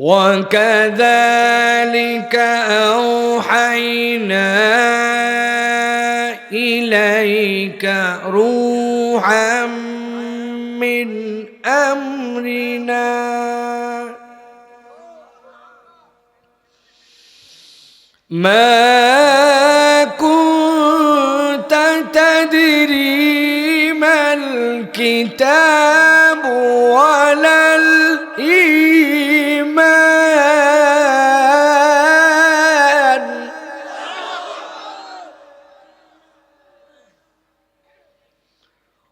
وكذلك أوحينا إليك روحا من أمرنا ما كنت تدري ما الكتاب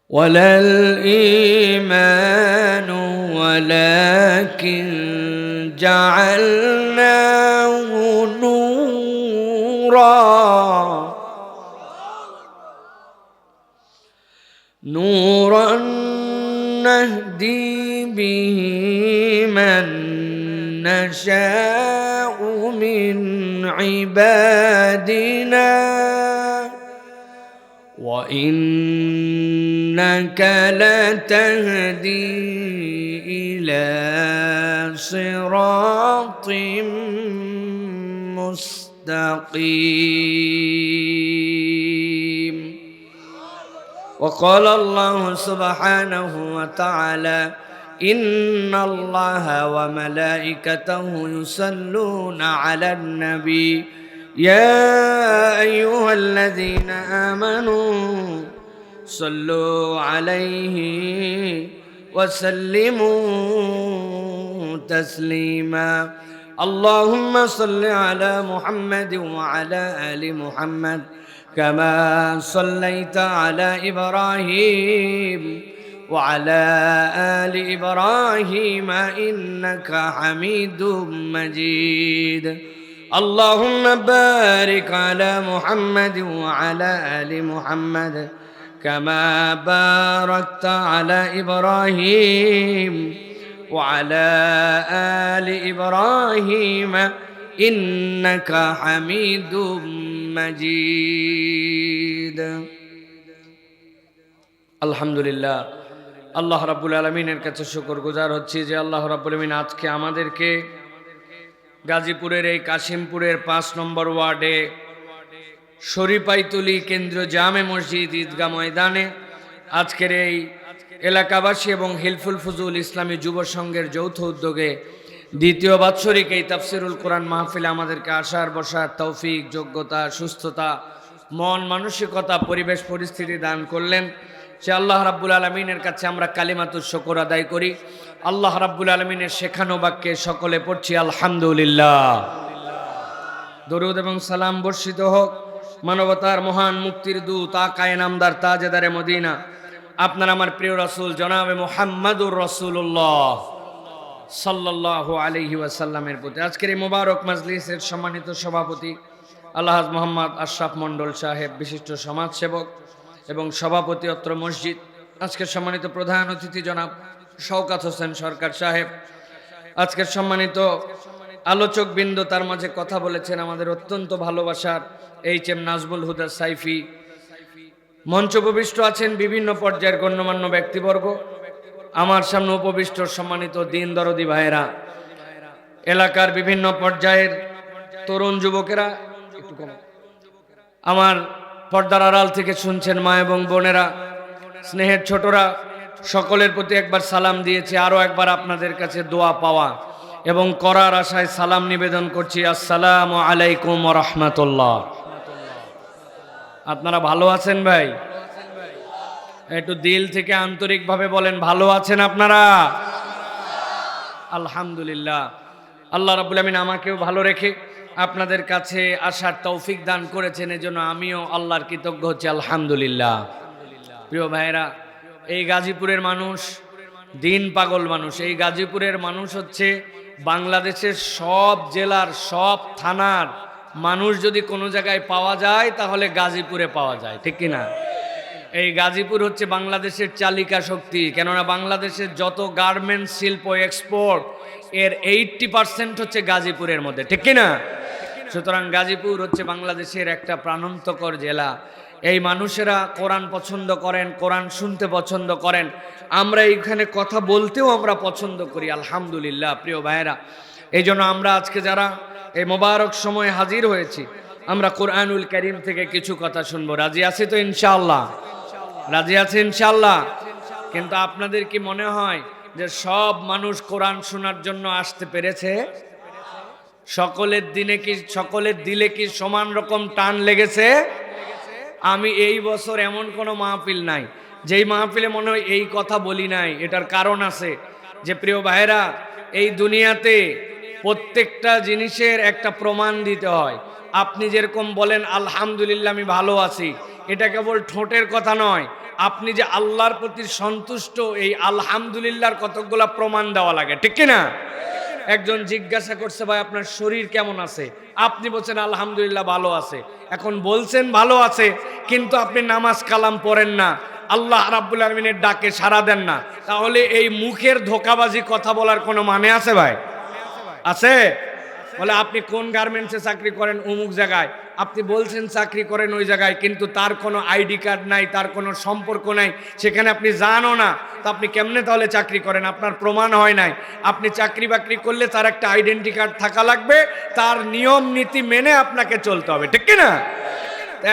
ولا الإيمان ولكن جعلناه نورا نهدي به من نشاء من عبادنا وإنك لتهدي إلى صراط مستقيم. وقال الله سبحانه وتعالى إن الله وملائكته يصلون على النبي يا أيها الذين آمنوا صلوا عليه وسلموا تسليما اللهم صل على محمد وعلى آل محمد كما صليت على إبراهيم وعلى آل إبراهيم إنك حميد مجيد اللهم بارك على محمد وعلى آل محمد كما باركت على إبراهيم وعلى آل إبراهيم إنك حميد مجيد আলহামদুলিল্লাহ আল্লাহ রাব্বুল আলামিনের কাছে শুকরগুজার হচ্ছি যে আল্লাহ রাব্বুল আলামিন আজকে আমাদেরকে গাজীপুরের এই কাশিমপুরের ৫ নম্বর ওয়ার্ডে শরীফাইতুলি কেন্দ্রীয় জামে মসজিদ ঈদগাহ ময়দানে আজকের এই এলাকাবাসী এবং হিলফুল ফুজুল ইসলামী যুব সংঘের যৌথ উদ্যোগে দ্বিতীয় বাৎসরিক এই তাফসিরুল কোরআন মাহফিলে আমাদেরকে আসার বসার তৌফিক যোগ্যতা সুস্থতা মন মানসিকতা পরিবেশ পরিস্থিতি দান করলেন সে আল্লাহ রাব্বুল আলামিনের কাছে আমরা কালিমাতুশ শুকর আদায় করি আল্লাহ রাব্বুল আলামিনের শেখানো বাক্যে সকলে পড়ছি আলহামদুলিল্লাহ দরুদ এবং সালাম বর্ষিত হোক মানবতার মহান মুক্তির দূত আকায়ে নামদার তাজেদারে মদিনা আপনার আমার প্রিয় রাসূল জনাবে মুহাম্মাদুর রাসূলুল্লাহ সাল্লাল্লাহু আলাইহি ওয়াসাল্লামের প্রতি আজকের এই মোবারক মাজলিসের সম্মানিত সভাপতি আলহাজ মোহাম্মদ আশরাফ মণ্ডল সাহেব বিশিষ্ট সমাজসেবক এবং সভাপতি অত্র মসজিদ আজকের সম্মানিত প্রধান অতিথি জনাব শওকত হোসেন সরকার সাহেব আজকের সম্মানিত আলোচক বৃন্দ তার মাঝে কথা বলেছেন আমাদের অত্যন্ত ভালোবাসার এইচ.এম. নাজমুল হুদা সাইফি মঞ্চ উপবিষ্ট আছেন বিভিন্ন পর্যায়ের গণ্যমান্য ব্যক্তিবর্গ আমার সামনে উপবিষ্ট সম্মানিত দিন দরদি ভাইয়েরা এলাকার বিভিন্ন পর্যায়ের তরুণ যুবকেরা একটু কম আমার পর্দার আড়াল থেকে শুনছেন মা এবং বোনেরা স্নেহের ছোটরা সকলের প্রতি একবার সালাম দিয়েছি আরও একবার আপনাদের কাছে দোয়া পাওয়া এবং করার আশায় সালাম নিবেদন করছি আসসালামু আলাইকুম ওয়া রাহমাতুল্লাহ আপনারা ভালো আছেন ভাই একটু দিল থেকে আন্তরিকভাবে বলেন ভালো আছেন আপনারা আলহামদুলিল্লাহ আল্লাহ রাব্বুল আমিন আমাকেও ভালো রেখে আপনাদের কাছে আসার তৌফিক দান করেছেন এজন্য আমিও আল্লাহর কৃতজ্ঞ হচ্ছি আলহামদুলিল্লাহ প্রিয় ভাইরা এই গাজীপুরের মানুষ দিন পাগল মানুষ এই গাজীপুরের মানুষ হচ্ছে বাংলাদেশের সব জেলার সব থানার মানুষ যদি কোনো জায়গায় পাওয়া যায় তাহলে গাজীপুরে পাওয়া যায় ঠিক কি না এই গাজীপুর হচ্ছে বাংলাদেশের চালিকা শক্তি কেননা বাংলাদেশের যত গার্মেন্টস শিল্প এক্সপোর্ট এর 80% হচ্ছে গাজীপুরের মধ্যে ঠিক কি না সুতরাং গাজীপুর হচ্ছে বাংলাদেশের একটা প্রাণান্তকর জেলা এই মানুষেরা কোরআন পছন্দ করেন কোরআন শুনতে পছন্দ করেন আমরা এইখানে কথা বলতেও আমরা পছন্দ করি আলহামদুলিল্লাহ প্রিয় ভাইয়েরা এই জন্য আমরা আজকে যারা এই মোবারক সময়ে হাজির হয়েছি, আমরা কোরআনুল কারীম থেকে কিছু কথা শুনবো। রাজি আছি তো ইনশাআল্লাহ? রাজি আছে ইনশাআল্লাহ? কিন্তু আপনাদের কি মনে হয় যে সব মানুষ কোরআন শোনার জন্য আসতে পেরেছে? সকলের দিলে কি সমান রকম টান লেগেছে? আমি এই বছর এমন কোনো মাহফিল নাই যেই মাহফিলে মনে হয় এই কথা বলি নাই। এটার কারণ আছে যে প্রিয় ভাইরা, এই দুনিয়াতে প্রত্যেকটা জিনিসের একটা প্রমাণ দিতে হয়। আপনি যেরকম বলেন আলহামদুলিল্লাহ আমি ভালো আছি, এটা কেবল ঠোঁটের কথা নয়। আপনি যে আল্লাহর প্রতি সন্তুষ্ট, এই আলহামদুলিল্লাহর কতগুলা প্রমাণ দেওয়া লাগে, ঠিক কিনা? একজন জিজ্ঞাসা করছে ভাই আপনার শরীর কেমন আছে, আপনি বলছেন আলহামদুলিল্লাহ ভালো আছে। এখন বলছেন ভালো আছে, কিন্তু আপনি নামাজ কালাম পড়েন না, আল্লাহ রাব্বুল আলামিনের ডাকে সাড়া দেন না, তাহলে এই মুখের ধোঁকাবাজি কথা বলার কোনো মানে আছে ভাই? আছে? বলে আপনি কোন গার্মেন্টসে চাকরি করেন? অমুক জায়গায়। আপনি বলছেন চাকরি করেন ওই জায়গায়, কিন্তু তার কোনো আইডি কার্ড নাই, তার কোনো সম্পর্ক নাই, সেখানে আপনি জানো না, তো আপনি কেমনে তাহলে চাকরি করেন? আপনার প্রমাণ হয় নাই। আপনি চাকরি বাকরি করলে তার একটা আইডেন্টি কার্ড থাকা লাগবে, তার নিয়ম নীতি মেনে আপনাকে চলতে হবে, ঠিক কিনা?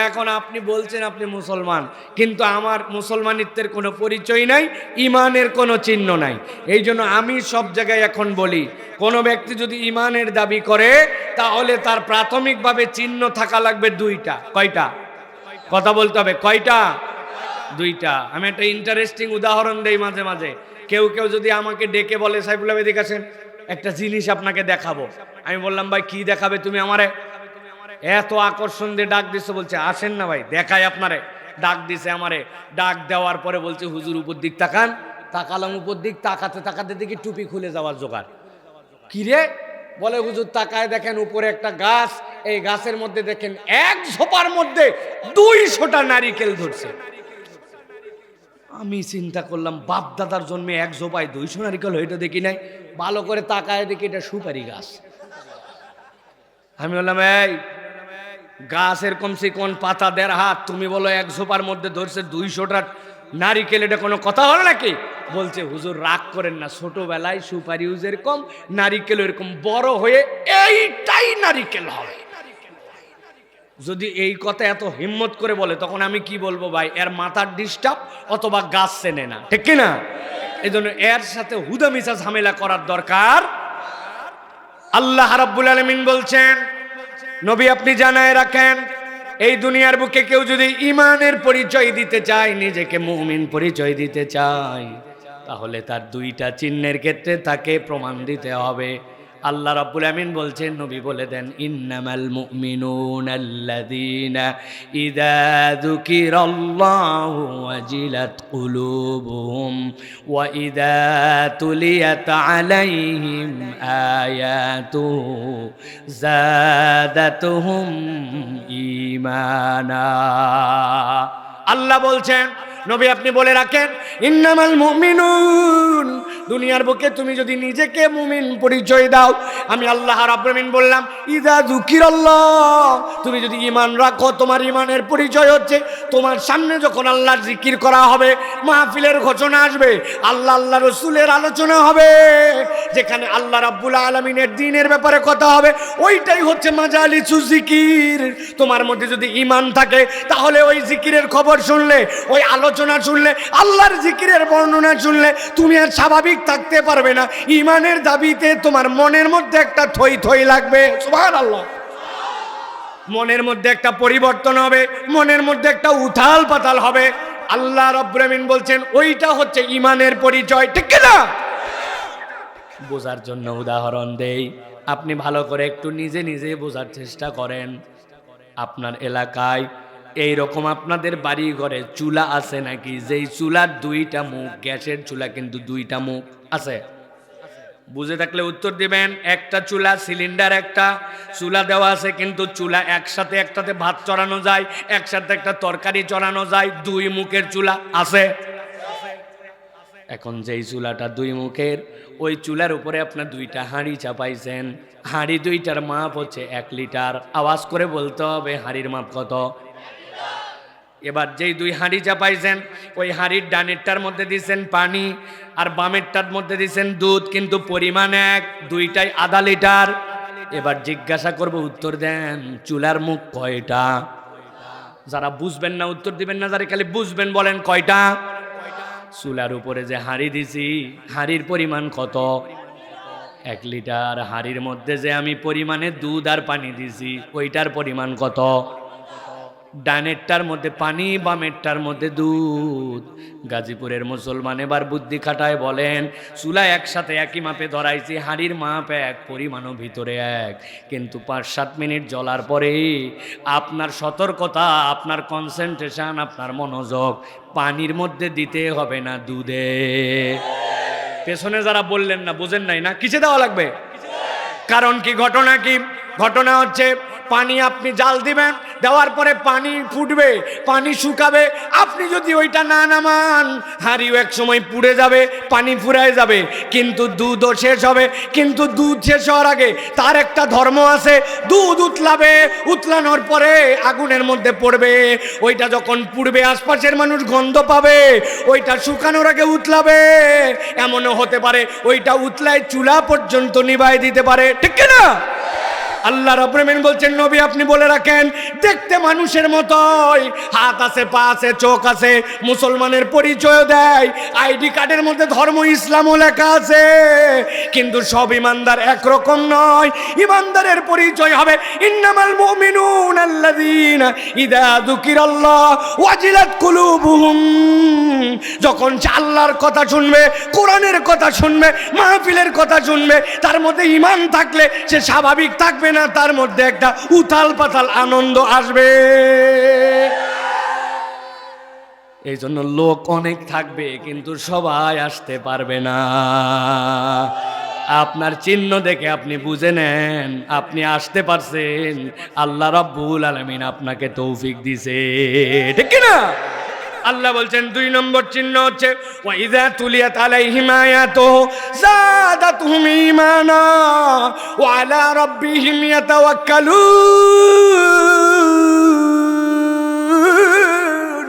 এখন আপনি বলছেন আপনি মুসলমান, কিন্তু আমার মুসলমানিত্বের কোনো পরিচয় নাই, ইমানের কোনো চিহ্ন নাই। এই জন্য আমি সব জায়গায় এখন বলি, কোনো ব্যক্তি যদি ইমানের দাবি করে তাহলে তার প্রাথমিকভাবে চিহ্ন থাকা লাগবে দুইটা। কয়টা? কথা বলতে হবে, কয়টা? দুইটা। আমি একটা ইন্টারেস্টিং উদাহরণ দেই মাঝে মাঝে। কেউ যদি আমাকে ডেকে বলে সাইফুল্লাহ এদিকে আসেন, একটা জিনিস আপনাকে দেখাবো, আমি বললাম ভাই কি দেখাবে তুমি আমারে? এত আকর্ষণ দিয়ে ডাক দিচ্ছে, বলছে আসেন না ভাই দেখাই আপনারে। ডাক দিছে আমারে, ডাক দেওয়ার পরে বলছে হুজুর উপর দিক তাকান। তাকালাম উপর দিক, তাকাতে তাকাতে দেখি টুপি খুলে যাওয়ার জোগাড়। কি রে? বলে হুজুর তাকায় দেখেন উপরে একটা গাছ, এই গাছের মধ্যে দেখেন এক ঝোপার মধ্যে 200টা নারিকেল ধরছে। আমি চিন্তা করলাম বাপ দাদার জন্মে এক ঝোপায় 200 নারিকেল হয়তো দেখি নাই, ভালো করে তাকায় দেখি এটা সুপারি গাছ। আমি বললাম এই গাছ এরকম কোন পাতা 1.5 হাত, তুমি বলো এক ঝোপার মধ্যে ধরছে 200টা নারিকেল, এটা কোনো কথা হলো নাকি? বলছে হুজুর রাগ করেন না, ছোটবেলায় সুপারি যেরকম নারিকেল এরকম বড় হয়ে এইটাই নারিকেল হবে। যদি এই কথা এত হিম্মত করে বলে তখন আমি কি বলবো ভাই, এর মাথার ডিস্টার্ব অথবা গাছ চেনে না, ঠিক কিনা? এই জন্য এর সাথে হুদামিশা ঝামেলা করার দরকার। আল্লাহ রাব্বুল আলামিন বলছেন নবী আপনি জানায় রাখেন, এই দুনিয়ার বুকে কেউ যদি ইমানের পরিচয় দিতে চায়, নিজেকে মুমিন পরিচয় দিতে চায়, তাহলে তার দুইটা চিহ্নের ক্ষেত্রে তাকে প্রমাণ দিতে হবে। আল্লাহ রাব্বুল আমিন বলছেন, নবী বলে দেন ইন্নামাল মুমিনুনা আল্লাযীনা ইযা যুকিরাল্লাহু ওয়াজিলাত কুলুবুহুম ওয়া ইযা তুলিয়াত আলাইহিম আয়াতুহু যাদাতুহুম ঈমানা। আল্লাহ বলছেন নবী আপনি বলে রাখেন ইন্নামাল মুমিনুন, দুনিয়ার বুকে তুমি যদি নিজেকে মুমিন পরিচয় দাও, আমি আল্লাহ রাব্বুল আমিন বললাম ইযা যুকিরাল্লাহ, তুমি যদি ঈমান রাখো, তোমার ঈমানের পরিচয় হচ্ছে তোমার সামনে যখন আল্লাহর জিকির করা হবে, মাহফিলের ঘোষণা আসবে, আল্লাহ রাসূলের আলোচনা হবে, যেখানে আল্লাহ রাব্বুল আলামিনের দ্বীনের ব্যাপারে কথা হবে, ওইটাই হচ্ছে মাজালিসুজ জিকির। তোমার মধ্যে যদি ঈমান থাকে তাহলে ওই জিকিরের খবর শুনলে, ওই আলোচনা শুনলে, আল্লাহর জিকিরের বর্ণনা শুনলে তুমি আর স্বাভাবিক থাকতে পারবে না। ঈমানের দাবিতে তোমার মনের মধ্যে একটা থই থই লাগবে, সুবহানাল্লাহ। মনের মধ্যে একটা পরিবর্তন হবে, মনের মধ্যে একটা উথাল পাতাল হবে। আল্লাহ রাব্বুল আমিন বলছেন ওইটা হচ্ছে ঈমানের পরিচয়, ঠিক কি না? বোঝার জন্য উদাহরণ দেই, আপনি ভালো করে একটু নিজে নিজে বোঝার চেষ্টা করেন। আপনার এলাকায় এই রকম আপনাদের বাড়ি ঘরে চুলা আছে নাকি, যেই চুলার 2টা মুখ, গ্যাসের চুলা কিন্তু 2টা মুখ আছে? বুঝে থাকলে উত্তর দিবেন। একটা চুলা, সিলিন্ডার একটা চুলা দেওয়া আছে, কিন্তু চুলা একটাতে ভাত চড়ানো যায়, একসাথে একটা তরকারি চড়ানো যায়, 2 মুখের চুলা আছে। এখন যেই চুলাটা 2 মুখের, ওই চুলার উপরে আপনার 2টা হাঁড়ি চাপাইছেন, হাঁড়ি 2টার মাপ হচ্ছে 1 লিটার। আওয়াজ করে বলতে হবে হাঁড়ির মাপ কত? এবার যেই 2 হাঁড়ি চাপাইছেন, ওই হাঁড়ির ডানেরটার মধ্যে দিয়েছেন পানি আর বামেরটার মধ্যে দিয়েছেন দুধ, কিন্তু পরিমাণ এক, দুইটাই আধা লিটার। এবার জিজ্ঞাসা করব, উত্তর দেন, চুলার মুখ কয়টা? যারা বুঝবেন না উত্তর দিবেন না, যারা খালি বুঝবেন বলেন কয়টা? চুলার উপরে যে হাঁড়ি দিছি, হাঁড়ির পরিমাণ কত? 1 লিটার। হাঁড়ির মধ্যে যে আমি পরিমাণে দুধ আর পানি দিছি, ওইটার পরিমাণ কত? ডানেরটার মধ্যে পানি, বামেরটার মধ্যে দুধ। গাজীপুরের মুসলমান এবার বুদ্ধি খাটায় বলেন, চুলা একসাথে একই মাপে ধরাইছি, হাঁড়ির মাপ এক, পরিমাণও ভিতরে এক, কিন্তু 5-7 মিনিট জ্বলার পরে আপনার সতর্কতা, আপনার কনসেন্ট্রেশন, আপনার মনোযোগ পানির মধ্যে দিতে হবে না দুধে। পেছনে যারা বললেন না, বুঝেন নাই না, কিসে দেওয়া লাগবে? কারণ কি? ঘটনা কি? ঘটনা হচ্ছে, পানি আপনি জাল দিবেন, দেওয়ার পরে পানি ফুটবে, পানি শুকাবে, আপনি যদি ওইটা না নামান, হাঁড়িও এক সময় পুড়ে যাবে, পানি ফুরায় যাবে, কিন্তু দুধও শেষ হবে। কিন্তু দুধ শেষ হওয়ার আগে তার একটা ধর্ম আছে, দুধ উতলাবে, উতলানোর পরে আগুনের মধ্যে পড়বে, ওইটা যখন পুড়বে আশপাশের মানুষ গন্ধ পাবে, ওইটা শুকানোর আগে উতলাবে। এমনও হতে পারে ওইটা উতলায় চুলা পর্যন্ত নিভাই দিতে পারে, ঠিক কিনা? আল্লাহ রাব্বুল আলামিন বলছেন, নবী আপনি বলে রাখেন, দেখতে মানুষের মতোই, হাত আছে, পা আছে, চোখ আছে, মুসলমানের পরিচয় দেয়, আইডি কার্ডের মধ্যে ধর্ম ইসলামও লেখা আছে, কিন্তু সব ইমানদার একরকম নয়। ইমানদারের পরিচয় হবে ইন্নামাল মুমিনুনা আল্লাযীনা ইযা যুকিরাল্লাহ ওয়াজিলাত কুলুবুহুম। যখন আল্লাহর কথা শুনবে, কোরআনের কথা শুনবে, মাহফিলের কথা শুনবে, তার মধ্যে ঈমান থাকলে সে স্বাভাবিক থাকবে না, তার মধ্যে একটা উথাল পাতাল আনন্দ আসবে। এই জন্য লোক অনেক থাকবে, কিন্তু সবাই আসতে পারবে না। আপনার চিহ্ন দেখে আপনি বুঝে নেন আপনি আসতে পারছেন, আল্লাহ রাব্বুল আলামিন আপনাকে তৌফিক দিছে, ঠিক কি না? আল্লাহ বলছেন 2 নম্বর চিহ্ন হচ্ছে, ওয়া ইযা তুলিয়াত আলাইহিম আয়াতুহু যাদাতুহুম ঈমানা ওয়া আলা রাব্বিহিম ইয়াতাওয়াক্কালুন।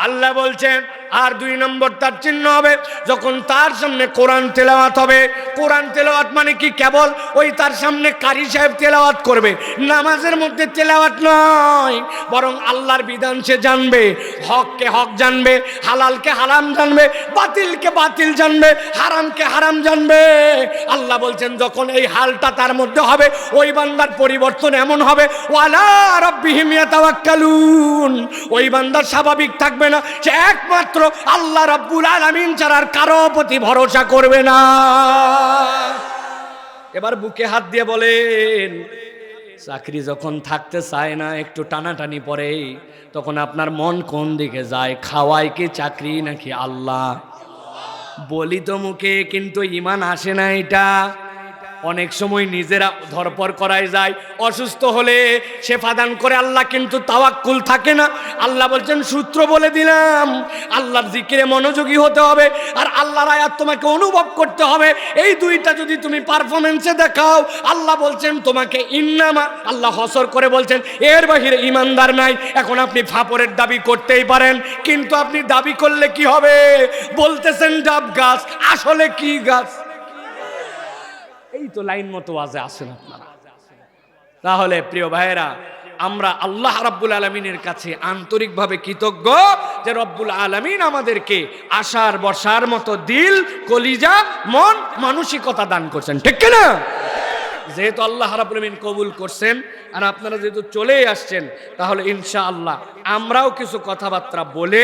আল্লাহ বলছেন, আর 2 নম্বর তার চিহ্ন হবে, যখন তার সামনে কোরআন তেলাওয়াত হবে। কোরআন তেলাওয়াত মানে কি? কেবল ওই তার সামনে কারি সাহেব তেলাওয়াত করবে, নামাজের মধ্যে তেলাওয়াত নয়, বরং আল্লাহর বিধান সে জানবে, হককে হক জানবে, হালালকে হারাম জানবে, বাতিলকে বাতিল জানবে, হারামকে হারাম জানবে। আল্লাহ বলছেন, যখন এই হালটা তার মধ্যে হবে, ওই বান্দার পরিবর্তন এমন হবে, ওয়ালা রাব্বিহিম ইয়াতাওয়াক্কালুন, ওই বান্দার স্বাভাবিক থাকবে না, সে একমাত্র আল্লাহ রাব্বুল আলামিন ছাড়া আর কারো প্রতি ভরসা করবে না। এবার বুকে হাত দিয়ে বলেন, চাকরি যখন থাকতে চায় না, একটু টানাটানি পড়ে, তখন আপনার মন কোন দিকে যায়? খাওয়ায় কি চাকরি নাকি আল্লাহ? বলি তো মুখে, কিন্তু ঈমান আসে না। এটা অনেক সময় নিজেরা ধরপর করায় যায়, অসুস্থ হলে শেফা দান করে আল্লাহ, কিন্তু তাওয়াক্কুল থাকে না। আল্লাহ বলছেন, সূত্র বলে দিলাম, আল্লাহর জিকিরে মনোযোগী হতে হবে, আর আল্লাহর আয়াত তোমাকে অনুভব করতে হবে। এই দুইটা যদি তুমি পারফরমেন্সে দেখাও, আল্লাহ বলছেন তোমাকে ইন্নামা, আল্লাহ হসর করে বলছেন এর বাহিরে ইমানদার নাই। এখন আপনি ফাপড়ের দাবি করতেই পারেন, কিন্তু আপনি দাবি করলে কি হবে? বলতেছেন ডাব গাছ, আসলে কি গাছ? এই তো লাইন মতো ওয়াজে আসেন আপনারা। তাহলে প্রিয় ভাইয়েরা, আমরা আল্লাহ রাব্বুল আলামিনের কাছে আন্তরিকভাবে কৃতজ্ঞ যে রব্বুল আলামিন আমাদেরকে আশার বর্ষার মতো দিল, কলিজা, মন, মানসিকতা দান করছেন, ঠিক কি না? যেহেতু আল্লাহ রাব্বুল আলামিন কবুল করছেন, আর আপনারা যেহেতু চলেই আসছেন, তাহলে ইনশাআল্লাহ আমরাও কিছু কথাবার্তা বলে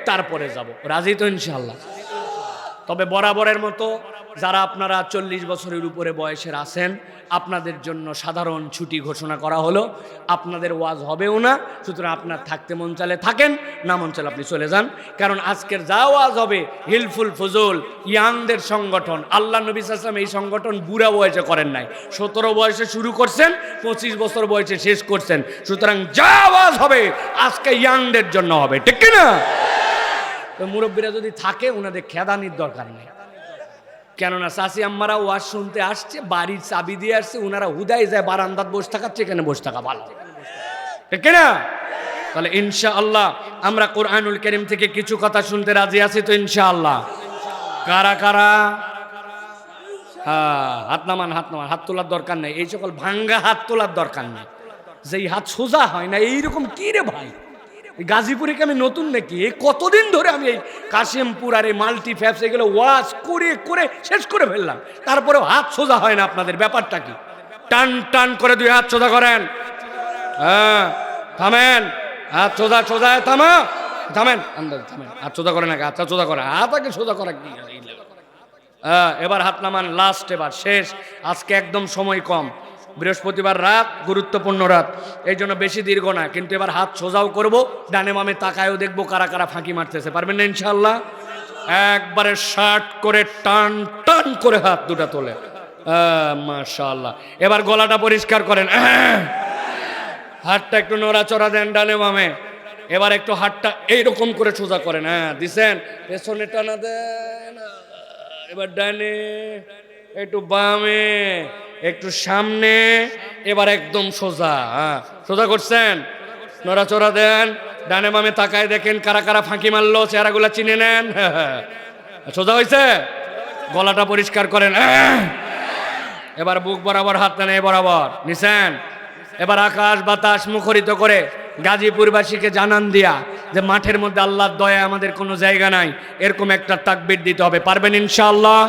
তারপরে যাব। রাজি তো ইনশাআল্লাহ? তবে বরাবরের মতো যারা আপনারা 40 বছরের উপরে বয়সের আছেন, আপনাদের জন্য সাধারণ ছুটি ঘোষণা করা হলো। আপনাদের ওয়াজ হবেও না, সুতরাং আপনার থাকতে মন চালে থাকেন, না মন চালে আপনি চলে যান। কারণ আজকের যা ওয়াজ হবে হিলফুল ফুজুল ইয়াংদের সংগঠন। আল্লাহ নবী সাল্লাল্লাহু আলাইহি ওয়াসাল্লাম এই সংগঠন বুড়া বয়সে করেন নাই, 17 বয়সে শুরু করছেন, 25 বছর বয়সে শেষ করছেন। সুতরাং যা ওয়াজ হবে আজকে ইয়াংদের জন্য হবে, ঠিক কি না? তো মুরব্বীরা যদি থাকে, ওনাদের খেদানির দরকার নেই, কেননা চাচি আম্মারা ওয়াজ শুনতে আসছে, বাড়ির চাবি দিয়ে আসছে, ওনারা হুদাই যায় বারান্দাত বসে থাকাচ্ছে, এখানে বসে থাকা ভালো, ঠিক না? তাহলে ইনশাআল্লাহ আমরা কোরআনুল কারীম থেকে কিছু কথা শুনতে রাজি আছি তো ইনশাআল্লাহ। কারা কারা? হাত নামান, হাত নামান। হাত তোলার দরকার নাই, এই সকল ভাঙ্গা হাত তোলার দরকার নাই। যেই হাত সোজা হয় না এইরকম কি রে ভাই? গাজীপুরে কি আমি নতুন নাকি? এই কতদিন ধরে আমি এই কাশিমপুর আর এই মাল্টি ফ্যাপস এগুলো ওয়াজ করে করে শেষ করে ফেললাম, তারপরেও হাত সোজা হয় না আপনাদের। ব্যাপারটা কি? টান টান করে দুই হাত সোজা করেন। হ্যাঁ, থামেন। হাত সোজা সোজা, থামা, থামেন, আন্দাজ থামেন। হাত সোজা করে না, হাতটা সোজা করে। হাত আগে সোজা করা কি? এবার হাত নামান। লাস্ট, এবার শেষ। আজকে একদম সময় কম, বৃহস্পতিবার রাত, গুরুত্বপূর্ণ রাত, এই জন্য বেশি দীর্ঘ না। কিন্তু এবার হাত সোজাও করব, ডানে বামে তাকায়ও দেখবো কারা কারা ফাঁকি মারতেছে। পারবেন না ইনশাআল্লাহ? একবারে শার্ট করে টান টান করে হাত দুটা তোলে। মাশাআল্লাহ। এবার গলাটা পরিষ্কার করেন, হাতটা একটু নড়াচড়া দেন ডানে বামে। এবার একটু হাতটা এইরকম করে সোজা করেন। হ্যাঁ, দিছেন। পেছনে টানা দেন। এবার ডানে, একটু বামে, একটু সামনে। এবার একদম সোজা। হ্যাঁ, সোজা করছেন। নড়াচড়া দেন, ডানে বামে তাকায় দেখেন কারা কারা ফাঁকি মারলো, চেহারাগুলো চিনে নেন। সোজা হয়েছে? গলাটা পরিষ্কার করেন। এবার বুক বরাবর হাত নেন, এ বরাবর নিছেন। এবার আকাশ বাতাস মুখরিত করে গাজীপুরবাসীকে জানান দিয়া যে মাঠের মধ্যে আল্লাহর দয়া আমাদের কোনো জায়গা নাই, এরকম একটা তাকবীর দিতে হবে। পারবেন ইনশাআল্লাহ?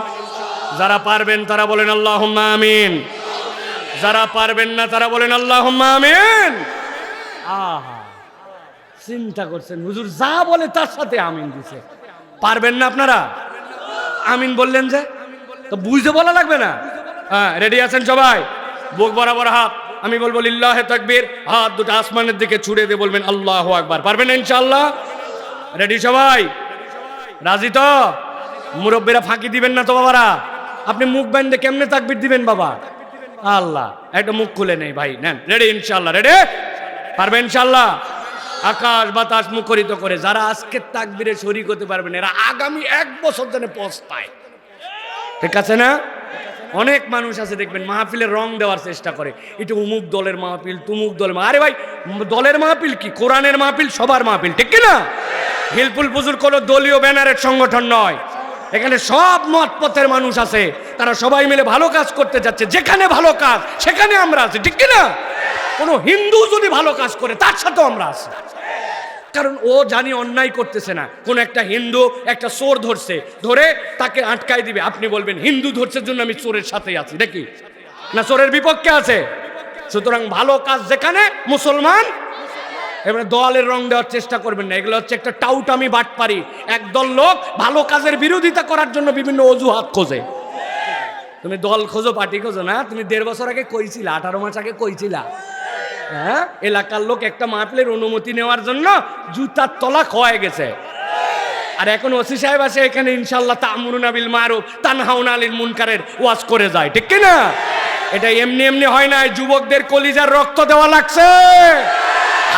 যারা পারবেন তারা বলেন আল্লাহুম্মা আমিন। যারা পারবেন না তারা বলেন আল্লাহুম্মা আমিন। আহা, চিন্তা করছেন, হুজুর যা বলে তার সাথে আমিন দিছে। পারবেন না আপনারা? আমিন বললেন যে, তো বুঝে বলা লাগবে না? হ্যাঁ, রেডি আছেন সবাই? বুক বরাবর হাত। আমি বলবো লিল্লাহে তাকবীর, হাত দুটো আসমানের দিকে ছুড়ে দিয়ে বলবেন আল্লাহু আকবার। পারবেন না ইনশাআল্লাহ? রেডি সবাই? রাজি তো? মুরব্বীরা ফাঁকি দিবেন না তো বাবারা? আপনি মুখ বান্ধে কেমনে তাকবীর দিবেন বাবা? আল্লাহ, একটা মুখ খুলে নেই ভাই। নেন, রেডি ইনশাআল্লাহ? রেডি? পারবেন ইনশাআল্লাহ? আকাশ বাতাস মুখরিত করে যারা আজকে তাকবীরে শরীক হতে পারবেন, এরা আগামী 1 বছর ধরে পস্তায়। ঠিক আছে না? অনেক মানুষ আছে দেখবেন মাহফিলের রং দেওয়ার চেষ্টা করে, এটা অমুক দলের মাহফিল, তুমুক দলের। আরে ভাই, দলের মাহফিল কি? কোরআনের মাহফিল, সবার মাহফিল, ঠিক কি না? হিলফুল ফুজুল কোনো দলীয় ব্যানারের সংগঠন নয়। এখানে সব মত পথের মানুষ আছে, তারা সবাই মিলে ভালো কাজ করতে যাচ্ছে। যেখানে ভালো কাজ সেখানে আমরা আছি, ঠিক কি না? কোনো হিন্দু যদি ভালো কাজ করে তার সাথেও আমরা আছি, কারণ ও জানি অন্যায় করতেছে না। কোন একটা হিন্দু একটা চোর ধরছে, ধরে তাকে আটকাই দিবে, আপনি বলবেন হিন্দু ধরছে জন্য আমি চোরের সাথেই আছি, দেখি না চোরের বিপক্ষে আছে। সুতরাং ভালো কাজ যেখানে, মুসলমান। এবারে দলের রং দেওয়ার চেষ্টা করবেন না, এগুলো হচ্ছে একটা টাউটামি বাটপারি। একদল লোক ভালো কাজের বিরোধিতা করার জন্য বিভিন্ন অজুহাত খোঁজে। তুমি দল খোঁজো, পার্টি খোঁজো না। তুমি 1.5 বছর আগে কইছিলা, 18 মাস আগে কইছিলা, হ্যাঁ, এলাকার লোক একটা মাহফিলের অনুমতি নেওয়ার জন্য জুতার তলা খোয়া গেছে। আর এখন ওসি সাহেব আসে এখানে ইনশাআল্লাহ তা'মুরুনা বিল মারুফ তানহাউনা আনিল মুনকারের ওয়াজ করে যায়, ঠিক কি না? এটা এমনি এমনি হয় না, যুবকদের কলিজার রক্ত দেওয়া লাগছে,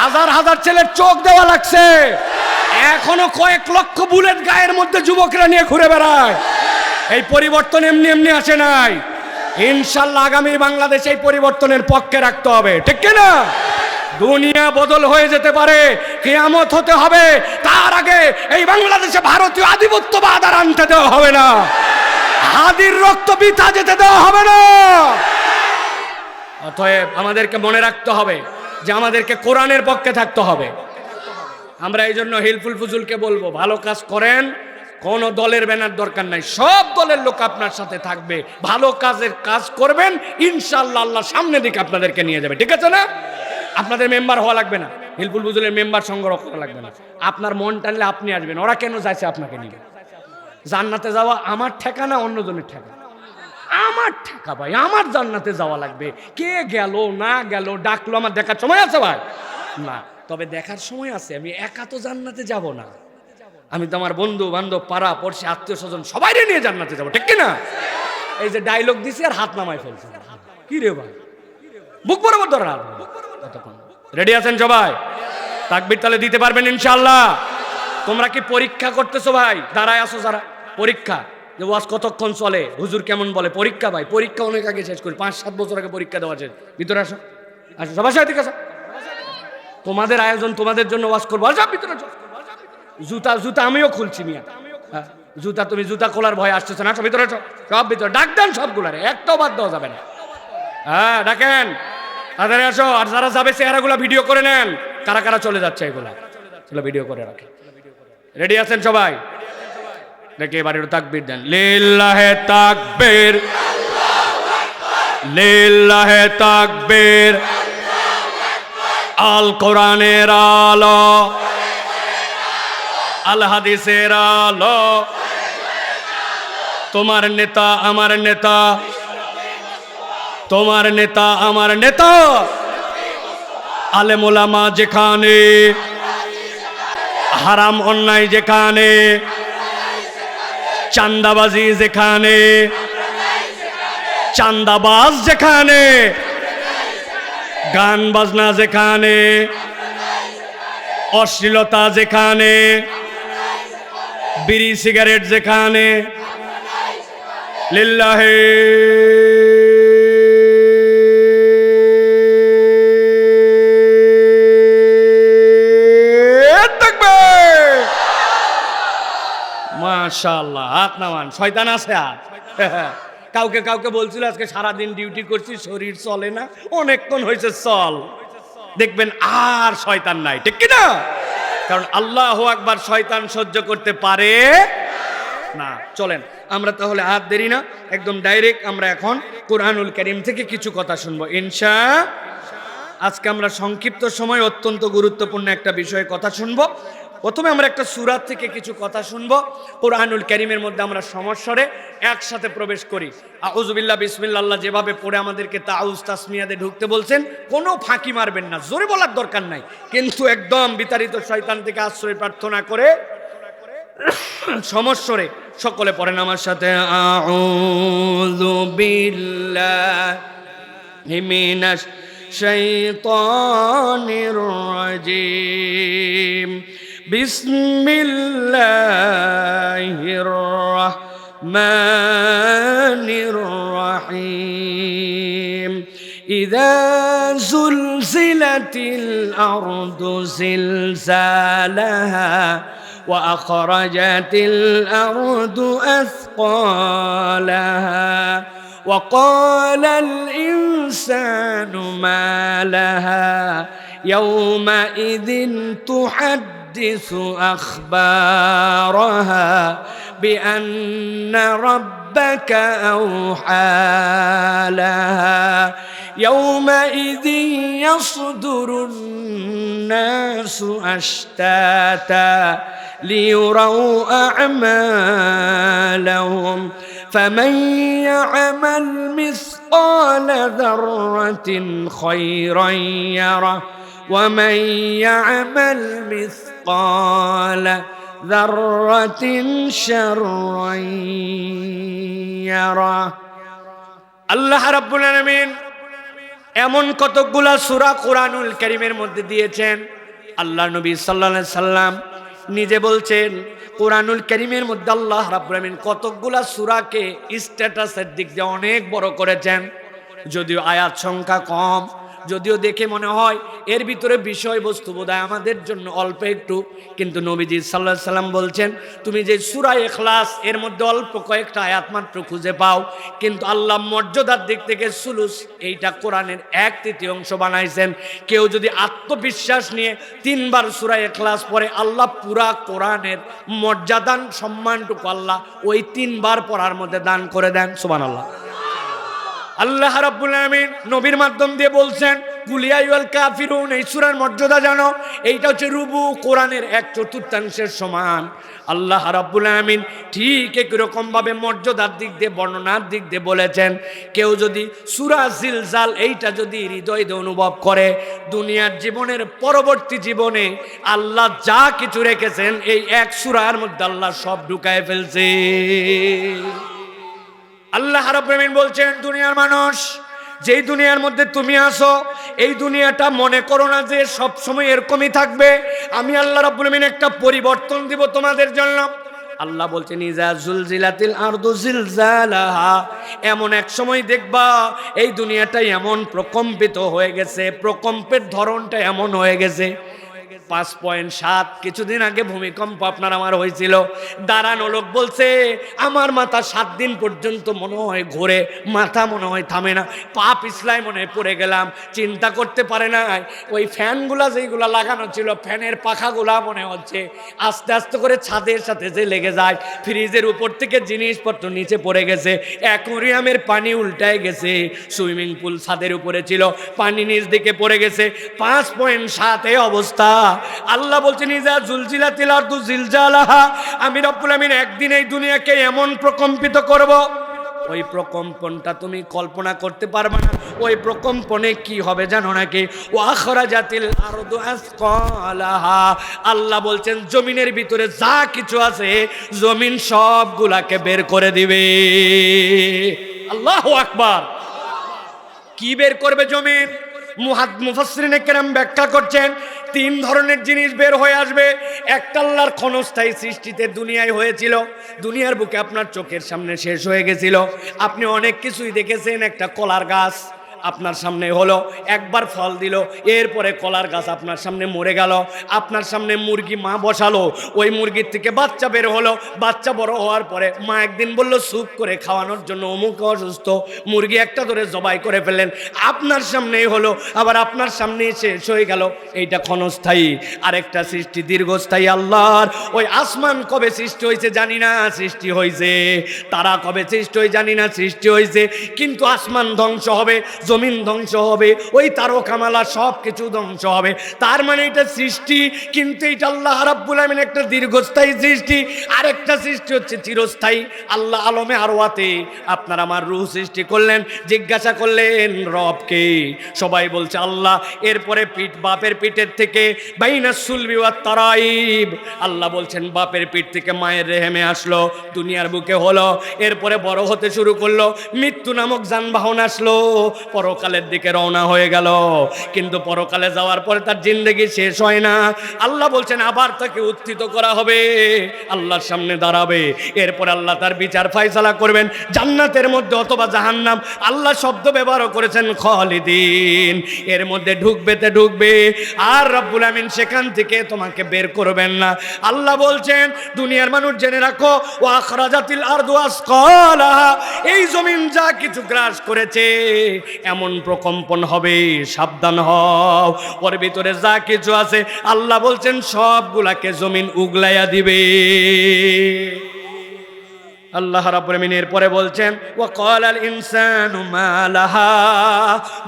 হাজার হাজার ছেলের চোখ দেওয়া লাগছে। এখনো কয়েক লক্ষ বুলেট গায়ের মধ্যে যুবকরা নিয়ে ঘুরে বেড়ায়। এই পরিবর্তন এমনি এমনি আসে নাই। ইনশাআল্লাহ আগামী বাংলাদেশ এই পরিবর্তনের পক্ষে রাখতে হবে, ঠিক কি না? দুনিয়া বদল হয়ে যেতে পারে, কিয়ামত হতে হবে, তার আগে এই বাংলাদেশে ভারতীয় আধিপত্যবাদ আর আনতে দেওয়া হবে না। হাদির রক্ত বৃথা যেতে দেওয়া হবে না। অতএব আমাদেরকে মনে রাখতে হবে যে আমাদেরকে কোরআনের পক্ষে থাকতে হবে। আমরা এই জন্য হিলফুল ফুজুলকে বলবো, ভালো কাজ করেন, কোন দলের ব্যানার দরকার নাই, সব দলের লোক আপনার সাথে থাকবে। ভালো কাজের কাজ করবেন, ইনশাআল্লাহ আল্লাহ সামনে দিকে আপনাদেরকে নিয়ে যাবে, ঠিক আছে না? আপনাদের মেম্বার হওয়া লাগবে না, হিলফুল ফুজুলের মেম্বার সংগ্রহ করা লাগবে না। আপনার মন টানলে আপনি আসবেন, ওরা কেন যাইছে আপনাকে নিবে? জান্নাতে যাওয়া আমার ঠেকা না অন্যজনের ঠেকা? আমার ঠেকা ভাই, আমার জান্নাতে যাওয়া লাগবে। কে গেল না গেল, ডাকলো, আমার দেখার সময় আছে ভাই? না, তবে দেখার সময় আছে। আমি একা তো জান্নাতে যাব না, আমি তো আমার বন্ধু বান্ধব পাড়া পড়শি আত্মীয় স্বজন সবাই নিয়ে জান্নাতে যাবো, ঠিক কিনা? এই যে ডায়লগ দিছি আর হাত নামাই ফেলছে, কি রে ভাই? বুক বরাবর ধরে হাত। রেডি আছেন সবাই? তাকবীর তাহলে দিতে পারবেন ইনশাআল্লাহ? তোমরা কি পরীক্ষা করতেছো ভাই? দাঁড়ায় আসো যারা, পরীক্ষা যে ওয়াজ কতক্ষণ চলে, হুজুর কেমন বলে, পরীক্ষা ভাই। পরীক্ষা অনেক আগে শেষ করি, 5-7 বছর আগে পরীক্ষা দেওয়া আছে। ভিতরে আসো, আসো সবার সাথে, ঠিক আছে? তোমাদের আয়োজন, তোমাদের জন্য ওয়াজ করবো, সব ভিতরে চল। জুতা জুতা আমিও খুলছি মিয়া, হ্যাঁ, জুতা তুমি জুতা খোলার ভয় আসতেছে না, সব ভিতরে চল, সব ভিতরে ডাক দেন সবগুলারে, একটাও বাদ দেওয়া যাবে না। হ্যাঁ ডাকেন, তাদের আসো। আর যারা যাবে চেহারাগুলা ভিডিও করে নেন, কারা কারা চলে যাচ্ছে এগুলা ভিডিও করে রাখে। রেডি আছেন সবাই? দেখে এবার একটু তাকবীর দেন। লিল্লাহে তাকবীর, লিল্লাহে তাকবীর। আল কোরআনের আলো, আল হাদিসের আলো, তোমার নেতা আমার নেতা, তোমার নেতা আমার নেতা। আলেম ওলামা যেখানে, হারাম অন্যায় যেখানে, চান্দাবাজি যেখানে, চান্দাবাজ যেখানে, গান বাজনা যেখানে, অশ্লীলতা যেখানে, বিড়ি সিগারেট যেখানে, লিল্লাহে তাকবীর। মাশাআল্লাহ, হাত নামান। শয়তান আছে আর কাউকে কাউকে বলছিল আজকে সারাদিন ডিউটি করছি, শরীর চলে না, অনেকক্ষণ হয়েছে চল, দেখবেন আর শয়তান নাই, ঠিক কিনা? কারণ আল্লাহু আকবার, শয়তান সহ্য করতে পারে না। চলেন আমরা তাহলে আর দেরি না, একদম ডাইরেক্ট আমরা এখন কোরআনুল কারীম থেকে কিছু কথা শুনবো ইনশাআল্লাহ। আজকে আমরা সংক্ষিপ্ত সময় অত্যন্ত গুরুত্বপূর্ণ একটা বিষয়ে কথা শুনবো। প্রথমে আমরা একটা সূরা থেকে কিছু কথা শুনবো। কোরআনুল কারীমের মধ্যে আমরা সমস্বরে একসাথে প্রবেশ করি। আউযুবিল্লাহ বিসমিল্লাহ, আল্লাহ যেভাবে পড়ে আমাদেরকে তাউজ তাসমিয়াতে ঢুকতে বলছেন, কোনো ফাঁকি মারবেন না, জোরে বলার দরকার নাই, কিন্তু একদম বিতাড়িত শয়তান থেকে আশ্রয় প্রার্থনা করে সমস্বরে সকলে পড়েন আমার সাথে। আউযু বিল্লাহি মিনাশ শাইতানির রাজিম, বিসমিল্লাহির রাহমানির রাহিম। ইযা যুলজিলাতিল আরদু জিলজালাহা ওয়া আখরাজাতিল আরদু আথকালাহা ওয়া ক্বালাল ইনসানু মা লাহা ইয়াওমাইযিন তুহাদ্দিসু আখবারাহা বিআন্না রাব্বাকা আওহা লাহা ইয়াওমাইযিন ইয়াসদুরুন নাসু আশতাতা লিইরাউ আ'মালাহুম ফামান ইয়া'মাল মিসকালা যাররাতিন খায়রান ইয়ারাহ ওয়া মান ইয়া'মাল মিসকালা যাররাতিন শাররান ইয়ারাহ। আল্লাহ রাব্বুল আলামিন এমন কতগুলা সূরা কোরআনুল কারীমের মধ্যে দিয়েছেন। আল্লাহ নবী সাল্লাল্লাহু আলাইহি সাল্লাম নিজে বলছেন, কোরআনুল কারীমের মধ্যে আল্লাহ রাব্বুল আলামিন কতগুলা সূরাকে স্ট্যাটাসের দিক দিয়ে অনেক বড় করেছেন। যদিও আয়াত সংখ্যা কম, যদিও দেখে মনে হয় এর ভিতরে বিষয়বস্তু বোধহয় আমাদের জন্য অল্প একটু, কিন্তু নবীজি সাল্লাল্লাহু আলাইহি সাল্লাম বলছেন, তুমি যে সূরা ইখলাস এর মধ্যে অল্প কয়েকটা আয়াত মাত্র খুঁজে পাও, কিন্তু আল্লাহ মর্যাদার দিক থেকে সুলুস, এইটা কোরআনের 1/3 বানাইছেন। কেউ যদি আত্মবিশ্বাস নিয়ে 3 বার সূরা ইখলাস পড়ে, আল্লাহ পুরা কোরআনের মর্যাদান সম্মানটুকু আল্লাহ ওই 3 বার পড়ার মধ্যে দান করে দেন। সুবহানাল্লাহ। আল্লাহ রাব্বুল আলামিন নবীর মাধ্যম দিয়ে বলছেন, কুল ইয়া আইয়ুহাল কাফিরুন, এই সূরার মর্যাদা জানো, এইটা হচ্ছে রুবু কোরআনের 1/4 সমান। আল্লাহ রাব্বুল আলামিন ঠিক একই রকম ভাবে মর্যাদার দিক দিয়ে, বর্ণনার দিক দিয়ে বলেছেন, কেউ যদি সূরা জিলজাল এইটা যদি হৃদয় দিয়ে অনুভব করে, দুনিয়ার জীবনের পরবর্তী জীবনে আল্লাহ যা কিছু রেখেছেন এই এক সূরার মধ্যে আল্লাহ সব ঢুকায় ফেলছে। আল্লাহ রাব্বুল আলামিন বলছেন, দুনিয়ার মানুষ, যেই দুনিয়ার মধ্যে তুমি আসো, এই দুনিয়াটা মনে করো না যে সব সময় এরকমই থাকবে। আমি আল্লাহ রাব্বুল আলামিন একটা পরিবর্তন দিব তোমাদের জন্য। আল্লাহ বলছেন ইজা জুলজিলাতিল আরদু জিলজালাহা, এমন এক সময় দেখবা এই দুনিয়াটা এমন প্রকম্পিত হয়ে গেছে, প্রকম্পের ধরনটা এমন হয়ে গেছে। 5.7 কিছুদিন আগে ভূমিকম্প আপনার আমার হয়েছিল। দাঁড়ানো লোক বলছে আমার মাথা 7 দিন পর্যন্ত মনে হয় ঘোরে, মাথা মনে হয় থামে না, পা পিছলাই মনে হয় পড়ে গেলাম। চিন্তা করতে পারে না ওই ফ্যানগুলা যেগুলা লাগানো ছিল, ফ্যানের পাখাগুলা মনে হচ্ছে আস্তে আস্তে করে ছাদের সাথে যে লেগে যায়। ফ্রিজের উপর থেকে জিনিসপত্র নিচে পড়ে গেছে, অ্যাকোয়ারিয়ামের পানি উল্টায় গেছে, সুইমিং পুল ছাদের উপরে ছিল, পানি নিচ দিকে পড়ে গেছে। 5.7 অবস্থা। আল্লাহ বলছেন ইজা জুলজিলাতিল আরদু জিলজালাহা, আমি রব্বুল আমিন একদিন এই দুনিয়াকে এমন প্রকম্পিত করব, ওই প্রকম্পনটা তুমি কল্পনা করতে পারবে না। ওই প্রকম্পনে কি হবে জানো নাকি? ওয়াখরাজাতিল আরদু আসকালাহা, আল্লাহ বলছেন জমিনের ভিতরে যা কিছু আছে জমিন সবগুলাকে বের করে দিবে। আল্লাহু আকবার। কি বের করবে জমিন? মুফাসসিরিনে কেরাম ব্যাখ্যা করছেন 3 ধরনের জিনিস বের হয়ে আসবে। একটা আল্লাহর ক্ষণস্থায়ী সৃষ্টিতে দুনিয়ায় হয়েছিল, দুনিয়ার বুকে আপনার চোখের সামনে শেষ হয়ে গেছিল, আপনি অনেক কিছুই দেখেছেন। একটা কলার গাছ আপনার সামনে হলো, একবার ফল দিল, এরপরে কলার গাছ আপনার সামনে মরে গেল। আপনার সামনে মুরগি মা বসালো, ওই মুরগির থেকে বাচ্চা বের হলো, বাচ্চা বড় হওয়ার পরে মা একদিন বলল স্যুপ করে খাওয়ানোর জন্য, অমুক অসুস্থ, মুরগি একটা ধরে জবাই করে ফেলেন, আপনার সামনেই হলো, আবার আপনার সামনেই শেষ হয়ে গেল। এইটা ক্ষণস্থায়ী। আরেকটা সৃষ্টি দীর্ঘস্থায়ী আল্লাহর। ওই আসমান কবে সৃষ্টি হয়েছে জানি না, সৃষ্টি হয়েছে। তারা কবে সৃষ্টি হয় জানি না, সৃষ্টি হয়েছে। কিন্তু আসমান ধ্বংস হবে, জমিন ধ্বংস হবে, ওই তারকামালা সব কিছু ধ্বংস হবে। তার মানে এটা সৃষ্টি, কিন্তু এটা আল্লাহ রাব্বুল আমিন একটা দীর্ঘস্থায়ী সৃষ্টি। আরেকটা সৃষ্টি হচ্ছে চিরস্থায়ী। আল্লাহ আলমে আরওয়াতে আপনার আমার রূহ সৃষ্টি করলেন, জিজ্ঞাসা করলেন রবকে, সবাই বলছে আল্লাহ। এরপরে বাপের পিঠের থেকে বাইনাস সুলবি ওয়াত তারাইব, আল্লাহ বলছেন বাপের পিঠ থেকে মায়ের রেহেমে আসলো, দুনিয়ার বুকে হলো, এরপরে বড় হতে শুরু করলো, মৃত্যু নামক যানবাহন আসলো, পরকালের দিকে রওনা হয়ে গেল। কিন্তু পরকালে যাওয়ার পরে তার জিন্দেগি শেষ হয় না। আল্লাহ বলছেন আবার তাকে উত্থিত করা হবে, আল্লাহর সামনে দাঁড়াবে। এরপর আল্লাহ তার বিচার ফয়সালা করবেন, জান্নাতের মধ্যে অথবা জাহান্নাম। আল্লাহ শব্দ ব্যবহার করেছেন খালিদিন, এর মধ্যে ঢুকবেতে ঢুকবে, আর রব্বুল আমিন সেখান থেকে তোমাকে বের করবেন না। আল্লাহ বলছেন দুনিয়ার মানুষ জেনে রাখো, ওয়া আখরাজাতিল আরদু আসকালাহা, এই জমিন যা কিছু গ্রাস করেছে এমন প্রকম্পন হবে, সাবধান হও। ওর ভিতরে যা কিছু আছে আল্লাহ বলছেন সবগুলাকে জমিন উগলাইয়া দিবে। আল্লাহ রাব্বুল আমিন এরপরে বলছেন ওয়া ক্বালাল ইনসানু মা লাহা,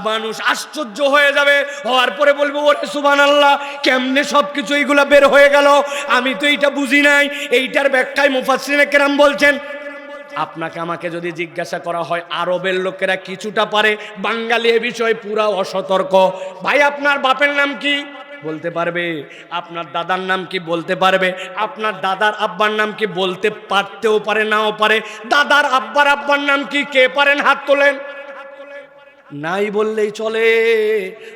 মানুষ আশ্চর্য হয়ে যাবে, হওয়ার পরে বলবে ওরে সুবহানাল্লাহ, কেমনে সবকিছু এইগুলা বের হয়ে গেল, আমি তো এইটা বুঝি নাই। এইটার ব্যাখ্যায় মুফাসসিরিনে কেরাম বলছেন আপনাকে আমাকে যদি জিজ্ঞাসা করা হয় আরবের লোকেরা কিছুটা পারে, বাঙালি এ বিষয়ে পুরা অসতর্ক। ভাই আপনার বাপের নাম কি বলতে পারবে, আপনার দাদার নাম কি বলতে পারবে, আপনার দাদার আব্বার নাম কি বলতে পারতেও পারে নাও পারে। দাদার আব্বার আব্বার নাম কি কে পারেন হাত তোলেন? নাই বললেই চলে।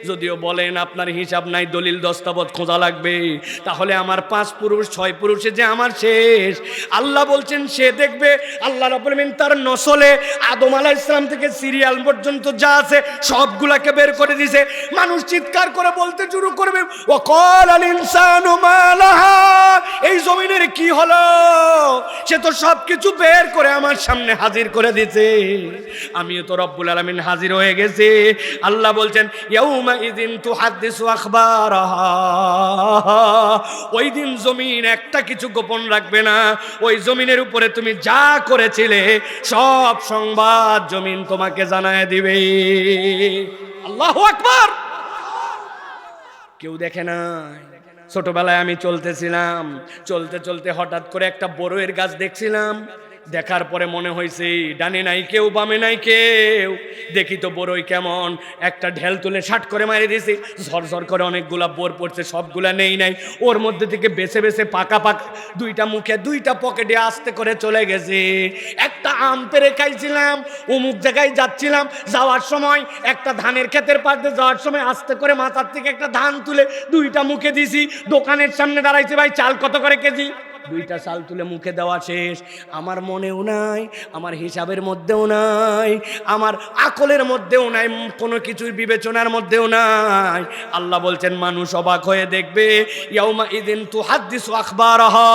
যদিও বলেন আপনার হিসাব নাই, দলিল দস্তাবেজ খোঁজা লাগবে, তাহলে আমার 5 পুরুষ 6 পুরুষে যে আমার শেষ। আল্লাহ বলছেন সে দেখবে, আল্লাহ রাব্বুল আমিন তার নসলে আদম আলাইহিস সালাম থেকে সিরিয়াল পর্যন্ত যা আছে সবগুলাকে বের করে দিয়েছে। মানুষ চিৎকার করে বলতে শুরু করবে ওয়া ক্বালাল ইনসানু মা লাহা, এই জমিনের কি হলো, সে তো সবকিছু বের করে আমার সামনে হাজির করে দিয়েছে, আমিও তো রব্বুল আলামিন হাজির হয়ে গেছে। আল্লাহ বলছেন ইয়াউমা ইযিন তুহাদ্দিসু আখবারাহা, ওই দিন জমিন একটা কিছু গোপন রাখবে না। ওই জমিনের উপরে তুমি যা করেছিলে সব সংবাদ জমিন তোমাকে জানায় দিবে। আল্লাহু আকবার। কেউ দেখে না। ছোটবেলায় আমি চলতেছিলাম, চলতে চলতে হঠাৎ করে একটা বড়ইয়ের গাছ দেখছিলাম। দেখার পরে মনে হয়েছে ডানে নাই কেউ, বামে নাই কেউ, দেখি তো বড়ই কেমন, একটা ঢেল তুলে শাট করে মারি দিয়েছি, ঝরঝর করে অনেকগুলা বোর পড়ছে, সবগুলা নেই নাই, ওর মধ্যে থেকে বেছে বেছে পাকা পাকা দুইটা মুখে দুইটা পকেটে আস্তে করে চলে গেছে। একটা আম পেড়ে খাইছিলাম, অমুক জায়গায় যাচ্ছিলাম, যাওয়ার সময় একটা ধানের ক্ষেতের পাশ দিয়ে যাওয়ার সময় আস্তে করে মাথার থেকে একটা ধান তুলে দুইটা মুখে দিছি। দোকানের সামনে দাঁড়াইছে, ভাই চাল কত করে কেজি? দুইটা চাল তুলে মুখে দেওয়া শেষ। আমার মনেও নাই, আমার হিসাবের মধ্যেও নাই, আমার আকলের মধ্যেও নাই, কোনো কিছুর বিবেচনার মধ্যেও নাই। আল্লাহ বলছেন মানুষ অবাক হয়ে দেখবে, ইয়াউমা ইদিন তুহাদ্দিসু আখবারাহা,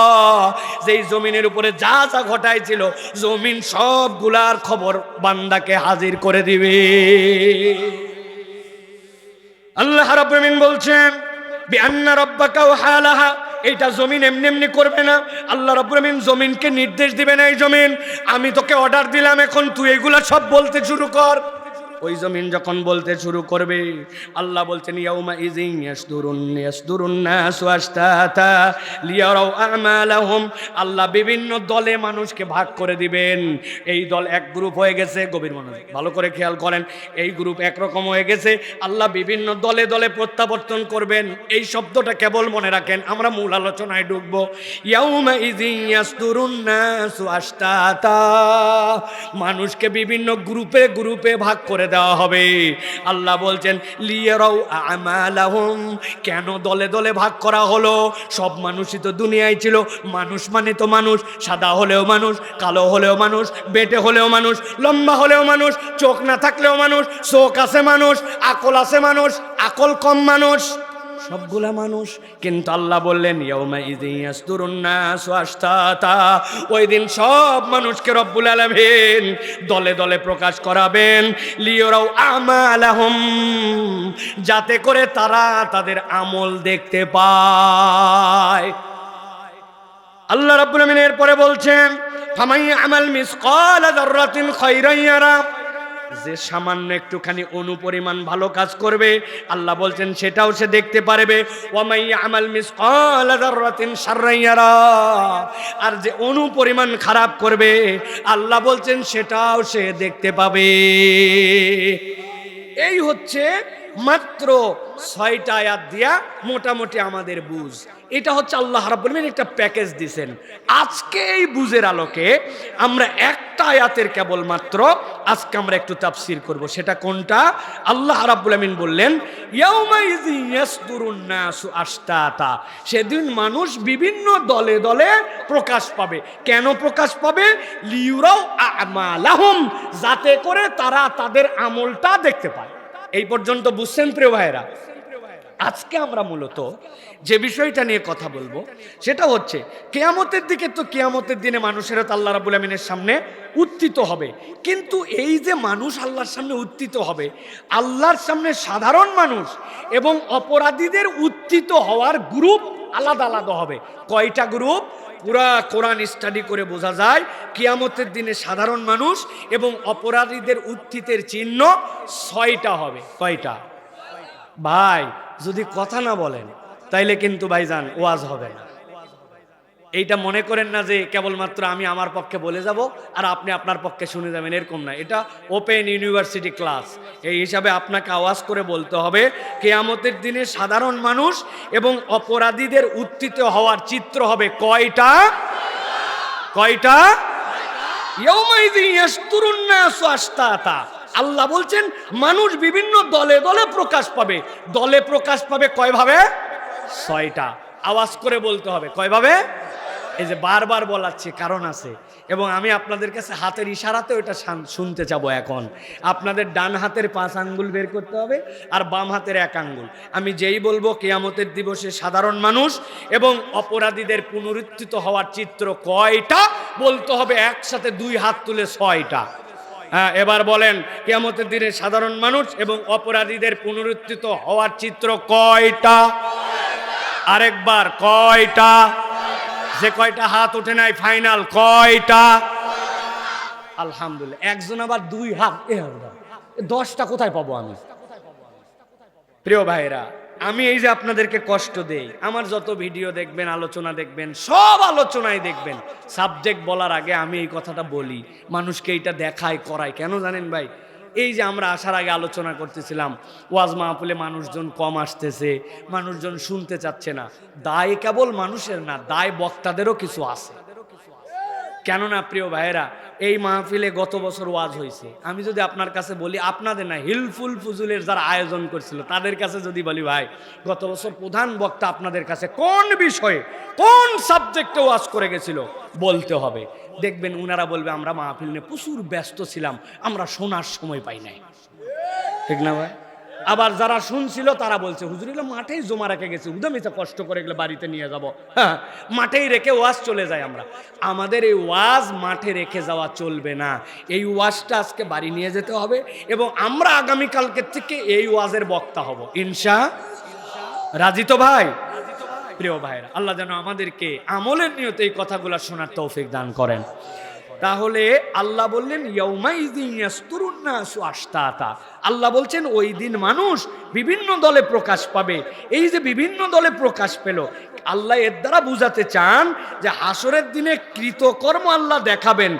যেই জমিনের উপরে যা যা ঘটাইছিল জমিন সবগুলার খবর বান্দাকে হাজির করে দিবে। আল্লাহ রাব্বুল আমিন বলছেন বিআন্না রাব্বাকা ওয়াহালাহা, এইটা জমিন এমনি এমনি করবে না। আল্লাহ রাব্বুল আমিন জমিনকে নির্দেশ দিবেন, এই জমিন আমি তোকে অর্ডার দিলাম, এখন তুই এগুলা সব বলতে শুরু কর। ওই জমিন যখন বলতে শুরু করবে, আল্লাহ বলছেন ইয়াউমা ইযিন ইয়াসদুরুন নাসু আশতাতা লিয়ারাউ আমালাহুম, আল্লাহ বিভিন্ন দলে মানুষকে ভাগ করে দিবেন। এই দল এক গ্রুপ হয়ে গেছে, গভীর মনোযোগ ভালো করে খেয়াল করেন, এই গ্রুপ একরকম হয়ে গেছে, আল্লাহ বিভিন্ন দলে দলে প্রত্যাবর্তন করবেন। এই শব্দটা কেবল মনে রাখেন, আমরা মূল আলোচনায় ঢুকবো। ইয়াউমা ইযিন ইয়াসদুরুন নাসু আশতাতা, মানুষকে বিভিন্ন গ্রুপে গ্রুপে ভাগ করে দেওয়া হবে। আল্লাহ বলছেন লিয়ারাউ আমালাহুম, কেন দলে দলে ভাগ করা হলো? সব মানুষই তো দুনিয়ায় ছিল, মানুষ মানে তো মানুষ, সাদা হলেও মানুষ, কালো হলেও মানুষ, বেটে হলেও মানুষ, লম্বা হলেও মানুষ, চোখ না থাকলেও মানুষ, চোখ আছে মানুষ, আকল আছে মানুষ, আকল কম মানুষ, সবগুলা মানুষ। কিন্তু আল্লাহ বললেন ইয়াউমা ইযিন ইয়াসদুরুন নাসু আশতাতা, ওই দিন সব মানুষকে রব্বুল আলামিন দলে দলে প্রকাশ করাবেন। লিয়ারাউ আমালাহুম, যাতে করে তারা তাদের আমল দেখতে পায়। আল্লাহ রাব্বুল আমিন এরপরে বলছেন ফামান ইয়ামাল মিসকালা যাররাতিন খায়রান ইয়ারা, যে সামান্য একটুখানি অনুপরিমাণ ভালো কাজ করবে আল্লাহ বলছেন সেটাও সে দেখতে পারবে। ওয়ামান ইয়ামাল মিসকালা যাররাতিন শাররান ইয়ারা, আর যে অনুপরিমাণ খারাপ করবে আল্লাহ বলছেন সেটাও সে দেখতে পাবে। এই হচ্ছে মাত্র 6টা আয়াত দিয়া মোটামুটি আমাদের বুঝ। এটা হচ্ছে আল্লাহ রাব্বুল আমিন একটা প্যাকেজ দিয়েছেন। আজকে এই বুঝের আলোকে আমরা একটা আয়াতের কেবলমাত্র আজকে আমরা একটু তাফসীর করব। সেটা কোনটা? আল্লাহ রাব্বুল আমিন বললেন ইয়াউমা ইযিন ইয়াসদুরুন নাসু আশতাতা, সেদিন মানুষ বিভিন্ন দলে দলে প্রকাশ পাবে। কেন প্রকাশ পাবে? লিয়ুরাউ আমালাহুম, যাতে করে তারা তাদের আমলটা দেখতে পায়। এই পর্যন্ত বুঝছেন প্রিয় ভাইরা? আজকে আমরা মূলত যে বিষয়টা নিয়ে কথা বলবো সেটা হচ্ছে কিয়ামতের দিকে। তো কিয়ামতের দিনে মানুষেরা তো আল্লাহ রাব্বুল আমিনের সামনে উত্থিত হবে, কিন্তু এই যে মানুষ আল্লাহর সামনে উত্থিত হবে, আল্লাহর সামনে সাধারণ মানুষ এবং অপরাধীদের উত্থিত হওয়ার গ্রুপ আলাদা আলাদা হবে। কয়টা গ্রুপ? পুরা কোরআন স্টাডি করে বোঝা যায় কিয়ামতের দিনে সাধারণ মানুষ এবং অপরাধীদের উত্থিতের চিহ্ন 6টা হবে। কয়টা? ভাই যদি কথা না বলেন তাইলে কিন্তু ভাইজান ওয়াজ হবে না। এইটা মনে করেন না যে কেবলমাত্র আমি আমার পক্ষে বলে যাব আর আপনি আপনার পক্ষে শুনে যাবেন, এরকম না। এটা ওপেন ইউনিভার্সিটি ক্লাস। এই হিসাবে আপনাকে আওয়াজ করে বলতে হবে কিয়ামতের দিনে সাধারণ মানুষ এবং অপরাধীদের উত্থিত হওয়ার চিত্র হবে কয়টা? কয়টা? ইয়াউমা ইযিন ইয়াসদুরুন নাসু আশতাতা, আল্লাহ বলছেন মানুষ বিভিন্ন দলে দলে প্রকাশ পাবে। দলে প্রকাশ পাবে কয়ভাবে? 6টা। আওয়াজ করে বলতে হবে কয়ভাবে? এই যে বারবার বলাচ্ছি কারণ আছে, এবং আমি আপনাদের কাছে হাতের ইশারাতে ওইটা শুনতে চাবো। এখন আপনাদের ডান হাতের 5 আঙ্গুল বের করতে হবে আর বাম হাতের 1 আঙ্গুল। আমি যেই বলবো কিয়ামতের দিবসে সাধারণ মানুষ এবং অপরাধীদের পুনরুত্থিত হওয়ার চিত্র কয়টা বলতে হবে, একসাথে 2 হাত তুলে 6টা। হ্যাঁ, এবার বলেন কিয়ামতের দিনে সাধারণ মানুষ এবং অপরাধীদের পুনরুত্থিত হওয়ার চিত্র কয়টা? আরেকবার কয়টা? যে কয়টা হাত ওঠে নাই ফাইনাল কয়টা? আলহামদুলিল্লাহ। একজন আবার 2 হাত, 10টা কোথায় পাবো আমি? প্রিয় ভাইরা, আমি এই যে আপনাদেরকে কষ্ট দেই, আমার যত ভিডিও দেখবেন, আলোচনা দেখবেন, সব আলোচনায় দেখবেন সাবজেক্ট বলার আগে আমি এই কথাটা বলি, মানুষকে এইটা দেখাই করাই। কেন জানেন ভাই? এই যে আমরা আসার আগে আলোচনা করতেছিলাম ওয়াজ মাহফিলে মানুষজন কম আসতেছে, মানুষজন শুনতে চাচ্ছে না। দায় কেবল মানুষের না, দায় বক্তাদেরও কিছু আছে। কেননা প্রিয় ভাইয়েরা, এই মাহফিলে গত বছর ওয়াজ হয়েছে, আমি যদি আপনার কাছে বলি, আপনাদের না, হিলফুল ফুজুলের যারা আয়োজন করছিল তাদের কাছে যদি বলি, ভাই গত বছর প্রধান বক্তা আপনাদের কাছে কোন বিষয়ে কোন সাবজেক্টে ওয়াজ করে গেছিল, বলতে হবে। দেখবেন উনারা বলবে আমরা মাহফিল নিয়ে প্রচুর ব্যস্ত ছিলাম, আমরা শোনার সময় পাই নাই। ঠিক না ভাই? আবার যারা শুনছিল তারা বলছে হুজুর এগুলো মাঠেই জমা রেখে গেছে, উদামিতে কষ্ট করে এগুলো বাড়িতে নিয়ে যাব, হ্যাঁ মাঠেই রেখে ওয়াজ চলে যায়। আমাদের এই ওয়াজ মাঠে রেখে যাওয়া চলবে না, এই ওয়াজটা আজকে বাড়ি নিয়ে যেতে হবে এবং আমরা আগামীকালকের থেকে এই ওয়াজের বক্তা হব ইনশা। রাজি তো ভাই? প্রিয় ভাইরা, আল্লাহ যেন আমাদেরকে আমলের নিয়তে এই কথাগুলো শোনার তৌফিক দান করেন। তাহলে আল্লাহ বললেন ইয়াউমাইযিন ইয়াসতুরুন নাসু আশতাতা, আল্লাহ বলছেন ওই দিন মানুষ বিভিন্ন দলে প্রকাশ পাবে। এই যে বিভিন্ন দলে প্রকাশ পেল, আল্লাহ এর দ্বারা বুঝাতে চান যে হাসরের দিনে কৃতকর্ম আল্লাহ দেখাবেন,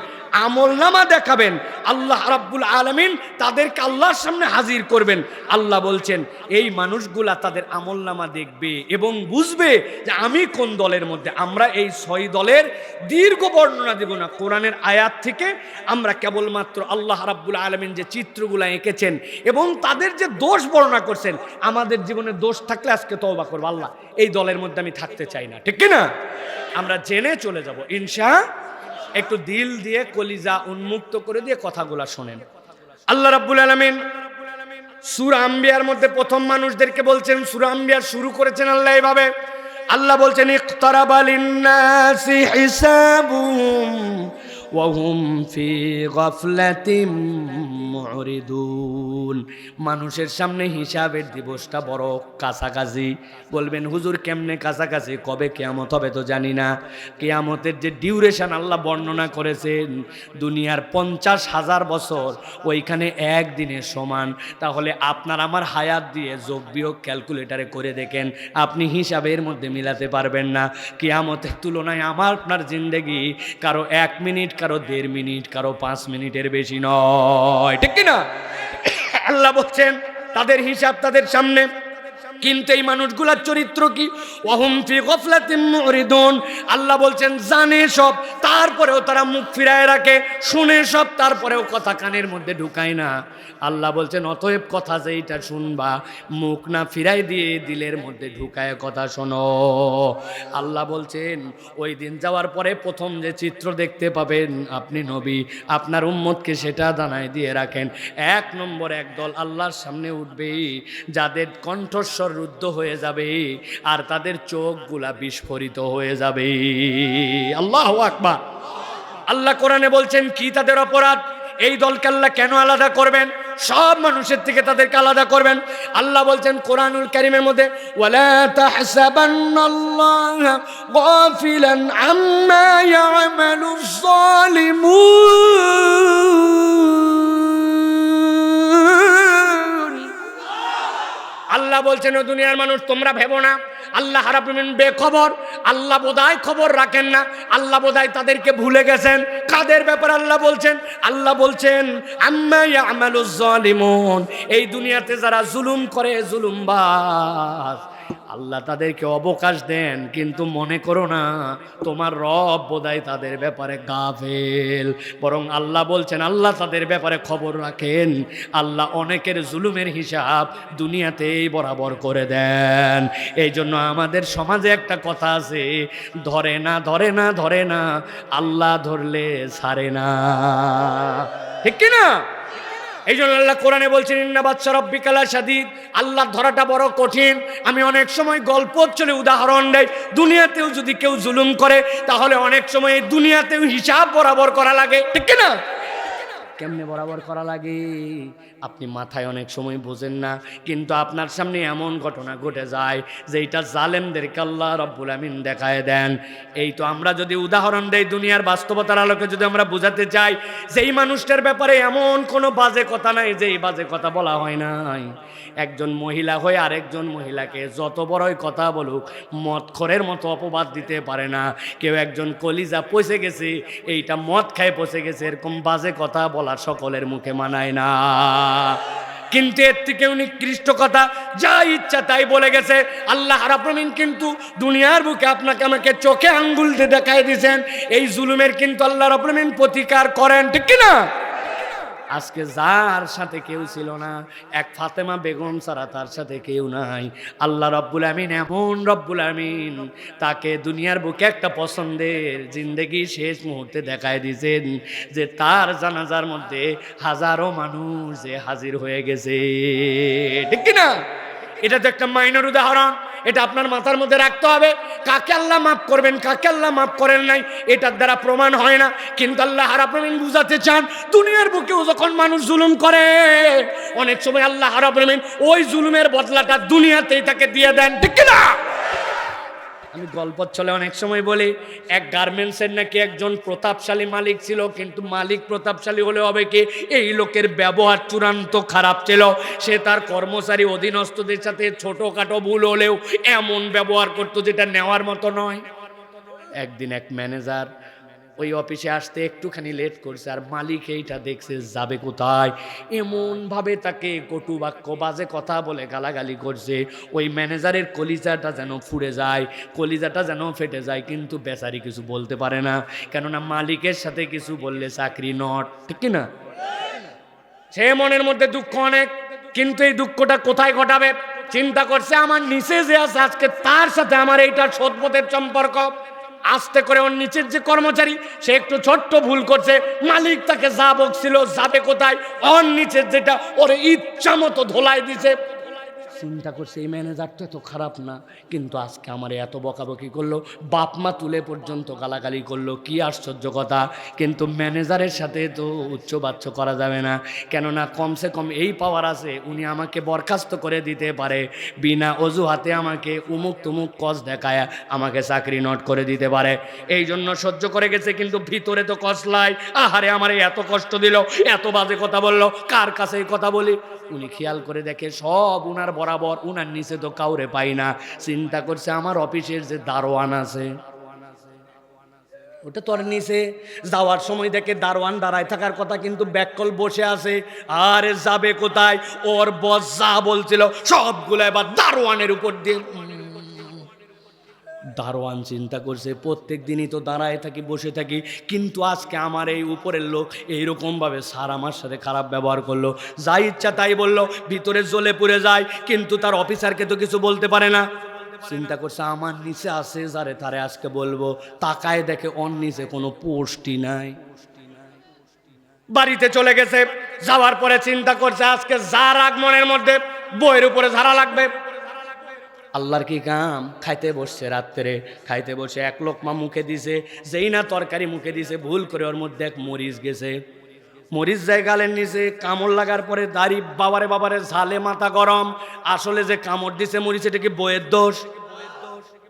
আমলনামা দেখাবেন, আল্লাহ রাব্বুল আলামিন তাদেরকে আল্লাহর সামনে হাজির করবেন। আল্লাহ বলছেন এই মানুষগুলা তাদের আমলনামা দেখবে এবং বুঝবে যে আমি কোন দলের মধ্যে। আমরা এই 6 দলের দীর্ঘ বর্ণনা দেব না, কোরআনের আয়াত থেকে আমরা কেবলমাত্র আল্লাহ রাব্বুল আলামিন যে চিত্রগুলা এঁকেছেন এবং তাদের যে দোষ বর্ণনা করছেন, আমাদের জীবনে দোষ থাকলে আজকে তওবা করব, আল্লাহ এই দলের মধ্যে আমি থাকতে চাই না, ঠিক কি না? আমরা জেনে চলে যাব ইনশাআল্লাহ। একটু দিল দিয়ে কলিজা উন্মুক্ত করে দিয়ে কথাগুলা শোনেন। আল্লাহ রাব্বুল আলামিন সূরা আম্বিয়ার মধ্যে প্রথম মানুষদেরকে বলছেন, সূরা আম্বিয়া শুরু করেছেন আল্লাহ এইভাবে। আল্লাহ বলছেন ইকতারাবা লিন-নাসি হিসাবুহুম ওয়া হুম ফি গাফলাতিম মুরিদুন। মানুষের সামনে হিসাবের দিবসটা বড় কাছাকাছি। বলবেন হুজুর কেমনে কাছাকাছি, কবে কিয়ামত হবে তো জানি না। কিয়ামতের যে ডিউরেশন আল্লাহ বর্ণনা করেছেন দুনিয়ার 50,000 বছর, ওইখানে একদিনের সমান। তাহলে আপনার আমার হায়াত দিয়ে যোগ বিয়োগ ক্যালকুলেটারে করে দেখেন, আপনি হিসাবের মধ্যে মিলাতে পারবেন না। কিয়ামতের তুলনায় আমার আপনার জিন্দেগি কারো 1 মিনিট, কারো 1.5 মিনিট, কারো 5 মিনিটের বেশি নয়, ঠিক কিনা? আল্লাহ বলছেন তাদের হিসাব তাদের সামনে, কিন্তু এই মানুষগুলার চরিত্র কি? ওয়াহুম ফি গাফলাতিম মুরিদুন। আল্লাহ বলছেন জানে সব, তারপরেও তারা মুখ ফিরায় রাখে, শুনে সব, তারপরেও কথা কানের মধ্যে ঢুকায় না। আল্লাহ বলছেন অতএব কথা যেইটা শুনবা মুখ না ফিরাই দিয়ে দিলের মধ্যে ঢুকায় কথা শোনো। আল্লাহ বলছেন ওই দিন যাওয়ার পরে প্রথম যে চিত্র দেখতে পাবেন আপনি নবী, আপনার উম্মতকে সেটা জানাই দিয়ে রাখেন। 1 নম্বর একদল আল্লাহর সামনে উঠবে যাদের কণ্ঠস্বর রুদ্ধ হয়ে যাবে আর তাদের চোখগুলা বিস্ফোরিত হয়ে যাবে। আল্লাহু আকবার। আল্লাহ কোরআনে বলছেন কি তাদের অপরাধ, এই দলকে আল্লাহ কেন আলাদা করবেন, সব মানুষের থেকে তাদেরকে আলাদা করবেন। আল্লাহ বলছেন কোরআনুল কারীমের মধ্যে ওয়ালা তাহসাবান্নাল্লাহা গাফিলান আম্মা ইয়ামালুজ জালিমুন। আল্লাহ বলছেন ও দুনিয়ার মানুষ তোমরা ভেবো না আল্লাহ রাব্বুল আলামিন বেখবর, আল্লাহ বোধহয় খবর রাখেন না, আল্লাহ বোধহয় তাদেরকে ভুলে গেছেন। কাদের ব্যাপারে আল্লাহ বলছেন আম্মা ইয়ামালুজ জালিমুন, এই দুনিয়াতে যারা জুলুম করে, জুলুমবাজ, আল্লাহ তাদেরকে অবকাশ দেন, কিন্তু মনে করো না তোমার রব বোধহয় তাদের ব্যাপারে গাফেল। বরং আল্লাহ বলছেন আল্লাহ তাদের ব্যাপারে খবর রাখেন, আল্লাহ অনেকের জুলুমের হিসাব দুনিয়াতেই বরাবর করে দেন। এই জন্য আমাদের সমাজে একটা কথা আছে, ধরে না ধরে না ধরে না, আল্লাহ ধরলে ছাড়ে না, ঠিক কি না? এই জন্য আল্লাহ কোরআনে বলছেন ইন্না বাতশা রাব্বিকা লাশাদীদ, আল্লাহ ধরাটা বড় কঠিন। আমি অনেক সময় গল্প চলে উদাহরণ দেই, দুনিয়াতেও যদি কেউ জুলুম করে তাহলে অনেক সময় দুনিয়াতেও হিসাব বরাবর করা লাগে, ঠিক না? কেমনে বরাবর করা লাগে আপনি মাথায় অনেক সময় বোঝেন না, কিন্তু আপনার সামনে এমন ঘটনা ঘটে যায় যেটা জালেমদেরকে আল্লাহ রাব্বুল আমিন দেখায় দেন। এই তো আমরা যদি উদাহরণ দেই দুনিয়ার বাস্তবতার আলোকে, যদি আমরা বোঝাতে চাই যে এই মানুষটার ব্যাপারে এমন কোনো বাজে কথা নাই যে এই বাজে কথা বলা হয় নাই। একজন মহিলা হয়ে আরেকজন মহিলাকে যত বড়ই কথা বলুক মদখোরের মতো অপবাদ দিতে পারে না। কেউ একজন কলিজা পচে গেছে, এইটা মদ খায় পচে গেছে, এরকম বাজে কথা বলা সকলের মুখে মানায় না। কিন্তু এর থেকেও নিকৃষ্ট কথা যা ইচ্ছা তাই বলে গেছে। আল্লাহ রাব্বুল আলামিন কিন্তু দুনিয়ার বুকে আপনাকে আমাকে চোখে আঙ্গুল দিয়ে দেখাই দিয়েছেন, এই জুলুমের কিন্তু আল্লাহ রাব্বুল আলামিন প্রতিকার করেন, ঠিক কি না? আজকে যার সাথে কেউ ছিল না, এক ফাতেমা বেগম ছাড়া তার সাথে কেউ নাই। আল্লাহ রব্বুল আমিন এমন রব্বুল আমিন তাকে দুনিয়ার বুকে একটা পছন্দের জিন্দেগি শেষ মুহূর্তে দেখায় দিয়েছেন যে তার জানাজার মধ্যে হাজারো মানুষ যে হাজির হয়ে গেছে, ঠিক কি না? এটা তো একটা মাইনর উদাহরণ, এটা আপনার মাথার মধ্যে রাখতে হবে। কাকে আল্লাহ মাফ করবেন, কাকে আল্লাহ মাফ করেন নাই, এটার দ্বারা প্রমাণ হয় না। কিন্তু আল্লাহ রাব্বুল আমিন বুঝাতে চান, দুনিয়ার বুকেও যখন মানুষ জুলুম করে, অনেক সময় আল্লাহ রাব্বুল আমিন ওই জুলুমের বদলাটা দুনিয়াতেই তাকে দিয়ে দেন, ঠিক না? আমি গল্প চলে অনেক সময় বলি, এক গার্মেন্টসের নাকি একজন প্রতাপশালী মালিক ছিল, কিন্তু মালিক প্রতাপশালী হলে হবে কি, এই লোকের ব্যবহার চূড়ান্ত খারাপ ছিল। সে তার কর্মচারী অধীনস্থদের সাথে ছোটখাটো ভুল হলেও এমন ব্যবহার করতো যেটা নেওয়ার মতো নয়। একদিন এক ম্যানেজার ওই অফিসে আসতে একটুখানি লেট করছে, আর মালিক এইটা দেখছে, যাবে কোথায়, এমন ভাবে তাকে কটু বাক্য বাজে কথা বলে গালাগালি করছে। ওই ম্যানেজারের কলিজাটা যেন ফুড়ে যায়, কলিজাটা যেন ফেটে যায়, কিন্তু বেচারি কিছু বলতে পারে না, কেননা মালিকের সাথে কিছু বললে চাকরি নট, ঠিক না? সে মনের মধ্যে দুঃখ অনেক, কিন্তু এই দুঃখটা কোথায় ঘটাবে চিন্তা করছে, আমার নিচে যে আছে আজকে তার সাথে আমার এইটার সৎপথের সম্পর্ক। আস্তে করে ওর নিচের যে কর্মচারী, সে একটু ছোট্ট ভুল করছে, মালিক তাকে যা বকছিল, যাবে কোথায়, ওর নিচের যেটা ওর ইচ্ছা মতো ধোলাই দিছে। চিন্তা করছে এই ম্যানেজারটা এত খারাপ না, কিন্তু আজকে আমার এত বকাবকি করলো, বাপ মা তুলে পর্যন্ত গালাগালি করলো, কি আশ্চর্য কথা। কিন্তু ম্যানেজারের সাথে তো উচ্চবাচ্য করা যাবে না, কেননা কমসে কম এই পাওয়ার আছে, উনি আমাকে বরখাস্ত করে দিতে পারে, বিনা অজুহাতে আমাকে উমুক তুমুক কজ দেখায় আমাকে চাকরি নট করে দিতে পারে। এই জন্য সহ্য করে গেছে, কিন্তু ভিতরে তো কসলাই, আহারে আমার এত কষ্ট দিল, এত বাজে কথা বললো, কার কাছে এই কথা বলি। উনি খেয়াল করে দেখে সব উনার বরাবর, উনার নিচে তো কাউরে পাই না। চিন্তা করছে আমার অফিসের যে দারোয়ান আছে, ওটা তোর নিচে যাওয়ার সময় দেখে দারোয়ান দাঁড়ায় থাকার কথা, কিন্তু ব্যাককল বসে আছে, আর যাবে কোথায়, ওর বস যা বলছিল সবগুলো এবার দারোয়ানের উপর দিয়ে। দারোয়ান চিন্তা করছে প্রত্যেক দিনই তো দাঁড়ায় থাকি, বসে থাকি, কিন্তু আজকে আমার এই উপরের লোক এইরকমভাবে স্যার আমার সাথে খারাপ ব্যবহার করলো, যা ইচ্ছা তাই বললো, ভিতরে জ্বলে পুড়ে যায়, কিন্তু তার অফিসারকে তো কিছু বলতে পারে না। চিন্তা করছে আমার নিচে আছে যারে তারে আজকে বলবো, তাকায় দেখে ওর নিচে কোনো পোস্টই নাই। বাড়িতে চলে গেছে, যাওয়ার পরে চিন্তা করছে আজকে যা রাগ মনের মধ্যে, বইয়ের উপরে ঝাড়া লাগবে। আল্লাহর কি কাম, খাইতে বসছে রাত্রে, খাইতে বসে এক লোকমা মুখে দিছে, যেই না তরকারি মুখে দিছে, ভুল করে ওর মধ্যে এক মরিচ গেছে, মরিচ যায় গালের নিচে, কামড় লাগার পরে দাড়ি বাবারে বাবারে ঝালে মাথা গরম। আসলে যে কামড় দিছে মরিচ, এটা কি বইয়ের দোষ?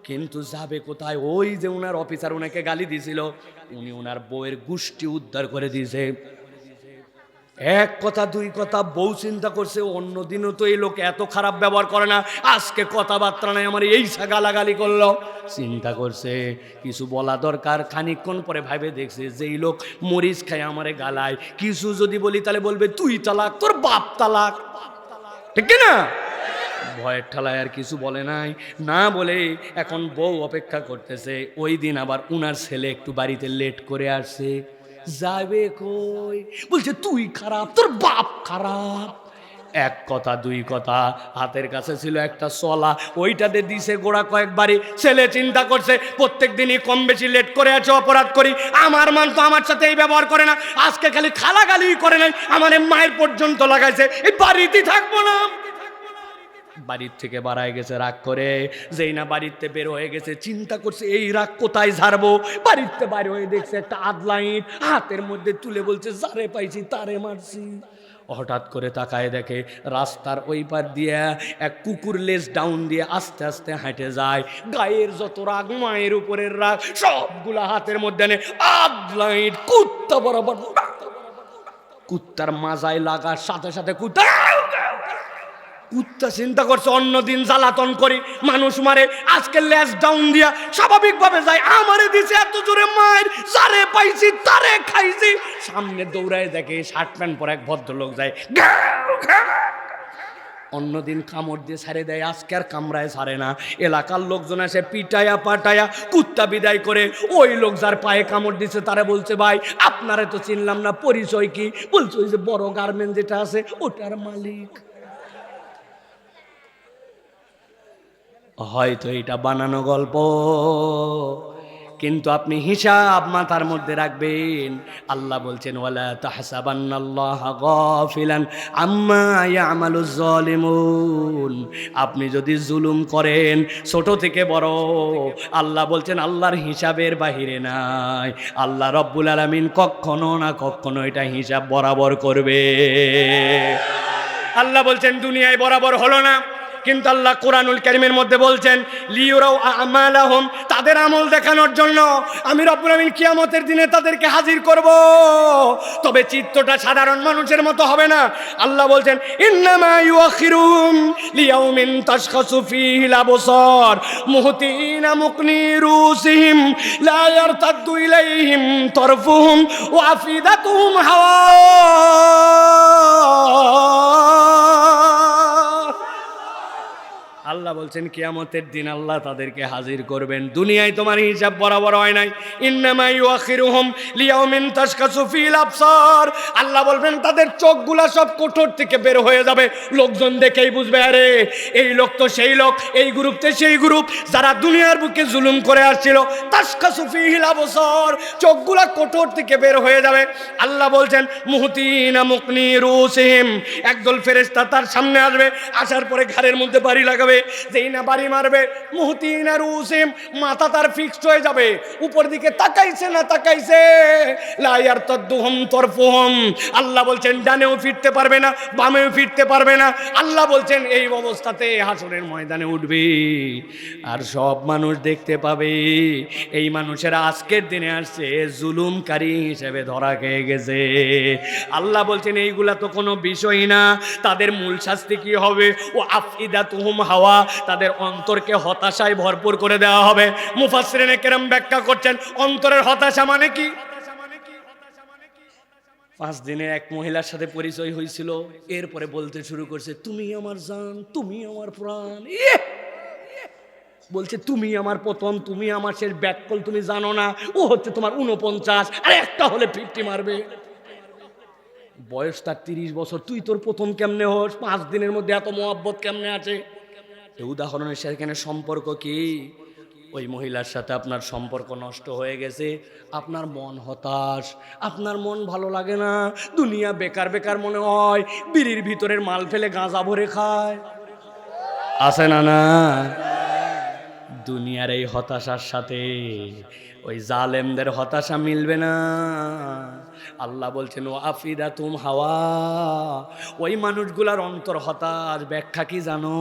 কিন্তু যাবে কোথায়, ওই যে উনার অফিসার উনাকে গালি দিছিল, উনি উনার বউয়ের গুষ্টি উদ্ধার করে দিয়েছে। এক কথা দুই কথা, বউ চিন্তা করছে অন্যদিনও তো এই লোক এত খারাপ ব্যবহার করে না, আজকে কথাবার্তা নাই আমার এই গালাগালি করলো। চিন্তা করছে কিছু বলা দরকার, খানিকক্ষণ পরে ভাবে দেখছে যে এই লোক মরিচ খায় আমারে গালায়, কিছু যদি বলি তাহলে বলবে তুই তালাক, তোর বাপ তালাক, ঠিক না? ভয়ের ঠালায় আর কিছু বলে নাই, না বলে এখন বউ অপেক্ষা করতেছে। ওই দিন আবার উনার ছেলে একটু বাড়িতে লেট করে আসছে, যাবে কই, বলছে তুই খারাপ, তোর বাপ খারাপ। এক কথা দুই কথা, হাতের কাছে ছিল একটা সলা, ওইটাতে দিছে গোড়া কয়েকবারই। ছেলে চিন্তা করছে প্রত্যেক দিনই কম বেশি লেট করে আছে, অপরাধ করি, আমার মান তো আমার সাথে এই ব্যবহার করে না, আজকে খালি খালাগালি করে নাই, আমার মায়ের পর্যন্ত লাগাইছে, এই বাড়িতেই থাকবো না। বাড়ির থেকে বাড়ায় গেছে রাগ করে, যেই না বাড়িতে বের হয়ে গেছে চিন্তা করছে এই রাগ কোথায় ঝাড়বো। বাড়িতে বাইরে হয়ে দেখছে একটা আদলা ইট হাতের মধ্যে তুলে বলছে যারে পাইছি তারে মারছি। হঠাৎ করে তাকায় দেখে রাস্তার ওই পার দিয়ে এক কুকুর লেজ ডাউন দিয়ে আস্তে আস্তে হাঁটে যায়। গায়ের যত রাগ, মায়ের উপরের রাগ, সবগুলা হাতের মধ্যে নে আদলা ইট কুত্তা বরাবর, কুত্তার মাজায় লাগার সাথে সাথে কুত্তা চিন্তা করছে অন্যদিন জ্বালাতন করি, মানুষ মারে, আজকে লেজ ডাউন দিয়া স্বাভাবিকভাবে যায়, আমারে দিছে এত জোরে মার, যারে পাইছি তারে খাইছি। সামনে দৌড়ায় দেখে শার্ট প্যান্ট পরে এক ভদ্রলোক যায়, অন্যদিন কামড় দিয়ে ছাড়ে দেয়, আজকে আর কামড়ায় ছাড়ে না। এলাকার লোকজন এসে পিটায়া পাটায়া কুত্তা বিদায় করে ওই লোক যার পায়ে কামড় দিচ্ছে তারা বলছে, ভাই আপনারে তো চিনলাম না, পরিচয় কি? বলছে ওই যে বড় গার্মেন্ট যেটা আছে ওটার মালিক। হয়তো এটা বানানো গল্প, কিন্তু আপনি হিসাব মাথার মধ্যে রাখবেন। আল্লাহ বলছেন, ওয়ালা তাহসাবান্নাল্লাহা গাফিলান আম্মা ইয়ামালুজ জালিমুন। আপনি যদি জুলুম করেন ছোট থেকে বড়, আল্লাহ বলছেন আল্লাহর হিসাবের বাহিরে নাই। আল্লাহ রব্বুল আলামিন কখনো না কখনো এটা হিসাব বরাবর করবে। আল্লাহ বলছেন দুনিয়ায় বরাবর হলো না, কিন্তু আল্লাহ কোরআনুল কারীমের মধ্যে বলছেন লিউরাউ আমালাহুম, তাদের আমল দেখানোর জন্য আমি রব্বুল আমিন কিয়ামতের দিনে তাদেরকে হাজির করব। তবে চিত্তটা সাধারণ মানুষের মতো হবে না। আল্লাহ বলছেন ইন্নামা ইউআখিরুহুম লিয়াউমিন তাশখাসু ফীহিল আবসার মুহতিনা মুকনি রুসিহিম লা ইয়ারতাদ্দু ইলাইহিম তারফুহুম ওয়া আফিদাতুহুম হাওয়া। আল্লাহ বলছেন কিয়ামতের দিন আল্লাহ তাদেরকে হাজির করবেন। দুনিয়ায় তোমার হিসাব বরাবর হয় নাই। ইন্নামা ইউআখিরুহুম লিয়াউমিন তাশখাসু ফীল আবসার, আল্লাহ বলবেন তাদের চোখগুলা সব কোঠর থেকে বের হয়ে যাবে। লোকজন দেখেই বুঝবে আরে এই লোক তো সেই লোক, এই গ্রুপ তো সেই গ্রুপ যারা দুনিয়ার বুকে জুলুম করে আসছিল। তাশখাসু ফীল আবসার, চোখগুলা কোঠর থেকে বের হয়ে যাবে। আল্লাহ বলছেন মুহতিনা মুকনি রুসিহিম, একদল ফেরেশতা তার সামনে আসবে, আসার পরে ঘাড়ের মধ্যে বাড়ি লাগাবে। যেই না বাড়ি মারবে মুহতিনা রুসিহিম, মাথা তার ফিক্সড হয়ে যাবে। উপর দিকে তাকাইছে না তাকাইছে, লা ইয়ারতাদ্দুহুম তারফুহুম, আল্লাহ বলছেন ডানেও ফিরতে পারবে না বামেও ফিরতে পারবে না। আল্লাহ বলছেন এই অবস্থাতে হাসরের ময়দানে উঠবে আর সব মানুষ দেখতে পাবে এই মানুষেরা আজকের দিনে আসছে জুলুমকারী হিসেবে ধরা খেয়ে গেছে। আল্লাহ বলছেন এইগুলা তো কোনো বিষয়ই না, তাদের মূল শাস্তি কি হবে? ও আফিদাতুহুম হাওয়া, তাদের অন্তরকে হতাশায় ভরপুর করে দেওয়া হবে। মুফাসসিরিনে কেরাম ব্যাখ্যা করছেন অন্তরের হতাশা মানে কি। 5 দিনে এক মহিলার সাথে পরিচয় হয়েছিল, এরপরে বলতে শুরু করছে তুমি আমার জান, তুমি আমার প্রাণ। বলছে তুমি আমার প্রথম, তুমি আমার শেষ, ব্যাককল তুমি জানো না, ও হচ্ছে তোমার 49 আর একটা হলে 50 মারবে। বয়স তার 30 বছর, তুই তোর প্রথম কেমনে হোস? 5 দিনের মধ্যে এত মোহাব্বত কেমনে আছে? এই উদাহরণের সেখানে সম্পর্ক কি? ওই মহিলার সাথে আপনার সম্পর্ক নষ্ট হয়ে গেছে, আপনার মন হতাশ, আপনার মন ভালো লাগে না, দুনিয়া বেকার বেকার মনে হয়, বিড়ির ভিতরের মাল ফেলে গাঁজা ভরে খায়, আছে না? না, দুনিয়ার এই হতাশার সাথে ওই জালেমদের হতাশা মিলবে না। আল্লাহ বলছেন ও আফিদাতুম হাওয়া, ওই মানুষগুলার অন্তর হতাশ। ব্যাখ্যা কি জানো?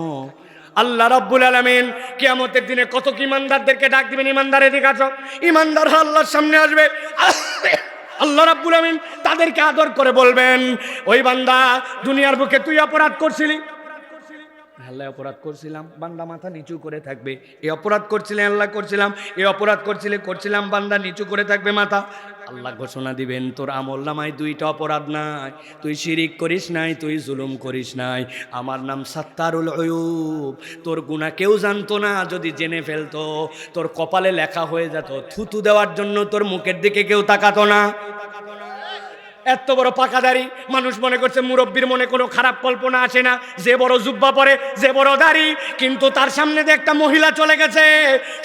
আল্লাহ রাব্বুল আলামিন কিয়ামতের দিনে কত ঈমানদারদেরকে ডাক দিবেন, ঈমানদার এদিকে আসো। ঈমানদাররা আল্লাহর সামনে আসবে, আল্লাহ রাব্বুল আলামিন তাদেরকে আদর করে বলবেন ওই বান্দা দুনিয়ার বুকে তুই অপরাধ করছিলি, আল্লাহ অপরাধ করছিলাম, বান্দা মাথা নিচু করে থাকবে। এই অপরাধ করছিলে আল্লাহ করছিলাম, এই অপরাধ করছিলাম, বান্দা নিচু করে থাকবে মাথা। আল্লাহ ঘোষণা দিবেন তোর আমলনামায় 2টা অপরাধ নাই, তুই শিরিক করিস নাই, তুই জুলুম করিস নাই, আমার নাম সাত্তারুল উয়ুব। তোর গুনাহ কেউ জানতো না, যদি জেনে ফেলতো তোর কপালে লেখা হয়ে যেত। থুতু দেওয়ার জন্য তোর মুখের দিকে কেউ তাকাতো না। এত বড় পাকাদারি মানুষ মনে করছে মুরব্বীর মনে কোনো খারাপ কল্পনা আসে না, যে বড় জুব্বা পরে, যে বড় দাড়ি, কিন্তু তার সামনে দিয়ে একটা মহিলা চলে গেছে,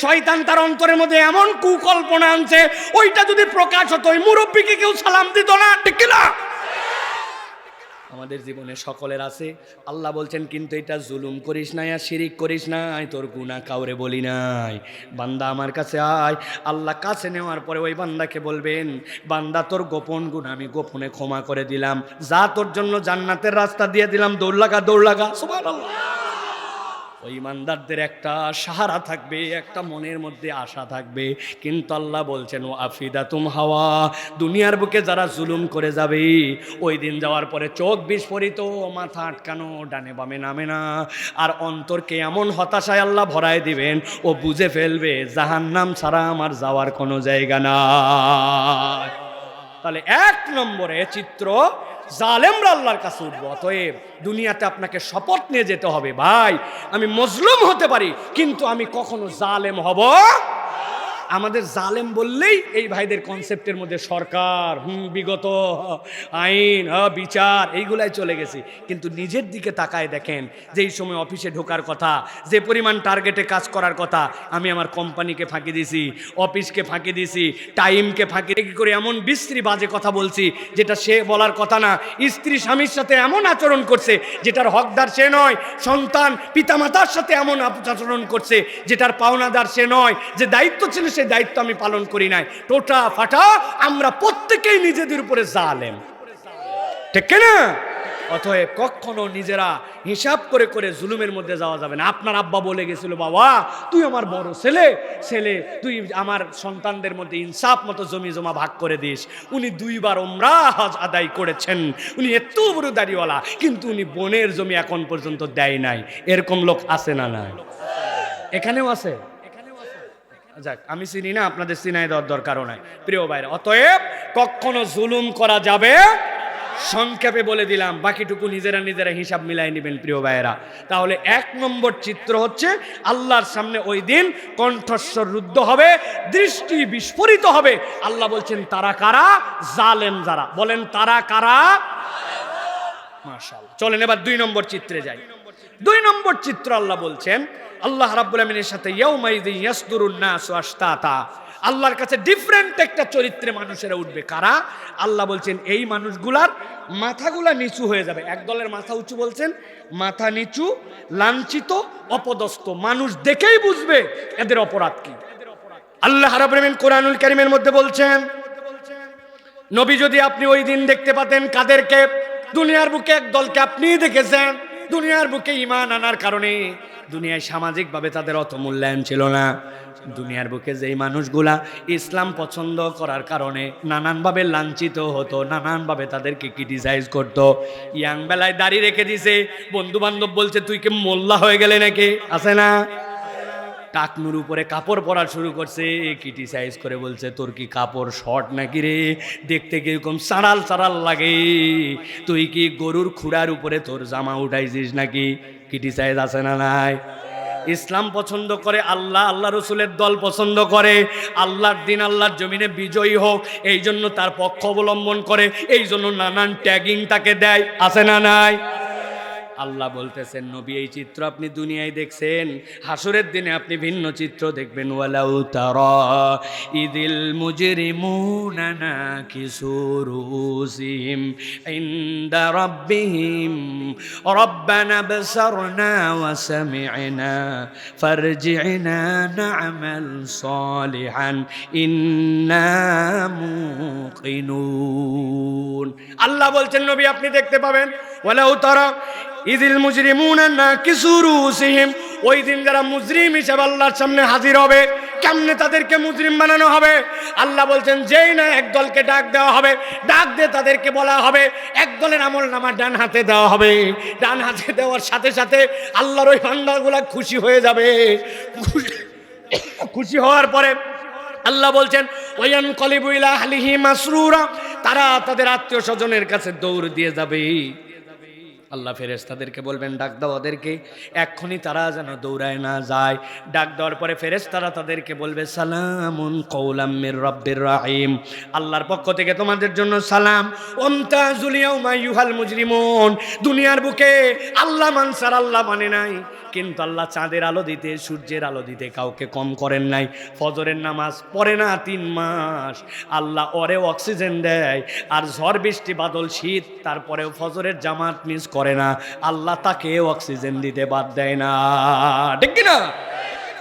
শয়তান তার অন্তরের মধ্যে এমন কুকল্পনা আনছে, ওইটা যদি প্রকাশ হতো ওই মুরব্বীকে কেউ সালাম দিত না, ঠিক না? আমাদের জীবনে সকলের আছে। আল্লাহ বলছেন কিন্তু এটা জুলুম করিস নাই আর শিরিক করিস নাই, তোর গুনাহ কাউরে বলি নাই, বান্দা আমার কাছে আয়। আল্লাহ কাছে নেওয়ার পরে ওই বান্দাকে বলবেন বান্দা তোর গোপন গুনাহ আমি গোপনে ক্ষমা করে দিলাম, যা তোর জন্য জান্নাতের রাস্তা দিয়ে দিলাম, দৌড় লাগা। সুবহানাল্লাহ। ওই ইমানদারদের একটা সাহারা থাকবে, একটা মনের মধ্যে আশা থাকবে। কিন্তু আল্লাহ বলছেন ও আফিদাতুম হাওয়া, দুনিয়ার বুকে যারা জুলুম করে যাবে ওই দিন যাওয়ার পরে চোখ বিস্ফোরিত, মাথা আটকানো, ডানে বামে নামে না, আর অন্তরকে এমন হতাশায় আল্লাহ ভরায় দিবেন ও বুঝে ফেলবে জাহান্নাম ছাড়া আমার যাওয়ার কোনো জায়গা নাই। তাহলে 1 নম্বরে চিত্র জালেমরা আল্লাহর কাছে উঠবো। অতএব দুনিয়াতে আপনাকে শপথ নিয়ে যেতে হবে, ভাই আমি মজলুম হতে পারি কিন্তু আমি কখনো জালেম হব। আমাদের জালেম বললেই এই ভাইদের কনসেপ্টের মধ্যে সরকার, বিগত আইন, বিচার এইগুলাই চলে গেছে। কিন্তু নিজের দিকে তাকায় দেখেন, যেই সময় অফিসে ঢোকার কথা, যে পরিমাণ টার্গেটে কাজ করার কথা, আমি আমার কোম্পানিকে ফাঁকি দিছি, অফিসকে ফাঁকি দিছি, টাইমকে ফাঁকি করে এমন বিশ্রী বাজে কথা বলছি যেটা সে বলার কথা না। স্ত্রী স্বামীর সাথে এমন আচরণ করছে যেটার হকদার সে নয়। সন্তান পিতামাতার সাথে এমন আচরণ করছে যেটার পাওনাদার সে নয়। যে দায়িত্ব ছিল সেই দায়িত্ব আমি পালন করি নাই। টোটা ফাটা আমরা প্রত্যেকেই নিজেদের উপরে জালেম, ঠিক না? অতএব কখনো নিজেরা হিসাব করে করে জুলুমের মধ্যে যাওয়া যাবে না। আপনার আব্বা বলে গেছিল, বাবা তুই আমার বড় ছেলে, তুই আমার সন্তানদের মধ্যে ইনসাফ মতো জমি জমা ভাগ করে দিস। উনি 2 বার উমরা হজ আদায় করেছেন, উনি এত বড় দাড়িওয়ালা, কিন্তু উনি বোনের জমি এখন পর্যন্ত দেয় নাই। এরকম লোক আছে না নাই? এখানেও আছে। যাক, আমি চিনি না, আপনাদের চিনাই দেওয়ার দরকারও নাই। প্রিয় ভাইরা, অতএব কখনো জুলুম করা যাবে, সংক্ষেপে বলে দিলাম, বাকিটুকু নিজেরা নিজেরা হিসাব মিলাই নেবেন প্রিয় ভাইয়েরা। তাহলে 1 নম্বর চিত্র হচ্ছে আল্লাহর সামনে ওই দিন কণ্ঠস্বর রুদ্ধ হবে, দৃষ্টি বিস্ফোরিত হবে। আল্লাহ বলছেন তারা কারা? জালেম যারা। বলেন তারা কারা? মাশাআল্লাহ। চলেন এবার 2 নম্বর চিত্রে যাই। 2 নম্বর চিত্র আল্লাহ বলছেন, আল্লাহ রাব্বুল আমিনের সাথে ইয়াউমাইযিন ইয়াসদুরুন নাসু আশতাতা। আল্লাহর কাছে ডিফারেন্ট একটা চরিত্রে মানুষেরা উঠবে। কারা? আল্লাহ বলছেন এই মানুষগুলার মাথাগুলা নিচু হয়ে যাবে। এক দলের মাথা উঁচু বলছেন, মাথা নিচু, লাঞ্ছিত, অপদস্থ। মানুষ দেখেই বুঝবে এদের অপরাধ কি। আল্লাহ রাব্বুল আমিন কোরআনুল কারীমের মধ্যে বলছেন, নবী যদি আপনি ওই দিন দেখতে পাতেন কাদেরকে? দুনিয়ার বুকে এক দলকে আপনিই দেখেছেন। দুনিয়ার বুকে ঈমান আনার কারণে দুনিয়ায় সামাজিকভাবে তাদের অত মূল্যায়ন ছিল না। দুনিয়ার বুকে যেই মানুষগুলা ইসলাম পছন্দ করার কারণে নানানভাবে লাঞ্ছিত হতো, নানানভাবে তাদেরকে ক্রিটিসাইজ করতো। ইয়াং বেলায় দাড়ি রেখে দিছে, বন্ধু বান্ধব বলছে তুই কি মোল্লা হয়ে গেলে নাকি, আছে না? টাকনুর উপরে কাপড় পরা শুরু করছে, ক্রিটিসাইজ করে বলছে তোর কি কাপড় শর্ট নাকি রে, দেখতে কিরকম সারাল সারাল লাগে, তুই কি গরুর খুঁড়ার উপরে তোর জামা উঠাইছিস নাকি? ক্রিটিসাইজ আছে না নাই? ইসলাম পছন্দ করে, আল্লাহ আল্লাহ রসুলের দল পছন্দ করে, আল্লাহর দিন আল্লাহর জমিনে বিজয়ী হোক এই জন্য তার পক্ষ অবলম্বন করে, এই জন্য নানান ট্যাগিং তাকে দেয়, আছে না নাই? আল্লাহ বলতেছেন নবী এই চিত্র আপনি দুনিয়ায় দেখছেন, হাসরের দিনে আপনি ভিন্ন চিত্র দেখবেন। ওয়ালাউ তারা ইদিল মুজরিমুনা নাকিসু রুসিহিম ইনদা রাব্বিহিম রব্বানা বসারনা ওয়া সামি'না ফারজি'না না'মাল সালিহান ইন্না মুকিনুন। আল্লাহ বলছেন নবী আপনি দেখতে পাবেন, ওয়ালাউ তারা ইদিল মুজরিমুনা নাকিসু রুসিহিম, ওই দিন যারা মুজরিম হিসেবে আল্লাহর সামনে হাজির হবে। কেমনে তাদেরকে মুজরিম বানানো হবে? আল্লাহ বলছেন যেই না এক দলকে ডাক দেওয়া হবে, ডাক দিয়ে তাদেরকে বলা হবে, এক দলের আমলনামা ডান হাতে দেওয়া হবে। ডান হাতে দেওয়ার সাথে সাথে আল্লাহর ওই বান্দাগুলা খুশি হয়ে যাবে। খুশি হওয়ার পরে আল্লাহ বলছেন ওয়ায়ানকালিবু ইলা আহলিহি মাসরুরা, তারা তাদের আত্মীয় স্বজনের কাছে দৌড় দিয়ে যাবে। আল্লাহ ফেরেশতাদেরকে বলবেন ডাক দাও ওদেরকে, এক্ষুনি তারা যেন দৌড়ায় না যায়। ডাক দেওয়ার পরে ফেরেশতারা তাদেরকে বলবে সালামুন কওলাম মির রাব্বির রাহিম, আল্লাহর পক্ষ থেকে তোমাদের জন্য সালাম। ওমতাজুল ইয়াউমা আইয়ুহাল মুজরিমুন, দুনিয়ার বুকে আল্লাহ মানসার আল্লাহ মানে নাই, কিন্তু আল্লাহ চাঁদের আলো দিতে সূর্যের আলো দিতে কাউকে কম করেন নাই। ফজরের নামাজ পড়ে না 3 মাস, আল্লাহ ওরে অক্সিজেন দেয়। আর ঝড় বৃষ্টি বাদল শীত, তারপরেও ফজরের জামাত মিস করে না, আল্লাহ তাকে অক্সিজেন দিতে বাদ দেয় না, ঠিক কি না?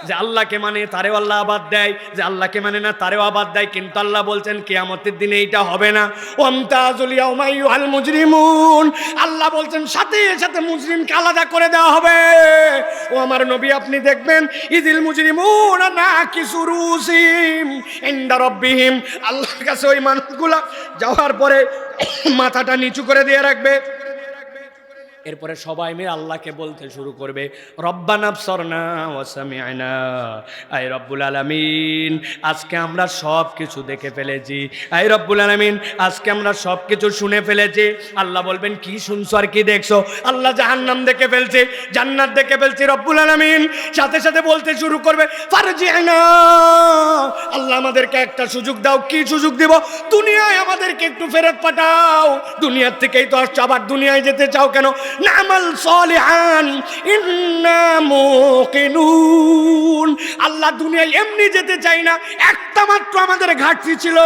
যে আল্লাহকে মানে তারেও আল্লাহ আবাদ দেয়, যে আল্লাহকে মানে না তারেও আবাদ দেয়। কিন্তু আল্লাহ বলছেন কিয়ামতের দিনে এইটা হবে না। ওয়ামতাজুল ইয়াউমা আইয়ুহাল মুজরিমুন, আল্লাহ বলছেন সাথে সাথে মুজরিমকে আলাদা করে দেওয়া হবে। ও আমার নবী আপনি দেখবেন ইদিল মুজরিমুন নাকিসু রুসিহিম ইনদা রাব্বিহিম, আল্লাহর কাছে ওই মানুষগুলা যাওয়ার পরে মাথাটা নিচু করে দিয়ে রাখবে। এরপরে সবাই মিলে আল্লাহকে বলতে শুরু করবে, রব্বানা আবসারনা ওয়া সামি'না, আয় রব্বুল আলামিন আজকে আমরা সব কিছু দেখে ফেলেছি, আয় রব্বুল আলামিন আজকে আমরা সব কিছু শুনে ফেলেছি। আল্লাহ বলবেন, কি শুনছো আর কি দেখছো? আল্লাহ জাহান্নাম দেখে ফেলছে, জান্নাত দেখে ফেলছে। রব্বুল আলামিন সাথে সাথে বলতে শুরু করবে, ফারজি'না, আল্লাহ আমাদেরকে একটা সুযোগ দাও। কি সুযোগ দিব? দুনিয়ায় আমাদেরকে একটু ফেরত পাঠাও। দুনিয়ার থেকেই তো আসছো, আবার দুনিয়ায় যেতে চাও কেন? নামাল সালিহান ইন্না মুকিনুন। আল্লাহ দুনিয়ায় এমনি যেতে চাই না, একটা মাত্র আমাদের ঘাটতি ছিল,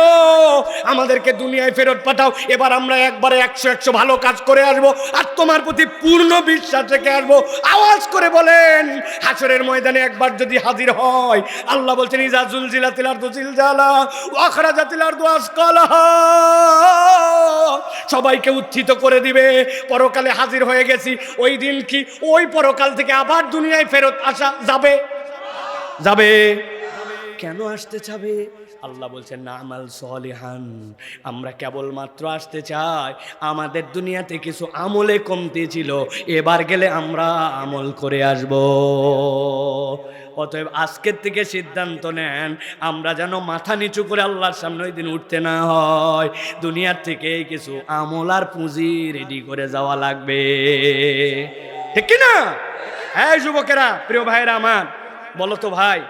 আমাদেরকে দুনিয়ায় ফেরত পাঠাও। এবার আমরা একবারে 100 ভালো কাজ করে আসবো, আর তোমার প্রতি পূর্ণ বিশ্বাস রেখে আসবো। আওয়াজ করে বলেন, হাসরের ময়দানে একবার যদি হাজির হয়, আল্লাহ বলছেন, ইজা জুলজিলাতিল আরদু জিলজালাহা ওয়া আখরাজাতিল আরদু আসকালাহা, সবাইকে উত্থিত করে দিবে। পরকালে হাজির হয়ে গেছি, ওই দিন কি ওই পরকাল থেকে আবার দুনিয়ায় ফেরত আসা যাবে? যাবে। কেন আসতে চাবে? আল্লাহ বলছেন, না আমাল সলিহান, আমরা কেবলমাত্র আসতে চাই, আমাদের দুনিয়াতে কিছু আমলে কমতি ছিল, এবার গেলে আমরা আমল করে আসব। অতএব আজকের থেকে সিদ্ধান্ত নেন, আমরা যেন মাথা নিচু করে আল্লাহর সামনে ওই দিন উঠতে না হয়, দুনিয়ার থেকে কিছু আমল আর পুঁজি রেডি করে যাওয়া লাগবে, ঠিক কিনা? হ্যাঁ যুবকেরা, প্রিয় ভাইরা আমার, বলো তো ভাই,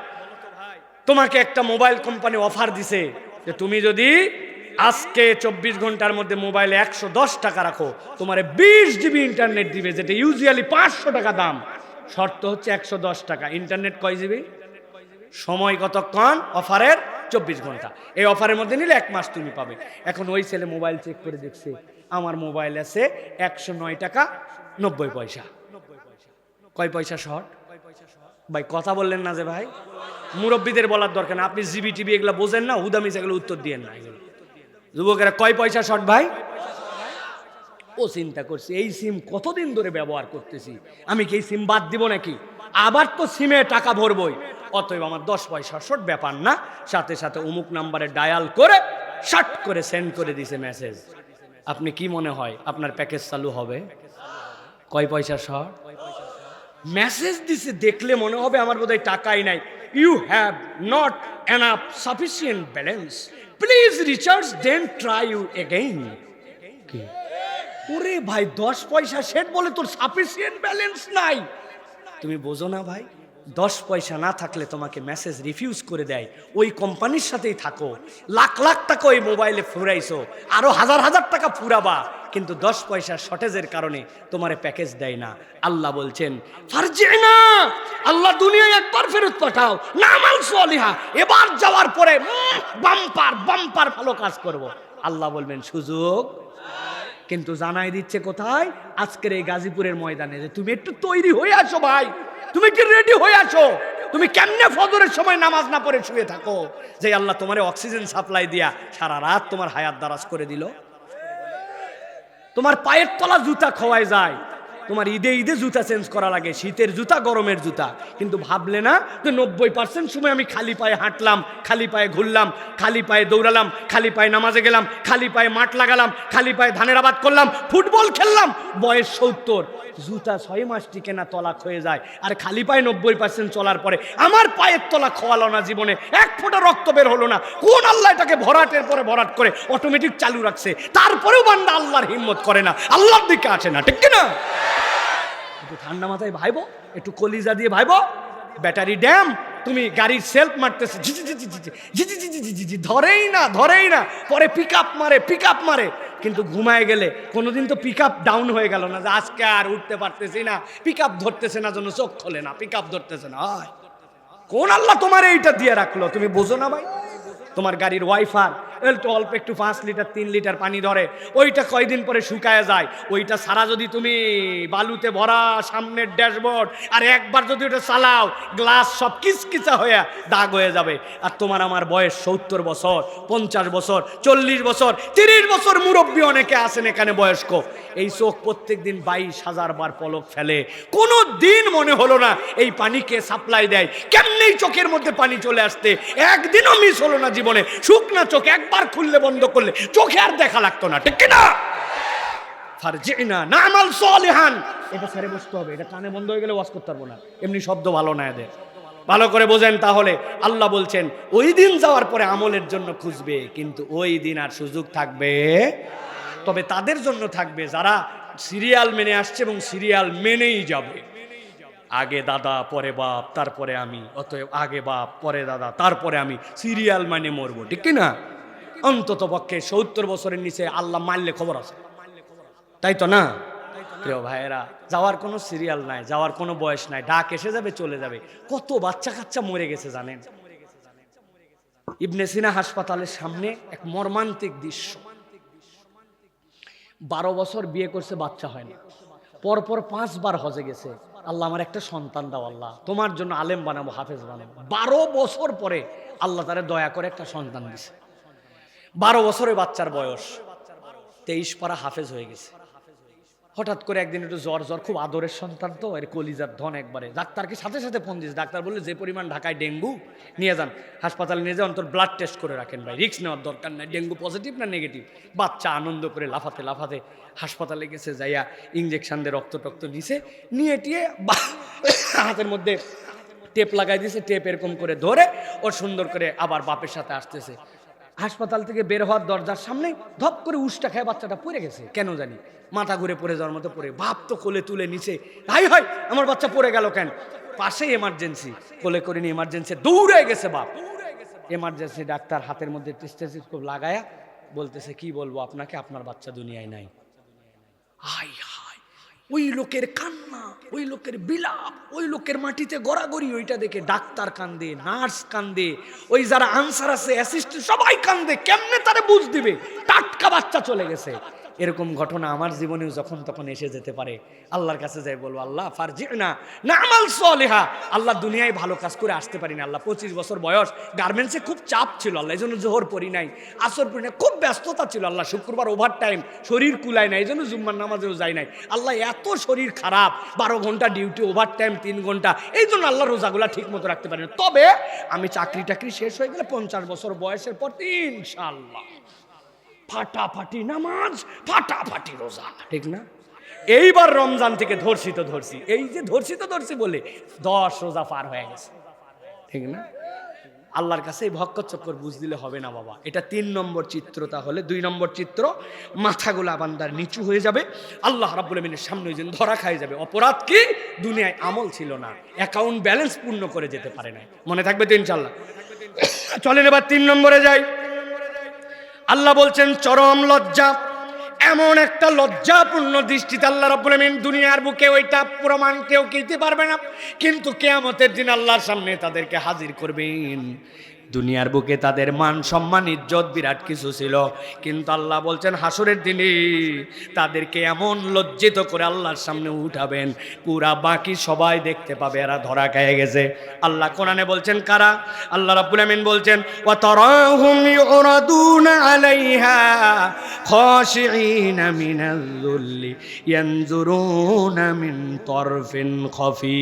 তোমাকে একটা মোবাইল কোম্পানি অফার দিছে যে তুমি যদি আজকে 24 ঘন্টার মধ্যে মোবাইলে 110 টাকা রাখো, তোমার 20 জিবি ইন্টারনেট দিবে, যেটা ইউজুয়ালি 500 টাকা দাম। শর্ত হচ্ছে 110 টাকা। ইন্টারনেট কয় জিবি? সময় কতক্ষণ? অফারের 24 ঘন্টা। এই অফারের মধ্যে নিলে 1 মাস তুমি পাবে। এখন ওই ছেলে মোবাইল চেক করে দেখছে, আমার মোবাইল আছে 109 টাকা 90 পয়সা। কয় পয়সা শর্ট? ভাই কথা বললেন না যে ভাই, মুরব্বীদের বলার দরকার না, আপনি জিবি টিবি এগুলো বোঝেন না, হুদামি সেগুলো উত্তর দিয়েন না। এগুলো যুবকেরা, কয় পয়সা শর্ট ভাই? ও চিন্তা করছে, এই সিম কতদিন ধরে ব্যবহার করতেছি, আমি কি এই সিম বাদ দিব নাকি? আবার তো সিমে টাকা ভরবই, অতএব আমার 10 পয়সা শর্ট, ব্যাপার না। সাথে সাথে অমুক নাম্বারে ডায়াল করে শর্ট করে সেন্ড করে দিছে মেসেজ। আপনি কি মনে হয় আপনার প্যাকেজ চালু হবে? কয় পয়সা শর্ট? মেসেজ দিছে, দেখলে মনে হবে আমার বোধহয় টাকাই নাই। You have not enough sufficient balance, please recharge then try you again. ওরে ভাই, 10 পয়সা সেট বলে তোর সাফিসিয়েন্ট ব্যালেন্স নাই। তুমি বোঝো না ভাই, 10 পয়সা না থাকলে তোমাকে মেসেজ রিফিউজ করে দেয়। ওই কোম্পানির সাথেই থাকো, লাখ লাখ টাকা ওই মোবাইলে ফুরাইছো, আরো হাজার হাজার টাকা ফুরাবা, কিন্তু 10 পয়সার শর্টেজের কারণে তোমার প্যাকেজ দেয় না। আল্লাহ বলছেন, ফারজিনা, আল্লাহ দুনিয়ায় একবার ফেরত পাঠাও, নামাল সলিহা, এবার যাওয়ার পরে বাম্পার বাম্পার ভালো কাজ করব। আল্লাহ বলবেন সুযোগ, কিন্তু জানাই দিচ্ছে কোথায়? আজকের এই গাজীপুরের ময়দানে, যে তুমি একটু তৈরি হয়ে আসো ভাই, তুমি কি রেডি হয়ে আসো? তুমি কেমনে ফজরের সময় নামাজ না পড়ে শুয়ে থাকো, যে আল্লাহ তোমার অক্সিজেন সাপ্লাই দিয়া সারা রাত তোমার হায়াত দারাজ করে দিল। তোমার পায়ের তলা জুতা খোয়ায় যায়, তোমার ঈদে ঈদে জুতা চেঞ্জ করা লাগে, শীতের জুতা গরমের জুতা, কিন্তু ভাবলে না যে 90% সময় আমি খালি পায়ে হাঁটলাম, খালি পায়ে ঘুরলাম, খালি পায়ে দৌড়ালাম, খালি পায়ে নামাজে গেলাম, খালি পায়ে মাঠ লাগালাম, খালি পায়ে ধানের আবাদ করলাম, ফুটবল খেললাম, বয়স 70, জুতা 6 মাস টিকে না, তলা ক্ষয়ে যায়। আর খালি পায়ে 90% চলার পরে আমার পায়ের তলা খোয়ালো না, জীবনে 1 ফোঁটা রক্ত বের হলো না। কোন আল্লাহ এটাকে ভরাটের পরে ভরাট করে অটোমেটিক চালু রাখছে? তারপরেও বান্দা আল্লাহর হিম্মত করে না, আল্লাহর দিকে আসে না, ঠিক কিনা? একটু ঠান্ডা মাথায় ভাইবো, একটু কলিজা দিয়ে ভাইবো। ব্যাটারি ড্যাম, তুমি গাড়ির সেলফ মারতেছে, ধরেই না, ধরেই না, পরে পিক আপ মারে, কিন্তু ঘুমায় গেলে কোনোদিন তো পিক আপ ডাউন হয়ে গেল না, যে আজকে আর উঠতে পারতেছি না, পিক আপ ধরতেছে না, জন্য চোখ খোলে না, পিক আপ ধরতেছে না। কোন আল্লাহ তোমার এইটা দিয়ে রাখলো? তুমি বোঝো না ভাই? তোমার গাড়ির ওয়াইফার অল্প একটু 5 লিটার 3 লিটার পানি ধরে, ওইটা কয়দিন পরে শুকায় যায়। ওইটা সারা যদি তুমি বালুতে ভরা সামনের ড্যাশবোর্ড আর একবার যদি ওটা চালাও, গ্লাস সব কিচকিচা হয়ে দাগ হয়ে যাবে। আর তোমার আমার বয়স 70 বছর, 50 বছর, 40 বছর, 30 বছর, মুরব্বী অনেকে আছেন এখানে বয়স্ক। এই চোখ প্রত্যেক দিন 22,000 বার পলক ফেলে, কোনো দিন মনে হলো না এই পানিকে সাপ্লাই দেয়, কেমনি চোখের মধ্যে পানি চলে আসতে একদিনও মিস হলো না জীবনে। শুকনা চোখ একবার খুললে বন্ধ করলে চোখে আর দেখা লাগতো না, ঠিক কিনা? ফারজিনা না'মাল সালিহান, এটা ছেড়ে বসতে হবে। এটা কানে বন্ধ হয়ে গেলে ওয়াজ করতে পারবো না, এমনি শব্দ ভালো না এদের। ভালো করে বোঝেন তাহলে। আল্লাহ বলছেন ওই দিন যাওয়ার পরে আমলের জন্য খুঁজবে, কিন্তু ওই দিন আর সুযোগ থাকবে, তবে তাদের জন্য থাকবে যারা সিরিয়াল মেনে আসছে এবং সিরিয়াল মেনেই যাবে। আগে দাদা পরে বাপ তারপরে আমি, অতএব আগে বাপ পরে দাদা তারপরে আমি, সিরিয়াল মানে মরবো, ঠিক না? অন্তত পক্ষে 70 বছরের নিচে আল্লাহ মারলে খবর আছে, তাই তো না? প্রিয় ভাইয়েরা, যাওয়ার কোনো সিরিয়াল নাই, যাওয়ার কোনো বয়স নাই, ডাক এসে যাবে চলে যাবে। কত বাচ্চা কাচ্চা মরে গেছে জানেন? ইবনে সিনা হাসপাতালের সামনে এক মর্মান্তিক দৃশ্য। 12 বছর বিয়ে করছে, বাচ্চা হয় না, পরপর 5 বার হজে গেছে। আল্লাহ আমার একটা সন্তান দাও, আল্লাহ তোমার জন্য আলেম বানাবো, হাফেজ বানাবো। 12 বছর পরে আল্লাহ তারে দয়া করে একটা সন্তান দিছে। 12 বছরের বাচ্চার বয়স, 23 পারা হাফেজ হয়ে গেছে। হঠাৎ করে একদিন একটু জ্বর, খুব আদরের সন্তান তো, এর কলিজার ধন একবারে। ডাক্তারকে সাথে সাথে ফোন দিয়েছে, ডাক্তার বললে যে পরিমাণ ঢাকায় ডেঙ্গু, নিয়ে যান হাসপাতালে, নিয়ে যান, অন্তর ব্লাড টেস্ট করে রাখেন ভাই, রিস্ক নেওয়ার দরকার নাই, ডেঙ্গু পজিটিভ না নেগেটিভ। বাচ্চা আনন্দ করে লাফাতে লাফাতে হাসপাতালে গেছে, যাইয়া ইঞ্জেকশন দিয়ে রক্ত টক্ত নিছে, নিয়ে টিয়ে হাতের মধ্যে টেপ লাগাই দিয়েছে, টেপ এরকম করে ধরে ও সুন্দর করে আবার বাপের সাথে আসতেছে। হাসপাতাল থেকে বের হওয়ার দরজার সামনে ধপ করে উষ্টা খেয়ে বাচ্চাটা পড়ে গেছে, কেন জানি মাথা ঘুরে পড়ে যাওয়ার মতো পড়ে। বাপ তো কোলে তুলে নিচে, হাই হাই আমার বাচ্চা পড়ে গেল কেন? পাশেই এমার্জেন্সি, কোলে করে নিয়ে এমার্জেন্সি দৌড়ে গেছে বাপ। এমার্জেন্সি ডাক্তার হাতের মধ্যে টেস্টোস্কোপ লাগায়া বলতেছে, কি বলবো আপনাকে, আপনার বাচ্চা দুনিয়ায় নাই। হাই হাই, ওই লোকের কান্না, ওই লোকের বিলাপ, ওই লোকের মাটিতে গড়াগড়ি, ওইটা দেখে ডাক্তার কান্দে, নার্স কান্দে, ওই যারা আনসার আছে অ্যাসিস্ট্যান্ট সবাই কান্দে। কেমনে তারা বুঝ দিবে টাটকা বাচ্চা চলে গেছে? এরকম ঘটনা আমার জীবনেও যখন তখন এসে যেতে পারে। আল্লাহর কাছে যাই বলবো, আল্লাহ ফারজিনা না'মাল সালিহা, আল্লাহ দুনিয়ায় ভালো কাজ করে আসতে পারি না। আল্লাহ 25 বছর বয়স, গার্মেন্টসে খুব চাপ ছিল, আল্লাহ এই জন্য জোহর পড়ি নাই, আসর পড়ি নাই, খুব ব্যস্ততা ছিল। আল্লাহ শুক্রবার ওভার টাইম, শরীর কুলায় নাই, এই জন্য জুম্মার নামাজেও যাই নাই। আল্লাহ এত শরীর খারাপ, 12 ঘন্টা ডিউটি, ওভার টাইম 3 ঘন্টা, এই জন্য আল্লাহ রোজাগুলা ঠিক মতো রাখতে পারি না। তবে আমি চাকরি টাকরি শেষ হয়ে গেলে 50 বছর বয়সের পর ইনশাআল্লাহ ফাটাফাটি নামাজ, ফাটাফাটি রোজা, ঠিক না? এইবার রমজান থেকে ধরছি তো ধরছি, এই যে ধরছি তো ধরছি বলে 10 রোজা পার হয়ে গেছে, ঠিক না? আল্লাহর কাছে এই ভক্কর চক্কর বুঝ দিলে হবে না বাবা। এটা 3 নম্বর চিত্র। তাহলে 2 নম্বর চিত্র, মাথাগুলা বান্দার নিচু হয়ে যাবে, আল্লাহ রাব্বুল আমিনের সামনে ওই দিন ধরা খাই যাবে। অপরাধ কি? দুনিয়ায় আমল ছিল না, অ্যাকাউন্ট ব্যালেন্স পূর্ণ করে যেতে পারে না। মনে থাকবে তো ইনশাআল্লাহ। চলেন এবার 3 নম্বরে যাই। আল্লাহ বলছেন চরম লজ্জা, এমন একটা লজ্জাপূর্ণ দৃষ্টিতে আল্লাহ রাব্বুল আমিন দুনিয়ার বুকে ওইটা প্রমাণ কেউ দিতে পারবে না, কিন্তু কিয়ামতের দিন আল্লাহর সামনে তাদেরকে হাজির করবেন। দুনিয়ার বুকে তাদের মান সম্মান ইজ্জত বিরাট কিছু ছিল, কিন্তু আল্লাহ বলছেন হাসরের দিনে তাদেরকে এমন লজ্জিত করে আল্লাহর সামনে উঠাবেন, পুরা বাকি সবাই দেখতে পাবে এরা ধরা খেয়ে গেছে। আল্লাহ কোরআনে বলছেন কারা? আল্লাহ রাব্বুল আমিন বলছেন ওয়া তারাহুম ইউরাদুনা আলাইহা খাশিঈনা মিনাল যুল্লি ইয়ানজুরুনা মিন তারফিন খাফি।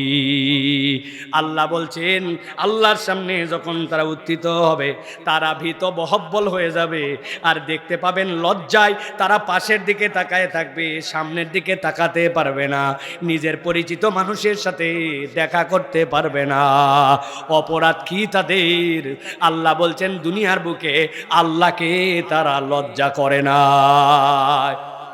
আল্লাহ বলছেন আল্লাহর সামনে যখন তারা উত্থিত হবে, তারা ভীত বহব্বল হয়ে যাবে, আর দেখতে পাবেন লজ্জায় তারা পাশের দিকে তাকায় থাকবে, সামনের দিকে তাকাতে পারবে না, নিজের পরিচিত মানুষের সাথে দেখা করতে পারবে না। অপরাধ কি তাদের? আল্লাহ বলছেন দুনিয়ার বুকে আল্লাহকে তারা লজ্জা করে না।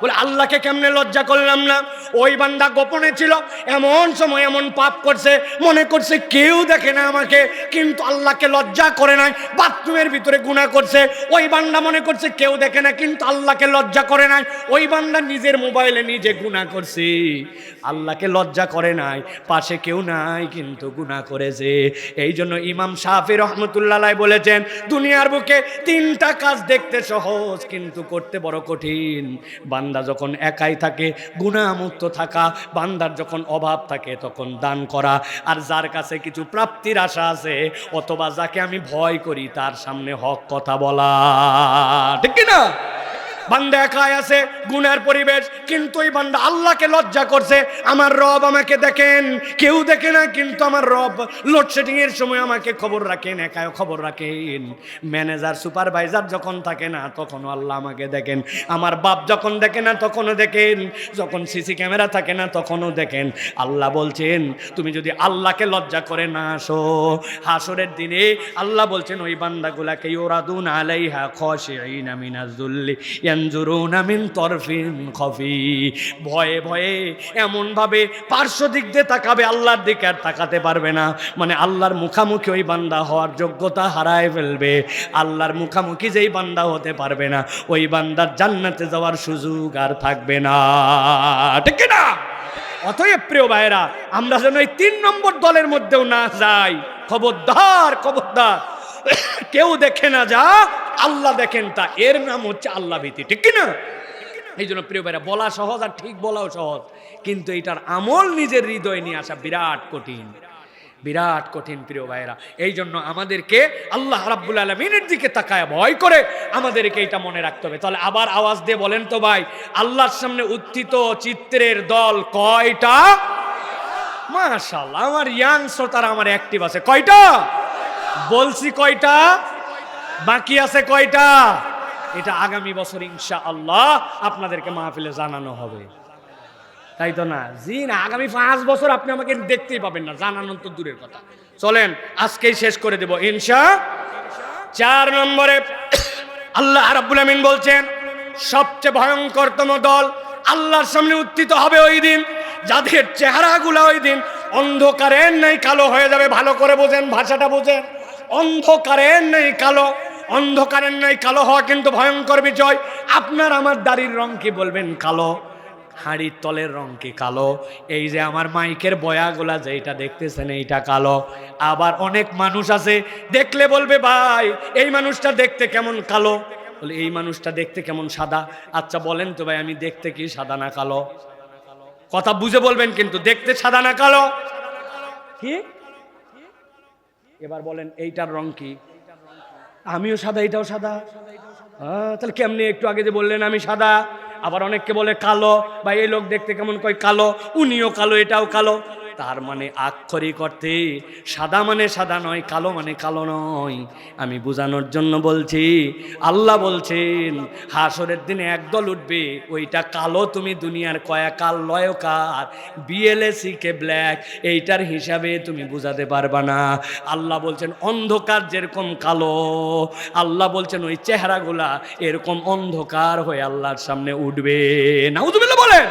বলে আল্লাহকে কেমনে লজ্জা করলাম না? ওই বান্দা গোপনে ছিল, এমন সময় এমন পাপ করছে, মনে করছে কেউ দেখে না আমাকে, কিন্তু আল্লাহকে লজ্জা করে নাই। বাথরুমের ভিতরে গুনাহ করছে, ওই বান্দা মনে করছে কেউ দেখে না, কিন্তু আল্লাহকে লজ্জা করে নাই। ওই বান্দা নিজের মোবাইলে নিজে গুনাহ করছে, আল্লাহকে লজ্জা করে নাই, পাশে কেউ নাই কিন্তু গুনাহ করেছে। এই জন্য ইমাম শাফি রহমতুল্লাহ আলাইহি বলেছেন দুনিয়ার বুকে 3টা কাজ দেখতে সহজ কিন্তু করতে বড় কঠিন। বান্দা যখন একাই থাকে গুনাহমুক্ত থাকা, বান্দার যখন অভাব থাকে তখন দান করা, আর যার কাছে কিছু প্রাপ্তির আশা আছে অথবা যাকে আমি ভয় করি তার সামনে হক কথা বলা, ঠিক কি না? বান্দা একাই আছে, গুনার পরিবেশ, কিন্তু ওই বান্দা আল্লাহকে লজ্জা করছে। আমার রব আমাকে দেখেন, কেউ দেখে না, কিন্তু আমার রব লোডশেডিং এর সময় আমাকে খবর রাখেন, একাই খবর রাখেন। ম্যানেজার সুপারভাইজার যখন থাকে না তখনও আল্লাহ আমাকে দেখেন, আমার বাপ যখন দেখে না তখনও দেখেন, যখন সিসি ক্যামেরা থাকে না তখনও দেখেন। আল্লাহ বলছেন তুমি যদি আল্লাহকে লজ্জা করে না আসো, হাসরের দিনে আল্লাহ বলছেন ওই বান্দাগুলাকে ইউরাদুন আলাইহা খাশিঈনা মিনাজ যুল্লি ইয়ানজুরুনা মিন তরফিন খফি, ভয়ে ভয়ে এমন ভাবে পার্শ্ব দিক দিয়ে তাকাবে, আল্লাহর দিকে আর তাকাতে পারবে না। মানে আল্লাহর মুখামুখি ওই বান্দা হওয়ার যোগ্যতা হারায় ফেলবে। আল্লাহর মুখামুখি যেই বান্দা হতে পারবে না, ওই বান্দার জান্নাতে যাওয়ার সুযোগ আর থাকবে না, ঠিক না? অতএব প্রিয় ভাইরা, আমরা যেন এই 3 নম্বর দলের মধ্যেও না যাই। খবরদার খবরদার, কেউ দেখে না যা, আল্লাহ দেখেন তা, এর নাম হচ্ছে আল্লাহ ভীতি, ঠিক না? এই জন্য প্রিয় ভাইরা, বলা সহজ আর ঠিক বলাও সহজ, কিন্তু এটার আমল নিজের হৃদয়ে নিয়ে আসা বিরাট কঠিন, বিরাট কঠিন প্রিয় ভাইরা। এই জন্য আমাদেরকে আল্লাহ রাব্বুল আলামিনের দিকে তাকায় ভয় করে আমাদেরকে এটা মনে রাখতে হবে। তাহলে আবার আওয়াজ দিয়ে বলেন তো ভাই, আল্লাহর সামনে উত্থিত চিত্রের দল কয়টা? মাশাআল্লাহ, আমার ইয়াং শ্রোতারা আমার অ্যাক্টিভ আছে। কয়টা বলছি? কয়টা বাকি আছে? কয়টা? এটা আগামী বছর ইনশাআল্লাহ আপনাদেরকে মাহফিলে জানানো হবে, তাই তো না? জি না, আগামী 5 বছর আপনি আমাকে দেখতেই পাবেন না, জানানো তো দূরের কথা। চলেন আজকেই শেষ করে দেব ইনশাআল্লাহ। 4 নম্বরে আল্লাহ রাব্বুল আমিন বলছেন সবচেয়ে ভয়ঙ্করতম দল আল্লাহর সামনে উত্থিত হবে ওই দিন, যাদের চেহারাগুলো ওই দিন অন্ধকারের নেই কালো হয়ে যাবে। ভালো করে বোঝেন, ভাষাটা বোঝেন। অন্ধকারের নেই কালো, অন্ধকারের নেই কালো হওয়া কিন্তু ভয়ঙ্কর বিষয়। আপনার আমার দাড়ির রং কি বলবেন? কালো। হাড়ির তলের রং কি? কালো। এই যে আমার মাইকের বয়াগুলা যেটা দেখতেছেন এইটা কালো। আবার অনেক মানুষ আছে দেখলে বলবে ভাই এই মানুষটা দেখতে কেমন কালো, বলে এই মানুষটা দেখতে কেমন সাদা। আচ্ছা বলেন তো ভাই, আমি দেখতে কি সাদা না কালো? কথা বুঝে বলবেন কিন্তু, দেখতে সাদা না কালো? কি এবার বলেন এইটার রং কি? আমিও সাদা, এটাও সাদা। তাহলে কেমনি? একটু আগে যে বললেন আমি সাদা, আবার অনেককে বলে কালো, বা এই লোক দেখতে কেমন, কয় কালো, উনিও কালো, এটাও কালো। তার মানে আক্ষরিক অর্থে সাদা মানে সাদা নয়, কালো মানে কালো নয়। আমি বোঝানোর জন্য বলছি, আল্লাহ বলছেন হাসরের দিনে একদল উঠবে, ওইটা কালো। তুমি দুনিয়ার কয়াকাল লয়কার বিএলএসি কে ব্ল্যাক, এইটার হিসাবে তুমি বুঝাতে পারবা না। আল্লাহ বলছেন অন্ধকার যেরকম কালো, আল্লাহ বলছেন ওই চেহারাগুলা এরকম অন্ধকার হয়ে আল্লাহর সামনে উঠবে। নাউযুবিল্লাহ বলেন।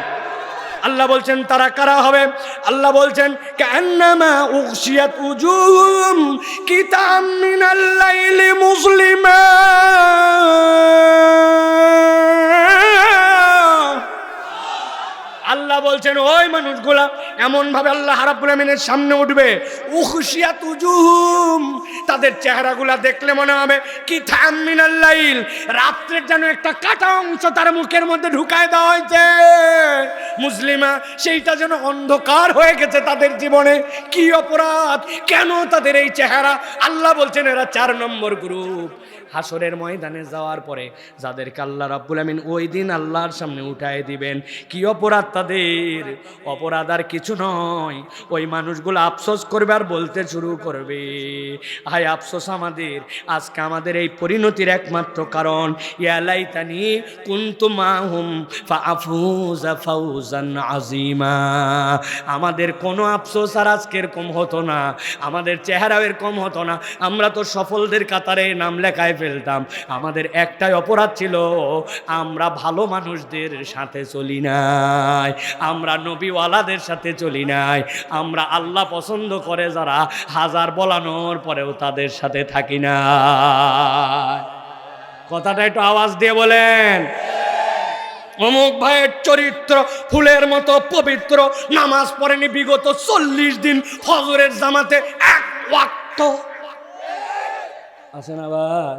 আল্লাহ বলছেন তারা কারা হবে? আল্লাহ বলছেন কান্নামা উগশিয়াত উজুহুম কিতাম মিনাল লাইলি মুসলিমা, আল্লাহ বলছেন ওই মানুষগুলা এমন ভাবে আল্লাহ রাব্বুল আমিনের সামনে উঠবে, উখশিয়াত উজুহুম, তাদের চেহারাগুলা দেখলে মনে হবে কিতাম মিনাল লাইল, রাত্রের যেন একটা কাটা অংশ তার মুখের মধ্যে ঢুকায় দেওয়া হয়েছে। মুসলিমা, সেইটা যেন অন্ধকার হয়ে গেছে তাদের জীবনে। কি অপরাধ, কেন তাদের এই চেহারা? আল্লাহ বলছেন এরা 4 নম্বর গ্রুপ। হাসরের ময়দানে যাওয়ার পরে যাদেরকে আল্লাহ রাব্বুল আমিন ওই দিন আল্লাহর সামনে উঠায় দিবেন, কি অপরাধ তাদের? অপরাধ আর কিছু নয়, ওই মানুষগুলো আফসোস করবে আর বলতে শুরু করবে, হায় আফসোস আমাদের, আজকে আমাদের এই পরিণতির একমাত্র কারণ ইয়া লাইতানি কুনতু মাহুম ফাআফুজা ফাওজান আযীমা। আমাদের কোনো আফসোস আর আজকে এরকম হতো না, আমাদের চেহারা এরকম হতো না, আমরা তো সফলদের কাতারে নাম লেখায় ফেলতাম। আমাদের একটাই অপরাধ ছিল, আমরা ভালো মানুষদের সাথে চলি নাই, আমরা নবীওয়ালাদের সাথে চলি নাই, আমরা আল্লাহ পছন্দ করে যারা হাজার বলানোর পরেও তাদের সাথে থাকি না। কথাটা একটু আওয়াজ দিয়ে বলেন। অমুক ভাইয়ের চরিত্র ফুলের মতো পবিত্র, নামাজ পড়েনি বিগত 40 দিন, ফজরের জামাতে 1 ওয়াক্ত আছে না? আবার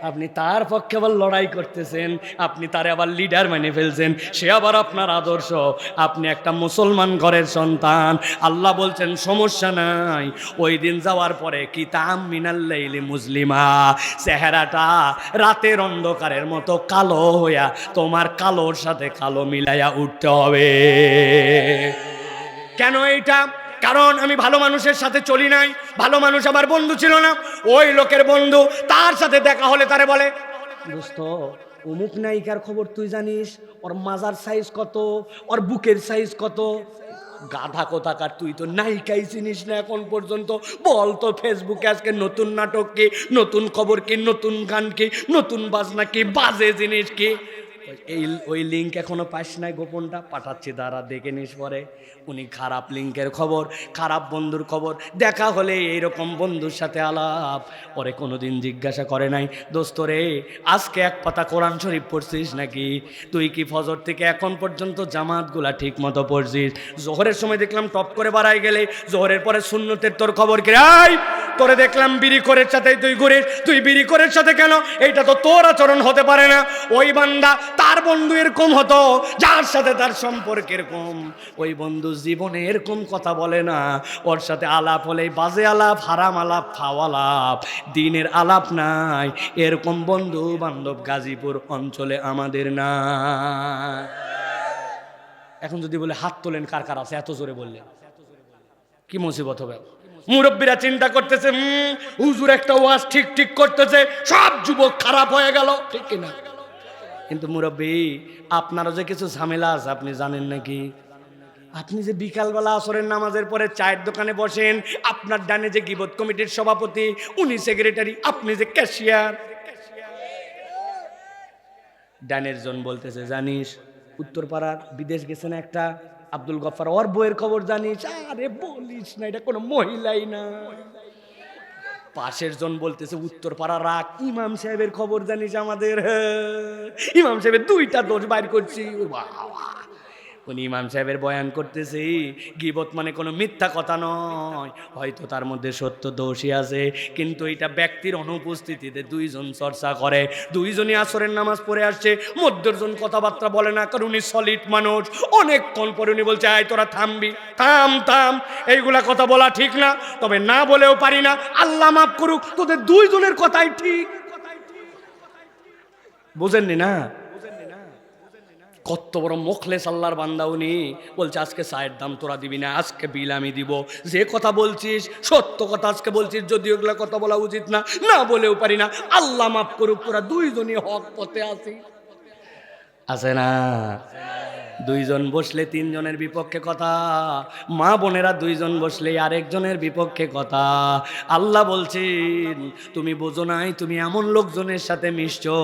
আপনি তার পক্ষে আবার লড়াই করতেছেন, আপনি তারে আবার লিডার মানে ফেলছেন, সে আবার আপনার আদর্শ। আপনি একটা মুসলমান ঘরের সন্তান, আল্লাহ বলছেন সমস্যা নাই। ওই দিন যাওয়ার পরে কি তাম মিনাল লাইলি মুসলিমা, চেহারাটা রাতের অন্ধকারের মতো কালো হইয়া তোমার কালোর সাথে কালো মিলাইয়া উঠতে হবে। কেন এইটা? কারণ আমি ভালো মানুষের সাথে চলি নাই, ভালো মানুষ আমার বন্ধু ছিল না। ওই লোকের বন্ধু, তার সাথে দেখা হলে তারে বলে, দোস্ত অমুক নায়িকার খবর তুই জানিস? ওর মাজার সাইজ কত, ওর বুকের সাইজ কত? গাধা কোথাকার, তুই তো নায়িকাই চিনিস না এখন পর্যন্ত। বল তো ফেসবুকে আজকে নতুন নাটক কি, নতুন খবর কি, নতুন গান কি, নতুন বাজনা কি, বাজে জিনিস কি? ওই লিঙ্ক এখনো পাস নাই, গোপনটা পাঠাচ্ছি, দ্বারা দেখে নিস পরে। উনি খারাপ লিঙ্কের খবর, খারাপ বন্ধুর খবর। দেখা হলে এইরকম বন্ধুর সাথে আলাপ, পরে কোনোদিন জিজ্ঞাসা করে নাই, দোস্ত রে আজকে এক পাতা কোরআন শরীফ পড়ছিস নাকি? তুই কি ফজর থেকে এখন পর্যন্ত জামাতগুলা ঠিক মতো পড়ছিস? জোহরের সময় দেখলাম টপ করে বাড়াই গেলে, জোহরের পরে সুন্নতের তোর খবর কি? আই তোরে দেখলাম বিড়ি করের সাথে তুই ঘুরিস, তুই বিড়ি করের সাথে কেন? এইটা তো তোর আচরণ হতে পারে না। ওই বান্দা, তার বন্ধু এরকম হতো, যার সাথে তার সম্পর্ক এরকম, ওই বন্ধু জীবনে এরকম কথা বলে না। ওর সাথে আলাপ হলে বাজে আলাপ, হারাম আলাপ, ফাও আলাপ, দিনের আলাপ নাই। এরকম বন্ধু বান্ধব গাজীপুর অঞ্চলে আমাদের না। এখন যদি বলে হাত তোলেন কার কার আছে, এত জোরে বললেন কি মুসিবত হবে। মুরব্বীরা চিন্তা করতেছে, হুজুর একটা ওয়াজ ঠিক ঠিক করতেছে, সব যুবক খারাপ হয়ে গেল, ঠিক কিনা? কিন্তু মুরব্বী, আপনারও যে কিছু ঝামেলা আছে আপনি জানেন নাকি? আপনি যে বিকালবেলা আসরের নামাজের পরে চায়ের দোকানে বসেন, আপনার ডানে যে গীবত কমিটির সভাপতি, উনি সেক্রেটারি, আপনি যে ক্যাশিয়ার। ডানের জন বলতেছে, জানিস উত্তরপাড়ার বিদেশ গেছে না একটা আব্দুল গফফার, ওর বইয়ের খবর জানিস? আরে বলিস না, এটা কোনো মহিলাই না। পাশের জন বলতেছে, উত্তরপাড়া রাখ ইমাম সাহেবের খবর জানিস আমাদের? ইমাম সাহেবের 2টা দোষ বাইর করছি। উনি ইমাম সাহেবের বয়ান করতেছি, গীবত মানে কোনো মিথ্যা কথা নয়, হয়তো তার মধ্যে সত্য দোষী আছে, কিন্তু এটা ব্যক্তির অনুপস্থিতিতে 2জন চর্চা করে। 2জনই আসরের নামাজ পড়ে আসছে, মধ্যের জন কথাবার্তা বলে না, কারণ উনি সলিড মানুষ। অনেকক্ষণ পরে উনি বলছে, আয় তোরা থামবি, থাম থাম, এইগুলা কথা বলা ঠিক না, তবে না বলেও পারি না, আল্লাহ মাফ করুক, তোদের 2জনের কথাই ঠিক। বুঝেননি না? কত বড় মুখলেস আল্লাহর বান্দা উনি। বলছে আজকে চায়ের দাম তোরা দিবি না, আজকে বিল আমি দিব। যে কথা বলছিস সত্য কথা আজকে বলছিস, যদিও এগুলা কথা বলা উচিত না, না বলেও পারি না, আল্লাহ মাফ করুক, তোরা 2জনই হক পথে আছি। আছে না? 2জন বসলে 3জনের বিপক্ষে কথা, মা বোনেরা 2জন বসলে আরেকজনের বিপক্ষে কথা। আল্লাহ বলছেন তুমি বোঝো নাই, তুমি এমন লোকজনের সাথে মিশছো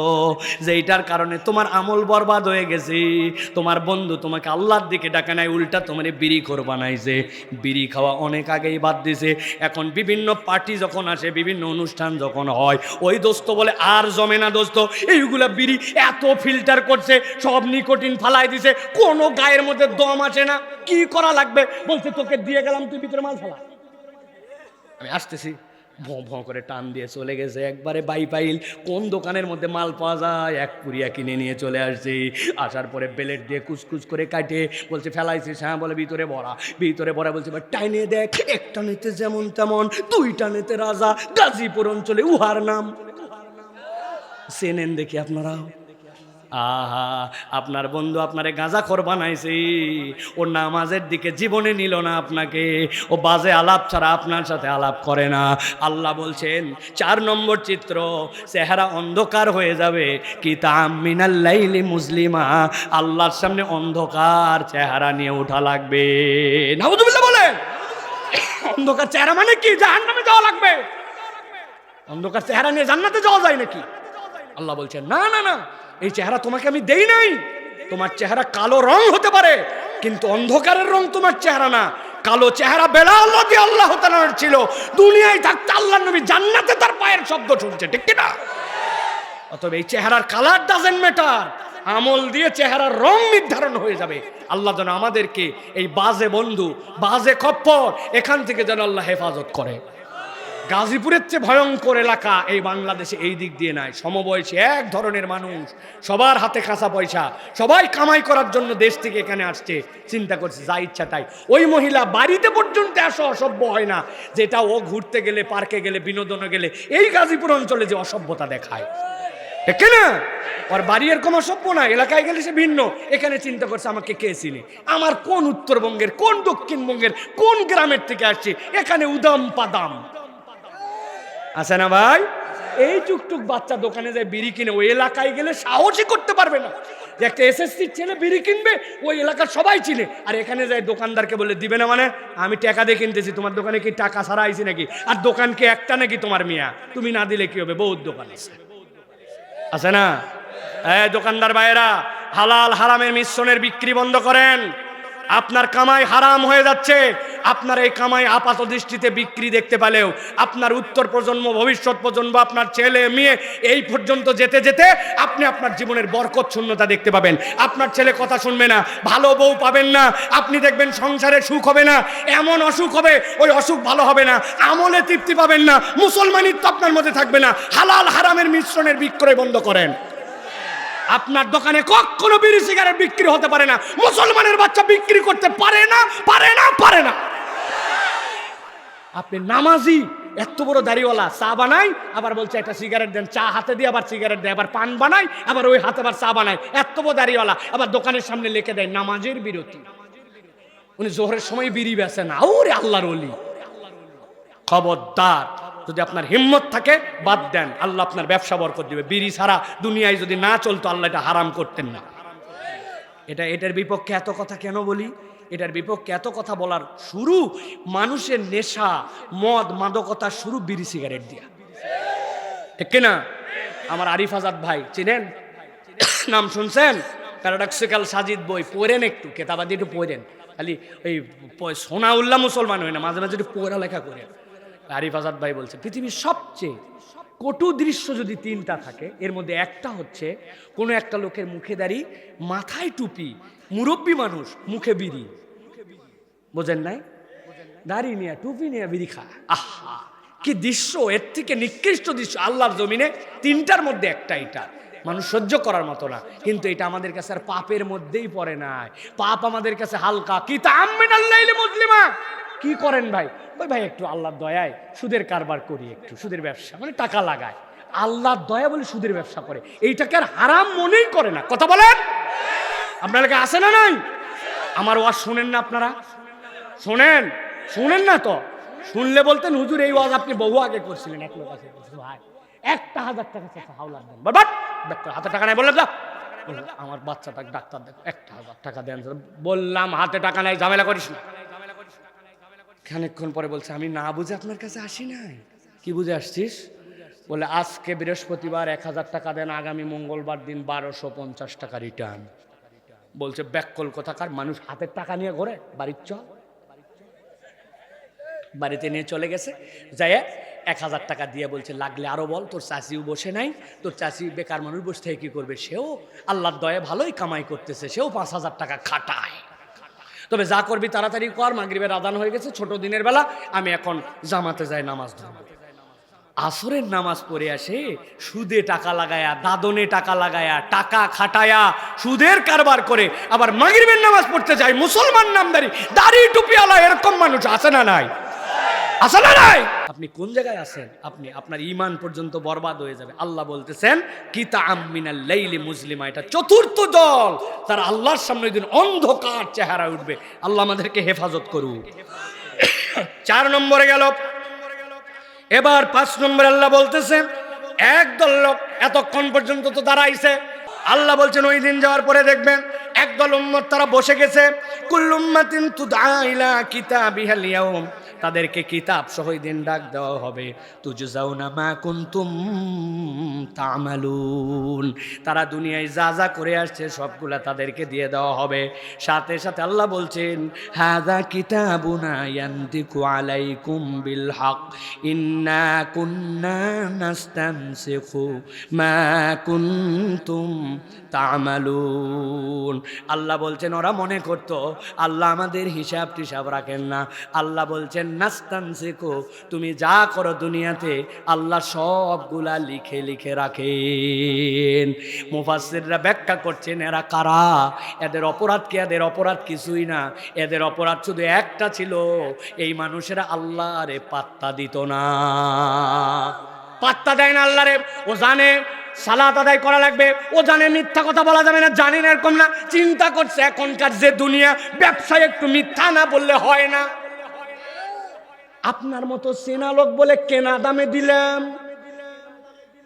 যেইটার কারণে তোমার আমল বরবাদ হয়ে গেছে। তোমার বন্ধু তোমাকে আল্লাহর দিকে ডাকে নাই, উল্টা তোমার বিড়িখোর বানাইছে। বিড়ি খাওয়া অনেক আগেই বাদ দিছে। এখন বিভিন্ন পার্টি যখন আসে, বিভিন্ন অনুষ্ঠান যখন হয়, ওই দোস্ত বলে আর জমে না দোস্ত, এইগুলা বিড়ি এত ফিল্টার করছে, সব নিকোটিন ফালাই দিছে, কোনো গায়ের মধ্যে দম আসে না, কি করা লাগবে? বলছে তোকে দিয়ে গেলাম, তুই ভিতরে মাল ফেলা। আমি আসতেছি, ভঁ ভঁ করে টান দিয়ে চলে গেছে। একবারে বাইপাইল কোন দোকানের মধ্যে মাল পাওয়া যায়, এক পুরিয়া কিনে নিয়ে চলে আসছি। আসার পরে বেলেট দিয়ে কুচকুচ করে কাটে, বলছে ফেলাইছিস? হ্যাঁ। বলে ভিতরে ভরা, ভিতরে ভরা। বলছে টাইনে দেখ, একটা নিতে যেমন তেমন, 2টা নিতে রাজা, গাজীপুর অঞ্চলে উহার নাম। চেনেন দেখি আপনারা? আহা, আপনার বন্ধু আপনারে গাঁজাখোর বানাইছে, ও নামাজের দিকে জীবনে নিল না আপনাকে, ও বাজে আলাপ ছাড়া আপনার সাথে আলাপ করে না। আল্লাহ বলছেন 4 নম্বর চিত্র, চেহারা অন্ধকার হয়ে যাবে। কি তাম মিনাল লাইলি মুসলিমা, আল্লাহর সামনে অন্ধকার চেহারা নিয়ে ওঠা লাগবে। নাউযুবিল্লাহ বলেন। অন্ধকার চেহারা মানে কি? জাহান্নামে যাওয়া লাগবে। অন্ধকার চেহারা নিয়ে জান্নাতে যাওয়া যায় নাকি? আল্লাহ বলছেন না না না, এই চেহারা তোমাকে আমি দেই নাই। তোমার চেহারা কালো রং হতে পারে, কিন্তু অন্ধকারের রং তোমার চেহারা না। কালো চেহারা বেলাল রাদিয়াল্লাহু তাআলার ছিল, দুনিয়ায় থাকতে আল্লাহর নবী জান্নাতে তার পায়ের শব্দ শুনছে, ঠিক কি না? অতএব এই চেহারার কালার ডাজন্ট ম্যাটার, আমল দিয়ে চেহারার রং নির্ধারণ হয়ে যাবে। আল্লাহ যেন আমাদেরকে এই বাজে বন্ধু, বাজে খপ্পর, এখান থেকে যেন আল্লাহ হেফাজত করে। গাজীপুরের চেয়ে ভয়ঙ্কর এলাকা এই বাংলাদেশে এই দিক দিয়ে নাই। সমবয়সী এক ধরনের মানুষ, সবার হাতে কাঁচা পয়সা, সবাই কামাই করার জন্য দেশ থেকে এখানে আসছে, চিন্তা করছে যা ইচ্ছা তাই। ওই মহিলা বাড়িতে পর্যন্ত আসা অসভ্য হয় না, যেটা ও ঘুরতে গেলে, পার্কে গেলে, বিনোদনে গেলে এই গাজীপুর অঞ্চলে যে অসভ্যতা দেখায়, ঠিক না? ওর বাড়ি এরকম অসভ্য না, এলাকায় গেলে সে ভিন্ন। এখানে চিন্তা করছে আমাকে কে চিনে, আমার কোন উত্তরবঙ্গের, কোন দক্ষিণবঙ্গের, কোন গ্রামের থেকে আসছে, এখানে উদাম পাদাম আছে না ভাই? এই টুকটুক বাচ্চা দোকানে যায় বিড়ি কিনে, ওই এলাকায় গেলে সাহসই করতে পারবে না যে একটা এসএসসির ছেলে বিড়ি কিনবে, ওই এলাকার সবাই চিনে। আর এখানে যায় দোকানদারকে বলে দিবে না, মানে আমি টাকা দিয়ে কিনতেছি, তোমার দোকানে কি টাকা ছাড়া আইছি নাকি? আর দোকান কি একটা নাকি তোমার মিয়া? তুমি না দিলে কি হবে, বহুত দোকান আছে না? দোকানদার ভাইয়েরা, হালাল হারামের মিশ্রণের বিক্রি বন্ধ করেন। আপনার কামাই হারাম হয়ে যাচ্ছে। আপনার এই কামাই আপাত দৃষ্টিতে বিক্রি দেখতে পেলেও আপনার উত্তর প্রজন্ম, ভবিষ্যৎ প্রজন্ম, আপনার ছেলে মেয়ে এই পর্যন্ত যেতে যেতে আপনি আপনার জীবনের বরকত শূন্যতা দেখতে পাবেন। আপনার ছেলে কথা শুনবে না, ভালো বউ পাবেন না, আপনি দেখবেন সংসারে সুখ হবে না, এমন অসুখ হবে, ওই অসুখ ভালো হবে না, আমলে তৃপ্তি পাবেন না, মুসলমানিত্ব আপনার মধ্যে থাকবে না। হালাল হারামের মিশ্রণের বিক্রয় বন্ধ করেন। আপনার দোকানে কখনো বিড়ি সিগারেট বিক্রি হতে পারে না, মুসলমানের বাচ্চা বিক্রি করতে পারে না, পারে না, পারে না। আপনি নামাজি, এত বড় দাড়িওয়ালা, চা বানাই, আবার বলছে একটা সিগারেট দেন, চা হাতে দিয়ে আবার সিগারেট দেয়, আবার পান বানাই, আবার ওই হাতে আবার চা বানায়, এত বড় দাড়িওয়ালা, আবার দোকানের সামনে লিখে দেয় নামাজের বিরতি। উনি জোহরের সময় বিড়ি বেচে না। ওরে আল্লাহর ওলি, খবরদার, যদি আপনার হিম্মত থাকে বাদ দেন, আল্লাহ আপনার ব্যবসা বরকত দিবে। বিড়ি ছাড়া দুনিয়ায় যদি না চলতো আল্লাহ এটা হারাম করতেন না। এটার বিপক্ষে এত কথা কেন বলি? এটার বিপক্ষে এত কথা বলার শুরু, মানুষের নেশা, মদ, মাদকতা শুরু বিড়ি সিগারেট দিয়া, ঠিক কিনা? আমার আরিফ আজাদ ভাই চিনেন, নাম শুনছেন? প্যারাডক্সিক্যাল সাজিদ বই পড়েন, একটু কেতাবাদি একটু পড়েন, খালি ওই সোনা উল্লাহ মুসলমান হয় না, মাঝে মাঝে একটু পড়ালেখা করেন। আরিফ আজাদ ভাই বলছে পৃথিবীর সবচেয়ে কটু দৃশ্য যদি তিনটা থাকে, এর মধ্যে একটা হচ্ছে কোনো একটা লোকের মুখে দাড়ি, মাথায় টুপি, মুরব্বী মানুষ, মুখে বিড়ি। বোঝেন নাই? দাড়ি নিয়ে টুপি নিয়ে বিড়ি খা, আহা কি দৃশ্য! এর থেকে নিকৃষ্ট দৃশ্য আল্লাহর জমিনে তিনটার মধ্যে একটা। এটা মানুষ সহ্য করার মতো না, কিন্তু এটা আমাদের কাছে আর পাপের মধ্যেই পড়ে নাই। পাপ আমাদের কাছে হালকা। কি মুসলিমা কি করেন ভাই? ওই ভাই একটু আল্লাহর দয়ায় সুদের কারবার করি, একটু সুদের ব্যবসা, মানে টাকা লাগায়, আল্লাহর দয়া বলে সুদের ব্যবসা করে, এইটাকে আর হারাম মনেই করে না। কথা বলেন, আপনার কাছে আসে না? নাই? আমার ওয়াজ শুনেন না আপনারা? শুনেন না তো? শুনলে বলতেন হুজুর এই ওয়াজ আপনি বহু আগে করছিলেন। এক লোক আছে, ভাই 1000 টাকা চাচা হাওলাত দেন, বাট হাতে টাকা নাই। বললাম যা, আমার বাচ্চাটাকে ডাক্তার দেখো, 1000 টাকা দেন। বললাম হাতে টাকা নাই, ঝামেলা করিস না। খানিকক্ষণ পরে বলছে আমি না বুঝে আপনার কাছে আসি নাই। কি বুঝে আসছিস? বলে আজকে বৃহস্পতিবার 1000 টাকা দেন, আগামী মঙ্গলবার দিন 1250 টাকা রিটার্ন। বলছে ব্যাককল কোথাকার মানুষ, হাতের টাকা নিয়ে ঘোরে, বাড়ির চল। বাড়িতে নিয়ে চলে গেছে, যাই 1000 টাকা দিয়ে বলছে লাগলে আরো বল, তোর চাষিও বসে নাই, তোর চাষি বেকার মানুষ বসে থেকে কি করবে, সেও আল্লাহর দয়ে ভালোই কামাই করতেছে, সেও 5000 টাকা খাটায়। তবে যা করবি তাড়াতাড়ি কর, মাগরিবের আজান হয়ে গেছে, ছোট দিনের বেলা, আমি এখন জামাতে যাই নামাজ ধরব। আসরের নামাজ পড়ে আসে, সুদে টাকা লাগায়া, দাদনে টাকা লাগায়া, টাকা খাটায়া, সুদের কারবার করে আবার মাগরিবের নামাজ পড়তে যায়। মুসলমান নামদারি, দাড়ি টুপিওয়ালা, এরকম মানুষ আছে না নাই? আছে না নাই? আপনি কোন জায়গায় আছেন? আপনি আপনার ঈমান পর্যন্ত বরবাদ হয়ে যাবে। আল্লাহ বলতেছেন কিতাআম মিনাল লাইলি মুসলিমা, এটা চতুর্থ দল, তারা আল্লাহর সামনে দিন অন্ধকার চেহারা উঠবে। আল্লাহ আমাদেরকে হেফাজত করুক। 4 নম্বরে গেল। এবার 5 নম্বরে আল্লাহ বলতেছে একদল লোক এতক্ষণ পর্যন্ত তো দাঁড়াইছে, আল্লাহ বলছেন ওই দিন যাওয়ার পরে দেখবেন একদল উম্মত তারা বসে গেছে। কুল্লু উম্মাতিন তুদআ ইলা কিতাবিহাল ইয়াউম, তাদেরকে কিতাব সহ দিন ডাক দেওয়া হবে। তুজজাউনা মা কুনতুম তা'মালুন, তারা দুনিয়ায় যা যা করে আসছে সবগুলা তাদেরকে দিয়ে দেওয়া হবে। সাথে সাথে আল্লাহ বলছেন হাযা কিতাবুনা ইয়ানতিকু আলাইকুম বিল হক ইন্না কুন্না নাস্তানসিখু মা কুনতুম তা'মালুন। আল্লাহ বলছেন ওরা মনে করতো আল্লাহ আমাদের হিসাব টিসাব রাখেন না। আল্লাহ বলছেন নাস্তানসিকু, তুমি যা করো দুনিয়াতে আল্লাহ সবগুলা লিখে লিখে রাখেন। মুফাসসিররা ব্যাখ্যা করছেন এরা কারা, এদের অপরাধ কি? এদের অপরাধ কিছুই না, এদের অপরাধ শুধু একটা ছিল, এই মানুষেরা আল্লাহরে পাত্তা দিত না, পাত্তা দেয় না আল্লাহরে। ও জানে সালাত আদায় করা লাগবে, ও জানে মিথ্যা কথা বলা যাবে না, জানি না এরকম না, চিন্তা করছে এখনকার যে দুনিয়া, ব্যবসায় একটু মিথ্যা না বললে হয় না। আপনার মতো চেনা লোক বলে কেনা দামে দিলাম,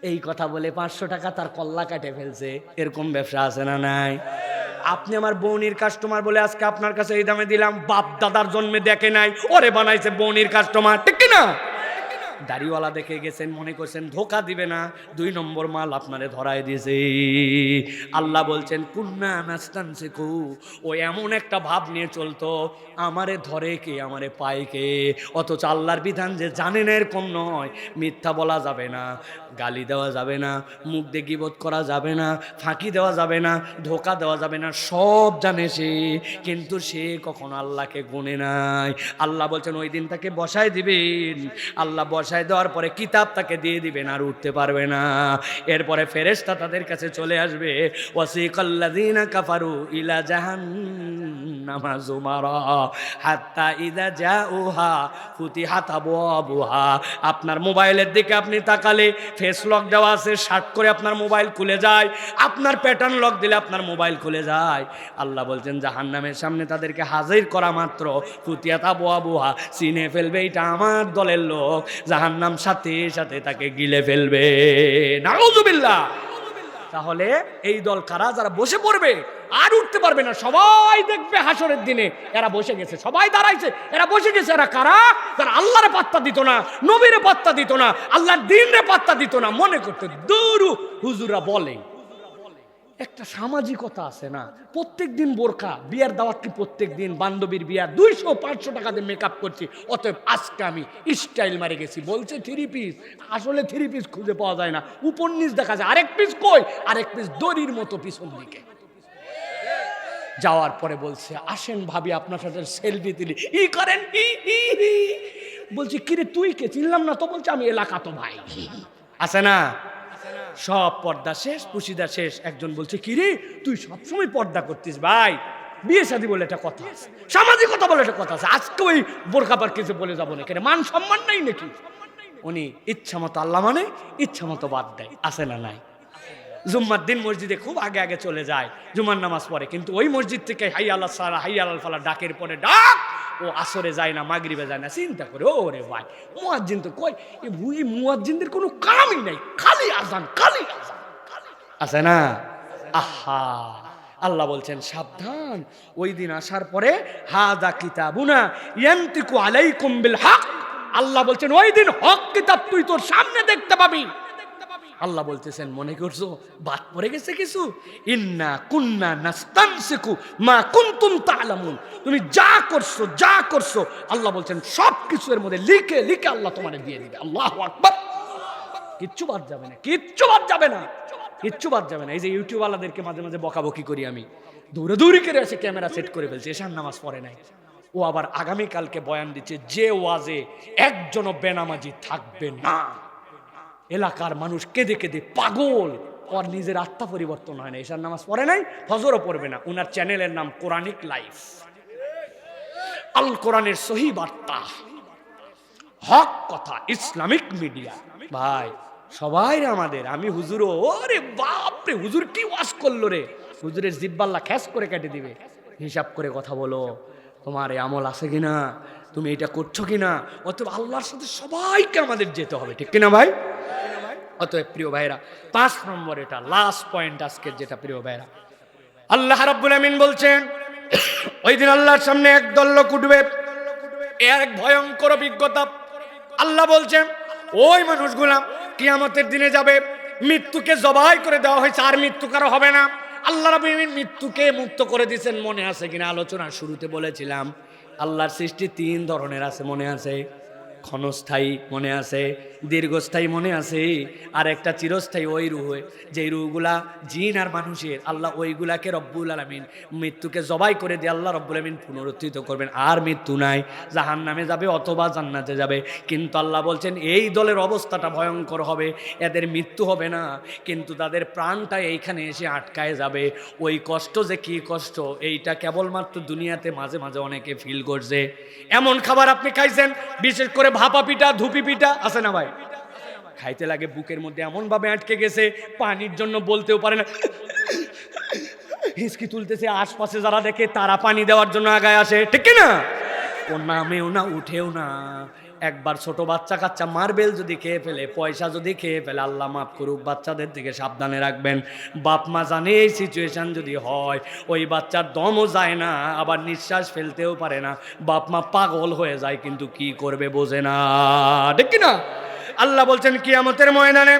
এই কথা বলে 500 টাকা তার কল্লা কাটে ফেলছে, এরকম ব্যবসা আছে না নাই? আপনি আমার বৌনির কাস্টমার বলে আজকে আপনার কাছে এই দামে দিলাম, বাপ দাদার জন্মে দেখে নাই, ওরে বানাইছে বৌনির কাস্টমার, ঠিক না? দাড়িওয়ালা দেখে গেছেন, মনে করছেন ধোকা দিবে না, 2 নম্বর মাল আপনারে ধরায় দিয়েছে। আল্লাহ বলছেন কুন্না নাস্তানসিকু, ও এমন একটা ভাব নিয়ে চলতো, আমারে ধরে কে, আমারে পায় কে। অথচ আল্লাহর বিধান যে জানে না এরকম নয়, মিথ্যা বলা যাবে না, গালি দেওয়া যাবে না, মুখ দিয়ে গীবত করা যাবে না, ফাঁকি দেওয়া যাবে না, ধোকা দেওয়া যাবে না, সব জানে সে, কিন্তু সে কখনো আল্লাহকে গুনে নাই। আল্লাহ বলছেন ওই দিন তাকে বসায় দিবেন, আল্লাহ বসায় দেওয়ার পরে কিতাব তাকে দিয়ে দিবেন, আর উঠতে পারবে না। এরপরে ফেরেশতা তাদের কাছে চলে আসবে, ওয়াসিকাল্লাযীনা কাফারু ইলা জাহান্নামা যুমারা হাত্তা ইযা জাউহা ফুতিহাত আবওয়াবুহা। আপনার মোবাইলের দিকে আপনি তাকালে ফেস লক দেওয়া আছে, শার্ট করে আপনার মোবাইল খুলে যায়, আপনার প্যাটার্ন লক দিলে আপনার মোবাইল খুলে যায়। আল্লাহ বলছেন জাহান্নামের সামনে তাদেরকে হাজির করা মাত্র ফুতিহাত আবওয়াবুহা, চিনে ফেলবে এটা আমার দলের লোক, জাহান্নাম সাথে সাথে তাকে গিলে ফেলবে। নাউযুবিল্লাহ। তাহলে এই দল কারা? যারা বসে পড়বে আর উঠতে পারবে না, সবাই দেখবে হাসরের দিনে এরা বসে গেছে, সবাই দাঁড়াইছে, এরা বসে গেছে। এরা কারা? যারা আল্লাহরে পাত্তা দিত না, নবীরে পাত্তা দিত না, আল্লাহর দ্বীনরে পাত্তা দিত না, মনে করতে দূরু হুজুরা বলে। একটা সামাজিকতা আছে না, প্রত্যেক দিন বোরকা, বিয়ার দাওয়াত কি প্রত্যেক দিন, বান্ধবীর বিয়া 200-500 টাকা দিয়ে মেকআপ করছি, অতএব আজকে আমি স্টাইল মারে গেছি। বলছে 3 পিস, আসলে 3 পিস খুঁজে পাওয়া যায় না, উপর নিচ দেখা যায়, আরেক পিস কই, আরেক পিস দড়ির মতো পিছন দিকে। যাওয়ার পরে বলছে আসেন ভাবি আপনার সাথে সেলফি তুলি, ই করেন, বলছি কিরে তুই কে, চিনলাম না তো। বলছে আমি এলাকা তো ভাই, আছে না? সব পর্দা শেষ, পুশিদা শেষ। একজন বলছে কিরে তুই সবসময় পর্দা করতিস ভাই, বিয়ে শাদী বলে একটা কথা আছে, সামাজিকতা বলে একটা কথা আছে, আজকে ওই বোরকা পার কিছু বলে যাবো না, কেন মান সম্মান নাই নাকি? উনি ইচ্ছা মতো আল্লাহ মানে ইচ্ছা মতো বাদ দেয়, আছে না নাই? জুম্মার দিন মসজিদে খুব আগে আগে চলে যায়, জুমার নামাজ পড়ে, কিন্তু ওই মসজিদ থেকে হাই আল্লাহ সারা হাই আল্লাহ ফালা ডাকের পরে ডাক, ও আসরে যায় না, মাগরিবে যায় না। চিন্তা করে ওরে ভাই, মুয়াজ্জিন তো কই, এই মুয়াজ্জিনদের কোনো কামই নাই, খালি আজান, খালি আজান, আছে না? আহা, আল্লাহ বলছেন সাবধান, ওই দিন আসার পরে হাযা কিতাবুনা ইয়ানতিকু আলাইকুম বিল হক। আল্লাহ বলছেন ওই দিন হক কিতাব তুই তোর সামনে দেখতে পাবি। আল্লাহ বলতেছেন মনে করছো বাদ পড়ে গেছে কিছু? ইন্না কুন্না নাস্তানসিকু মা কুনতুম তা'লামুন, তুমি যা করছো আল্লাহ বলছেন সব কিছু এর মধ্যে লিখে লিখে আল্লাহ তোমাদের দিয়ে দিবে। আল্লাহু আকবার। কিচ্ছু বাদ যাবে না, কিচ্ছু বাদ যাবে না, কিচ্ছু বাদ যাবে না। এই যে ইউটিউব ওয়ালাদেরকে মাঝে মাঝে বকাবকি করি আমি, দৌড়ে করে এসে ক্যামেরা সেট করে ফেলছে, এশার নামাজ পড়ে নাই, ও আবার আগামীকালকে বয়ান দিচ্ছে যে ওয়াজে একজনও বেনামাজি থাকবে না। এলাকার মানুষ কেঁদে কেঁদে পাগল, ওর নিজের আত্মা পরিবর্তন হয় না, এশার নামাজ পড়ে নাই, ফজরও পড়বে না। উনার চ্যানেলের নাম কোরআনিক লাইফ, আল কোরআনের সহি বার্তা, হক কথা, ইসলামিক মিডিয়া। ভাই সবাই আমাদের, আমি হুজুর, ওরে বাপরে হুজুর কি ওয়াজ করলো রে, হুজুরের জিব্বাল্লা খ্যাস করে কেটে দিবে। হিসাব করে কথা বলো, তোমার এই আমল আছে কিনা, তুমি এটা করছো কিনা। অতএব আল্লাহর সাথে সবাইকে আমাদের যেতে হবে, ঠিক কিনা ভাই? অতএব প্রিয় ভাইরা, 5 নম্বর, এটা লাস্ট পয়েন্ট আজকের, যেটা প্রিয় ভাইরা, আল্লাহ রাব্বুল আমিন বলছেন ওই দিন আল্লাহর সামনে একদল লোক উঠবে, এর এক ভয়ঙ্কর অভিজ্ঞতা। আল্লাহ বলছেন ওই মানুষগুলা কিয়ামতের দিনে যাবে, মৃত্যুকে জবাই করে দেওয়া হয়েছে, আর মৃত্যু কারো হবে না। আল্লাহ রাব্বুল আমিন মৃত্যুকে মুক্ত করে দিয়েছেন, মনে আছে কিনা? আলোচনার শুরুতে বলেছিলাম আল্লাহর সৃষ্টি 3 ধরনের আছে, মনে আছে? ক্ষণস্থায়ী মনে আছে, দীর্ঘস্থায়ী মনে আছে, আর একটা চিরস্থায়ী ওই রুহ, যেই রুহগুলা জিন আর মানুষের, আল্লাহ ওইগুলাকে রব্বুল আলামিন মৃত্যুকে জবাই করে দিয়ে আল্লাহ রব্বুল আলামিন পুনরুত্থিত করবেন। আর মৃত্যু নাই, জাহান্নামে যাবে অথবা জান্নাতে যাবে। কিন্তু আল্লাহ বলছেন এই দলের অবস্থাটা ভয়ঙ্কর হবে, এদের মৃত্যু হবে না, কিন্তু তাদের প্রাণটা এইখানে এসে আটকায় যাবে। ওই কষ্ট যে কি কষ্ট, এইটা কেবলমাত্র দুনিয়াতে মাঝে মাঝে অনেকে ফিল করছে। এমন খাবার আপনি খাইছেন, বিশেষ করে ভাপা পিঠা, ধুপি পিঠা আছে না ভাই, খাইতে লাগে বুকের মধ্যে এমন ভাবে আটকে গেছে, পানির জন্য বলতেও পারে না, হিসকি তুলতেছে, আশপাশে যারা দেখে তারা পানি দেওয়ার জন্য আগায় আসে, ঠিক না? ও নামেও না, উঠেও না। একবার ছোট বাচ্চা কাচ্চা মার্বেল যদি খেয়ে ফেলে, পয়সা যদি খেয়ে ফেলে, আল্লাহ মাফ করুক, বাচ্চাদের দিকে সাবধানে রাখবেন। বাপ মা জানে এই সিচুয়েশন যদি হয়, ওই বাচ্চার দমও যায় না, আবার নিঃশ্বাস ফেলতেও পারে না, বাপ মা পাগল হয়ে যায়, কিন্তু কি করবে বোঝে না, ঠিক না? আল্লাহ বলছেন কিয়ামতের ময়দানে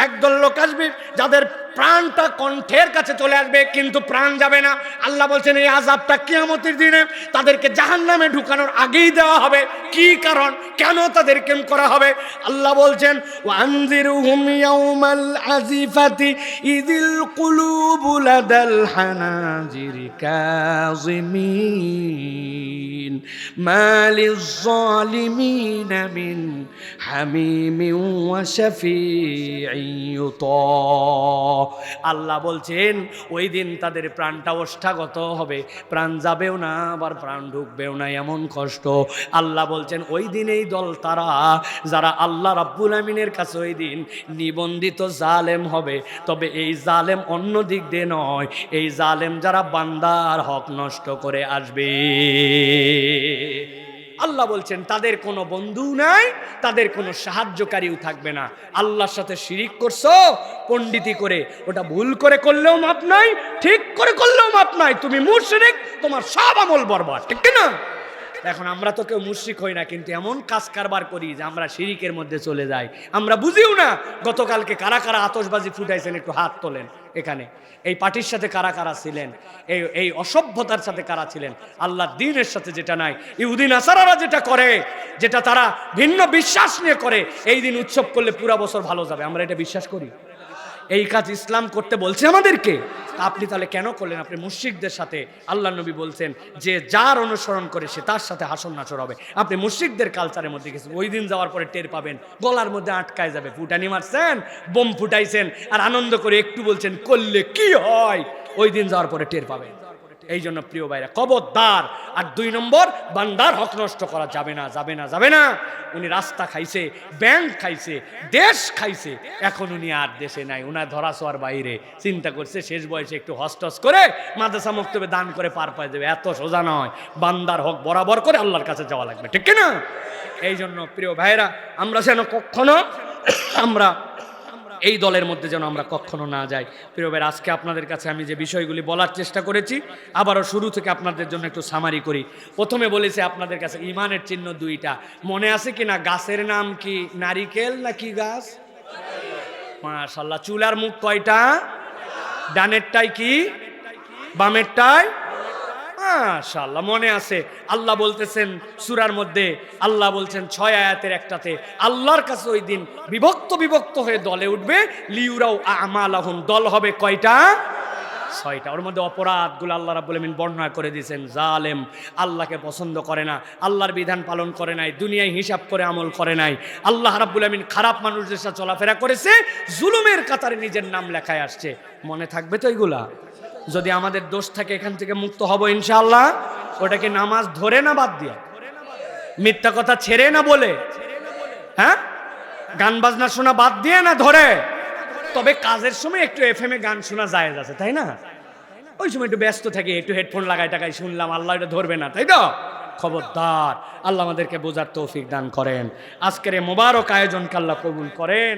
একদল লোক আসবে যাদের প্রাণটা কণ্ঠের কাছে চলে আসবে, কিন্তু প্রাণ যাবে না। আল্লাহ বলছেন এই আযাবটা কিয়ামতের দিনে তাদেরকে জাহান্নামে ঢুকানোর আগেই দেওয়া হবে। কি কারণ, কেন তাদেরকে করা হবে? আল্লাহ বলছেন ওয়ানজিরহুম ইয়াউমাল আজিফাতি ইযিল কুলুবু লাদাল হানাজিরি কাযিমিন মালিজ যালিমিনা মিন হামিমিন ওয়া শাফিঈন ইউতা। আল্লাহ বলছেন ওই দিন তাদের প্রাণটা ওষ্ঠাগত হবে, প্রাণ যাবেও না, আবার প্রাণ ঢুকবেও না, এমন কষ্ট। আল্লাহ বলছেন ওই দিন এই দল তারা যারা আল্লাহ রাব্বুল আমিনের কাছে ওই দিন নিবন্ধিত জালেম হবে। তবে এই জালেম অন্য দিক দিয়ে নয়, এই জালেম যারা বান্দার হক নষ্ট করে আসবে। আল্লাহ বলছেন তাদের কোনো বন্ধু নাই, তাদের কোনো সাহায্যকারীও থাকবে না। আল্লাহর সাথে শিরিক করছো পণ্ডিতি করে, ওটা ভুল করে করলেও মাপ নাই, ঠিক করে করলেও মাপ নাই, তুমি মুশরিক, তোমার সব আমল বরবাদ, ঠিক না? এখন আমরা তো কেউ মুশরিক হই না, কিন্তু এমন কাজ কারবার করি যে আমরা শিরিকের মধ্যে চলে যাই, আমরা বুঝিও না। গতকালকে কারা কারা আতশবাজি ফুটাইছেন, একটু হাত তোলেন। এখানে এই পার্টির সাথে কারা কারা ছিলেন, এই অসভ্যতার সাথে কারা ছিলেন, আল্লাহর দ্বীনের সাথে যেটা নাই, ইহুদি নাসারারা যেটা করে, যেটা তারা ভিন্ন বিশ্বাস নিয়ে করে, এই দিন উৎসব করলে পুরা বছর ভালো যাবে, আমরা এটা বিশ্বাস করি। এই কাজ ইসলাম করতে বলছে আমাদেরকে, আপনি তাহলে কেন করলেন? আপনি মুশরিকদের সাথে, আল্লাহ নবী বলছেন যে যার অনুসরণ করে সে তার সাথে হাসর নাচর হবে। আপনি মুশরিকদের কালচারের মধ্যে গেছেন, ওই দিন যাওয়ার পরে টের পাবেন, গলার মধ্যে আটকায় যাবে। ফুটানি মারছেন, বোম ফুটাইছেন, আর আনন্দ করে একটু বলছেন করলে কি হয়, ওই দিন যাওয়ার পরে টের পাবেন। এই জন্য প্রিয় ভাইরা, খবরদার। আর 2 নম্বর, বান্দার হক নষ্ট করা যাবে না, যাবে না, যাবে না। উনি রাস্তা খাইছে, ব্যাংক খাইছে, দেশ খাইছে, এখন উনি আর দেশে নাই, উনার ধরা ছোঁয়ার বাইরে। চিন্তা করছে শেষ বয়সে একটু হস্টস করে মাদ্রাসা মক্তবে দান করে পার পাই দেবে, এত সোজা নয়। বান্দার হক বরাবর করে আল্লাহর কাছে যাওয়া লাগবে, ঠিক না? এই জন্য প্রিয় ভাইরা, আমরা যেন কখনো আমরা এই দলের মধ্যে যেন আমরা কখনো না যাই। প্রিয় ভাই, আজকে আপনাদের কাছে আমি যে বিষয়গুলি বলার চেষ্টা করেছি, আবারও শুরু থেকে আপনাদের জন্য একটু সামারি করি। প্রথমে বলেছি আপনাদের কাছে ইমানের চিহ্ন 2টা, মনে আছে কি না? গাছের নাম কি? নারিকেল নাকি গাছ? মাশাআল্লাহ। চুলার মুখ কয়টা? ডানেরটাই কি বামেরটাই? মাশাআল্লাহ, মনে আছে। আল্লাহ বলতেছেন সূরার মধ্যে, আল্লাহ বলছেন 6 আয়াতের একটাতে, আল্লাহর কাছে ওই দিন বিভক্ত বিভক্ত হয়ে দলে উঠবে, লিউরাও আমালাহুম, দল হবে কয়টা? 6টা। ওর মধ্যে অপরাধগুলো আল্লাহ রাব্বুল আমিন বর্ণনা করে দিয়েছেন। জালেম, আল্লাহকে পছন্দ করে না, আল্লাহর বিধান পালন করে নাই, দুনিয়ায় হিসাব করে আমল করে নাই, আল্লাহ রাব্বুল আমিন খারাপ মানুষদের সাথে চলাফেরা করেছে, জুলুমের কাতারে নিজের নাম লেখায় আসছে। মনে থাকবে তো এইগুলা? যদি আমাদের দোষ থাকে, এখান থেকে মুক্ত হব ইনশাআল্লাহ। ওটাকে নামাজ ধরে না বাদ দিয়া, মিথ্যা কথা ছেড়ে না বলে, হ্যাঁ, গান বাজনা শোনা বাদ দিয়ে না ধরে। তবে কাজের সময় একটু FM এ গান শোনা জায়েজ আছে, তাই না? ওই সময় একটু ব্যস্ত থাকি, একটু হেডফোন লাগাই টাকাই শুনলাম, আল্লাহ এটা ধরবে না, তাই তো? খবরদার। আল্লাহ আমাদেরকে বোঝার তৌফিক দান করেন। আজকের এই মোবারক আয়োজনকে আল্লাহ কবুল করেন।